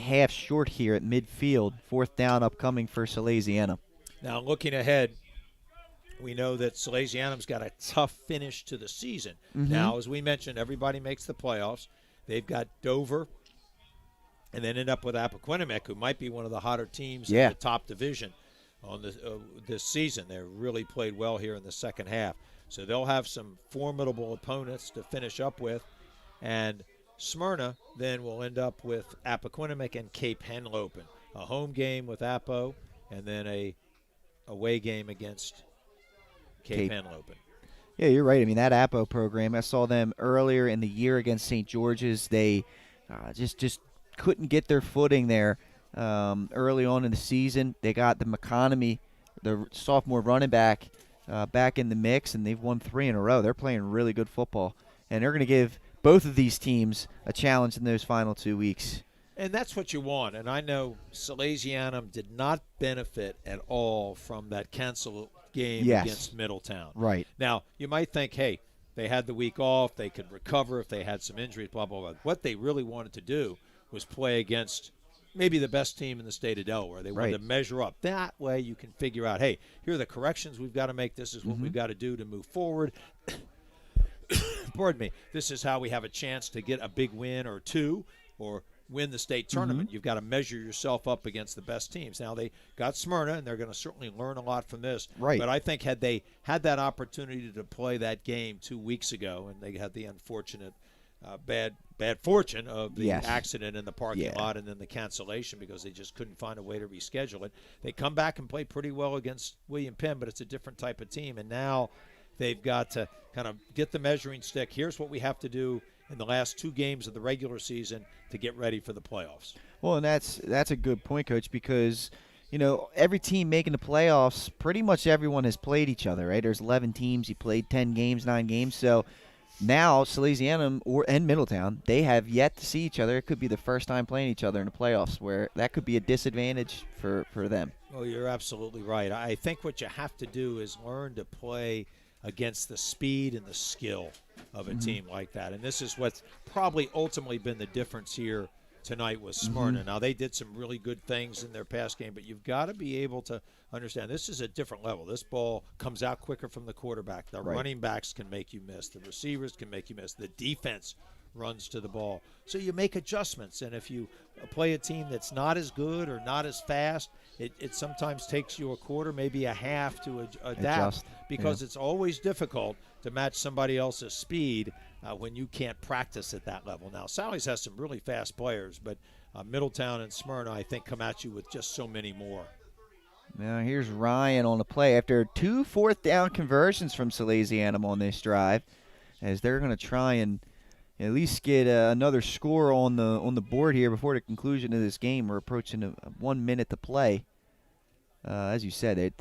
yards short here at midfield. 4th down upcoming for Salesianum. Now, looking ahead, we know that Salesianum's got a tough finish to the season. Now, as we mentioned, everybody makes the playoffs. They've got Dover and then end up with Appoquinimec, who might be one of the hotter teams in the top division on this season. They really played well here in the second half. So they'll have some formidable opponents to finish up with. And Smyrna then will end up with Appoquinimec and Cape Henlopen. A home game with Appo and then a away game against Cape Henlopen. Yeah, you're right. I mean, that Appo program, I saw them earlier in the year against St. George's. They just couldn't get their footing there early on in the season. They got the McConomy, the sophomore running back, back in the mix, and they've won 3 in a row. They're playing really good football, and they're going to give both of these teams a challenge in those final 2 weeks. And that's what you want. And I know Salesianum did not benefit at all from that canceled game against Middletown. Right. Now, you might think, hey, they had the week off. They could recover if they had some injuries, blah, blah, blah. What they really wanted to do was play against maybe the best team in the state of Delaware. They wanted to measure up. That way you can figure out, hey, here are the corrections we've got to make. This is what we've got to do to move forward. Pardon me. This is how we have a chance to get a big win or 2 or win the state tournament. You've got to measure yourself up against the best teams. Now, they got Smyrna, and they're going to certainly learn a lot from this. Right. But I think had they had that opportunity to play that game 2 weeks ago, and they had the unfortunate bad fortune of the accident in the parking lot and then the cancellation because they just couldn't find a way to reschedule it. They come back and play pretty well against William Penn, but it's a different type of team. And now they've got to kind of get the measuring stick. Here's what we have to do in the last 2 games of the regular season to get ready for the playoffs. Well, and that's a good point, Coach, because, you know, every team making the playoffs, pretty much everyone has played each other, right? There's 11 teams. You played 10 games, 9 games. So now Salesianum and Middletown, they have yet to see each other. It could be the first time playing each other in the playoffs, where that could be a disadvantage for them. Well, you're absolutely right. I think what you have to do is learn to play against the speed and the skill of a team like that. And this is what's probably ultimately been the difference here tonight with Smyrna. Now, they did some really good things in their pass game, but you've got to be able to understand this is a different level. This ball comes out quicker from the quarterback. The running backs can make you miss. The receivers can make you miss. The defense runs to the ball. So you make adjustments, and if you play a team that's not as good or not as fast, it sometimes takes you a quarter, maybe a half to adapt, because it's always difficult to match somebody else's speed when you can't practice at that level. Now, Sally's has some really fast players, but Middletown and Smyrna, I think, come at you with just so many more. Now here's Ryan on the play after 2 fourth-down conversions from Salesianum on this drive, as they're going to try and at least get another score on the board here before the conclusion of this game. We're approaching 1 minute to play. As you said,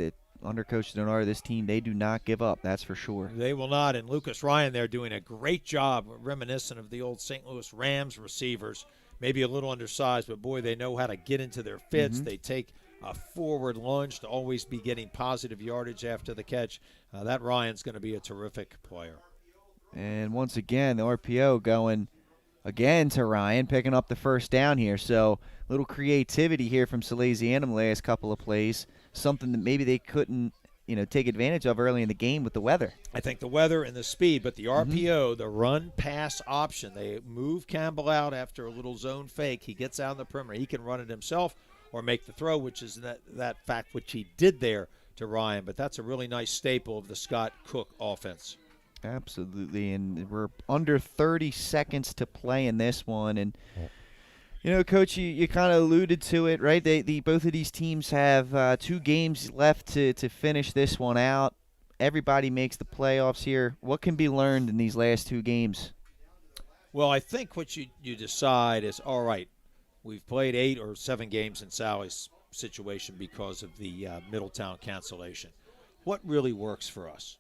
under Coach Donato, this team, they do not give up, that's for sure. They will not, and Lucas Ryan there doing a great job, reminiscent of the old St. Louis Rams receivers, maybe a little undersized, but boy, they know how to get into their fits. They take a forward lunge to always be getting positive yardage after the catch. That Ryan's going to be a terrific player. And once again, the RPO going again to Ryan, picking up the first down here. So a little creativity here from Salesianum last couple of plays, something that maybe they couldn't take advantage of early in the game with the weather. I think the weather and the speed, but the RPO, the run-pass option, they move Campbell out after a little zone fake. He gets out on the perimeter. He can run it himself or make the throw, which is that fact which he did there to Ryan. But that's a really nice staple of the Scott Cook offense. Absolutely, and we're under 30 seconds to play in this one. And, Coach, you kind of alluded to it, right? Both of these teams have 2 games left to finish this one out. Everybody makes the playoffs here. What can be learned in these last 2 games? Well, I think what you decide is, all right, we've played 8 or 7 games in Sally's situation because of the Middletown cancellation. What really works for us?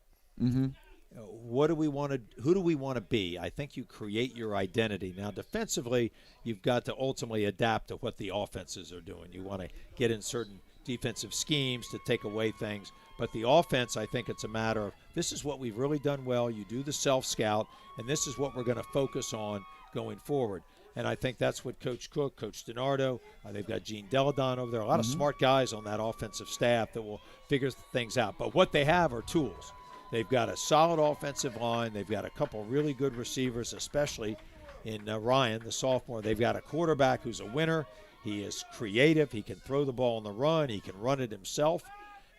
What do we want to? Who do we want to be? I think you create your identity. Now, defensively, you've got to ultimately adapt to what the offenses are doing. You want to get in certain defensive schemes to take away things. But the offense, I think it's a matter of this is what we've really done well. You do the self-scout, and this is what we're going to focus on going forward. And I think that's what Coach Cook, Coach DiNardo, they've got Gene Deladon over there, a lot of smart guys on that offensive staff that will figure things out. But what they have are tools. They've got a solid offensive line. They've got a couple really good receivers, especially in Ryan, the sophomore. They've got a quarterback who's a winner. He is creative. He can throw the ball on the run. He can run it himself.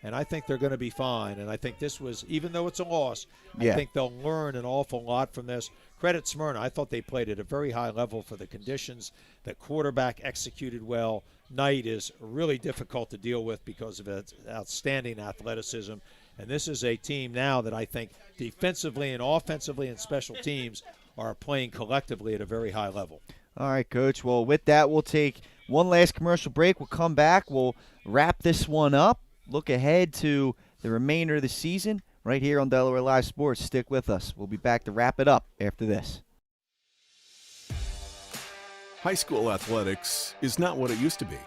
And I think they're going to be fine. And I think this was, even though it's a loss, I think they'll learn an awful lot from this. Credit Smyrna. I thought they played at a very high level for the conditions. The quarterback executed well. Knight is really difficult to deal with because of its outstanding athleticism. And this is a team now that I think defensively and offensively and special teams are playing collectively at a very high level. All right, Coach. Well, with that, we'll take one last commercial break. We'll come back. We'll wrap this one up. Look ahead to the remainder of the season right here on Delaware Live Sports. Stick with us. We'll be back to wrap it up after this. High school athletics is not what it used to be.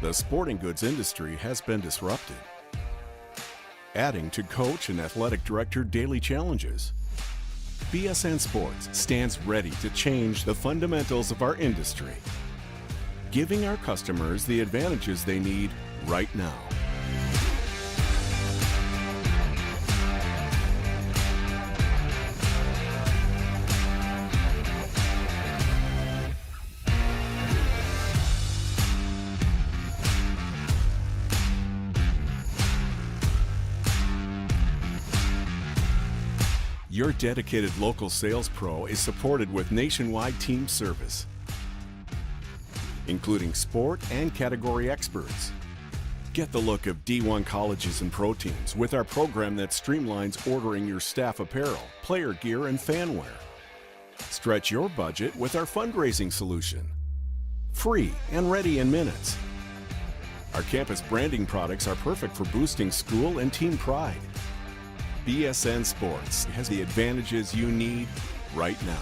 The sporting goods industry has been disrupted, adding to coach and athletic director daily challenges. BSN Sports stands ready to change the fundamentals of our industry, giving our customers the advantages they need right now. Your dedicated local sales pro is supported with nationwide team service, including sport and category experts. Get the look of D1 colleges and pro teams with our program that streamlines ordering your staff apparel, player gear, and fanwear. Stretch your budget with our fundraising solution. Free and ready in minutes. Our campus branding products are perfect for boosting school and team pride. BSN Sports has the advantages you need right now.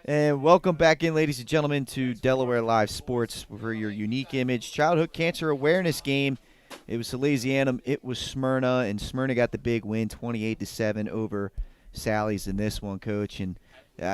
And welcome back in, ladies and gentlemen, to Delaware Live Sports for your unique image childhood cancer awareness game. It was Salesianum, it was Smyrna, and Smyrna got the big win, 28-7 over Sally's in this one, Coach. And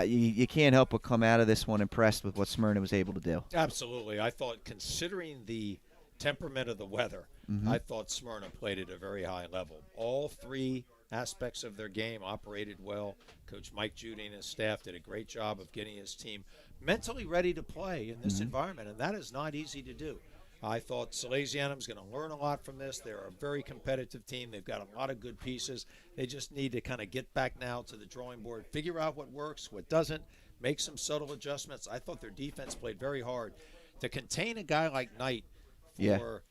you can't help but come out of this one impressed with what Smyrna was able to do. Absolutely. I thought, considering the temperament of the weather, I thought Smyrna played at a very high level. All three aspects of their game operated well. Coach Mike Judy and his staff did a great job of getting his team mentally ready to play in this environment, and that is not easy to do. I thought Salesianum's going to learn a lot from this. They're a very competitive team. They've got a lot of good pieces. They just need to kind of get back now to the drawing board, figure out what works, what doesn't, make some subtle adjustments. I thought their defense played very hard. To contain a guy like Knight for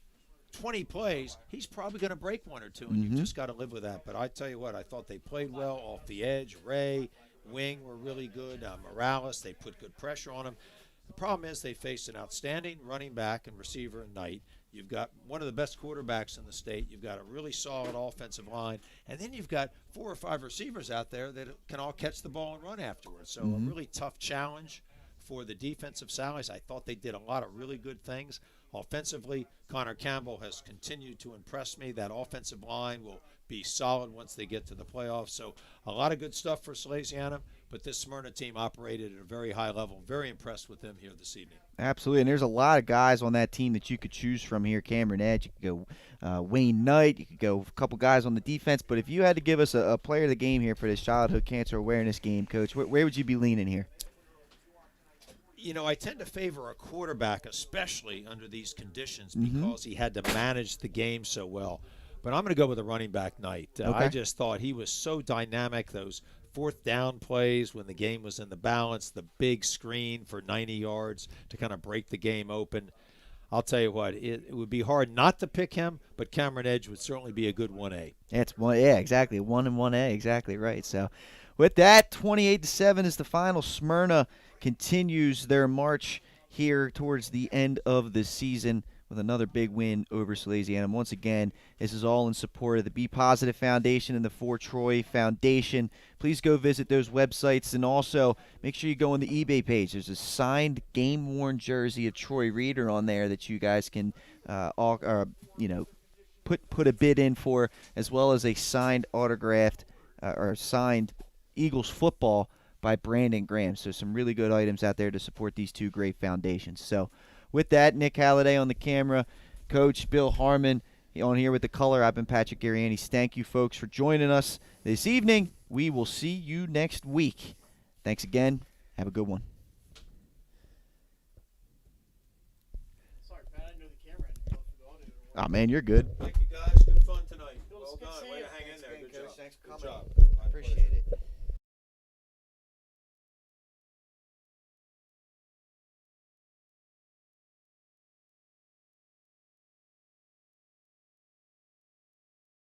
20 plays, he's probably going to break one or two, and you've just got to live with that. But I tell you what, I thought they played well off the edge. Ray, Wing were really good. Morales, they put good pressure on him. The problem is they faced an outstanding running back and receiver in Knight. You've got one of the best quarterbacks in the state. You've got a really solid offensive line. And then you've got 4 or 5 receivers out there that can all catch the ball and run afterwards. So a really tough challenge for the defensive Sallies. I thought they did a lot of really good things. Offensively, Connor Campbell has continued to impress me. That offensive line will be solid once they get to the playoffs. So a lot of good stuff for Salesianum, but this Smyrna team operated at a very high level. Very impressed with them here this evening. Absolutely, and there's a lot of guys on that team that you could choose from here. Cameron Edge, you could go Wayne Knight, you could go a couple guys on the defense. But if you had to give us a player of the game here for this childhood cancer awareness game, Coach, where would you be leaning here? You know, I tend to favor a quarterback, especially under these conditions, because he had to manage the game so well. But I'm going to go with a running back, Knight. I just thought he was so dynamic. Those 4th down plays when the game was in the balance, the big screen for 90 yards to kind of break the game open. I'll tell you what, it would be hard not to pick him, but Cameron Edge would certainly be a good 1A. Exactly. 1 and 1A, exactly right. So with that, 28-7 is the final. Smyrna continues their march here towards the end of the season with another big win over Salesianum. Once again, this is all in support of the Be Positive Foundation and the For Troy Foundation. Please go visit those websites, and also make sure you go on the eBay page. There's a signed game-worn jersey of Troy Reader on there that you guys can put a bid in for, as well as a signed autographed or signed Eagles football by Brandon Graham. So some really good items out there to support these two great foundations. So with that, Nick Halliday on the camera, Coach Bill Harmon on here with the color. I've been Patrick Garianis. Thank you, folks, for joining us this evening. We will see you next week. Thanks again. Have a good one. Sorry, Pat, I didn't know the camera had to go for the audio. Oh, man, you're good. Thank you, guys. Good fun tonight. Well done. Way to hang in there. Good job. Thanks for coming. Appreciate it.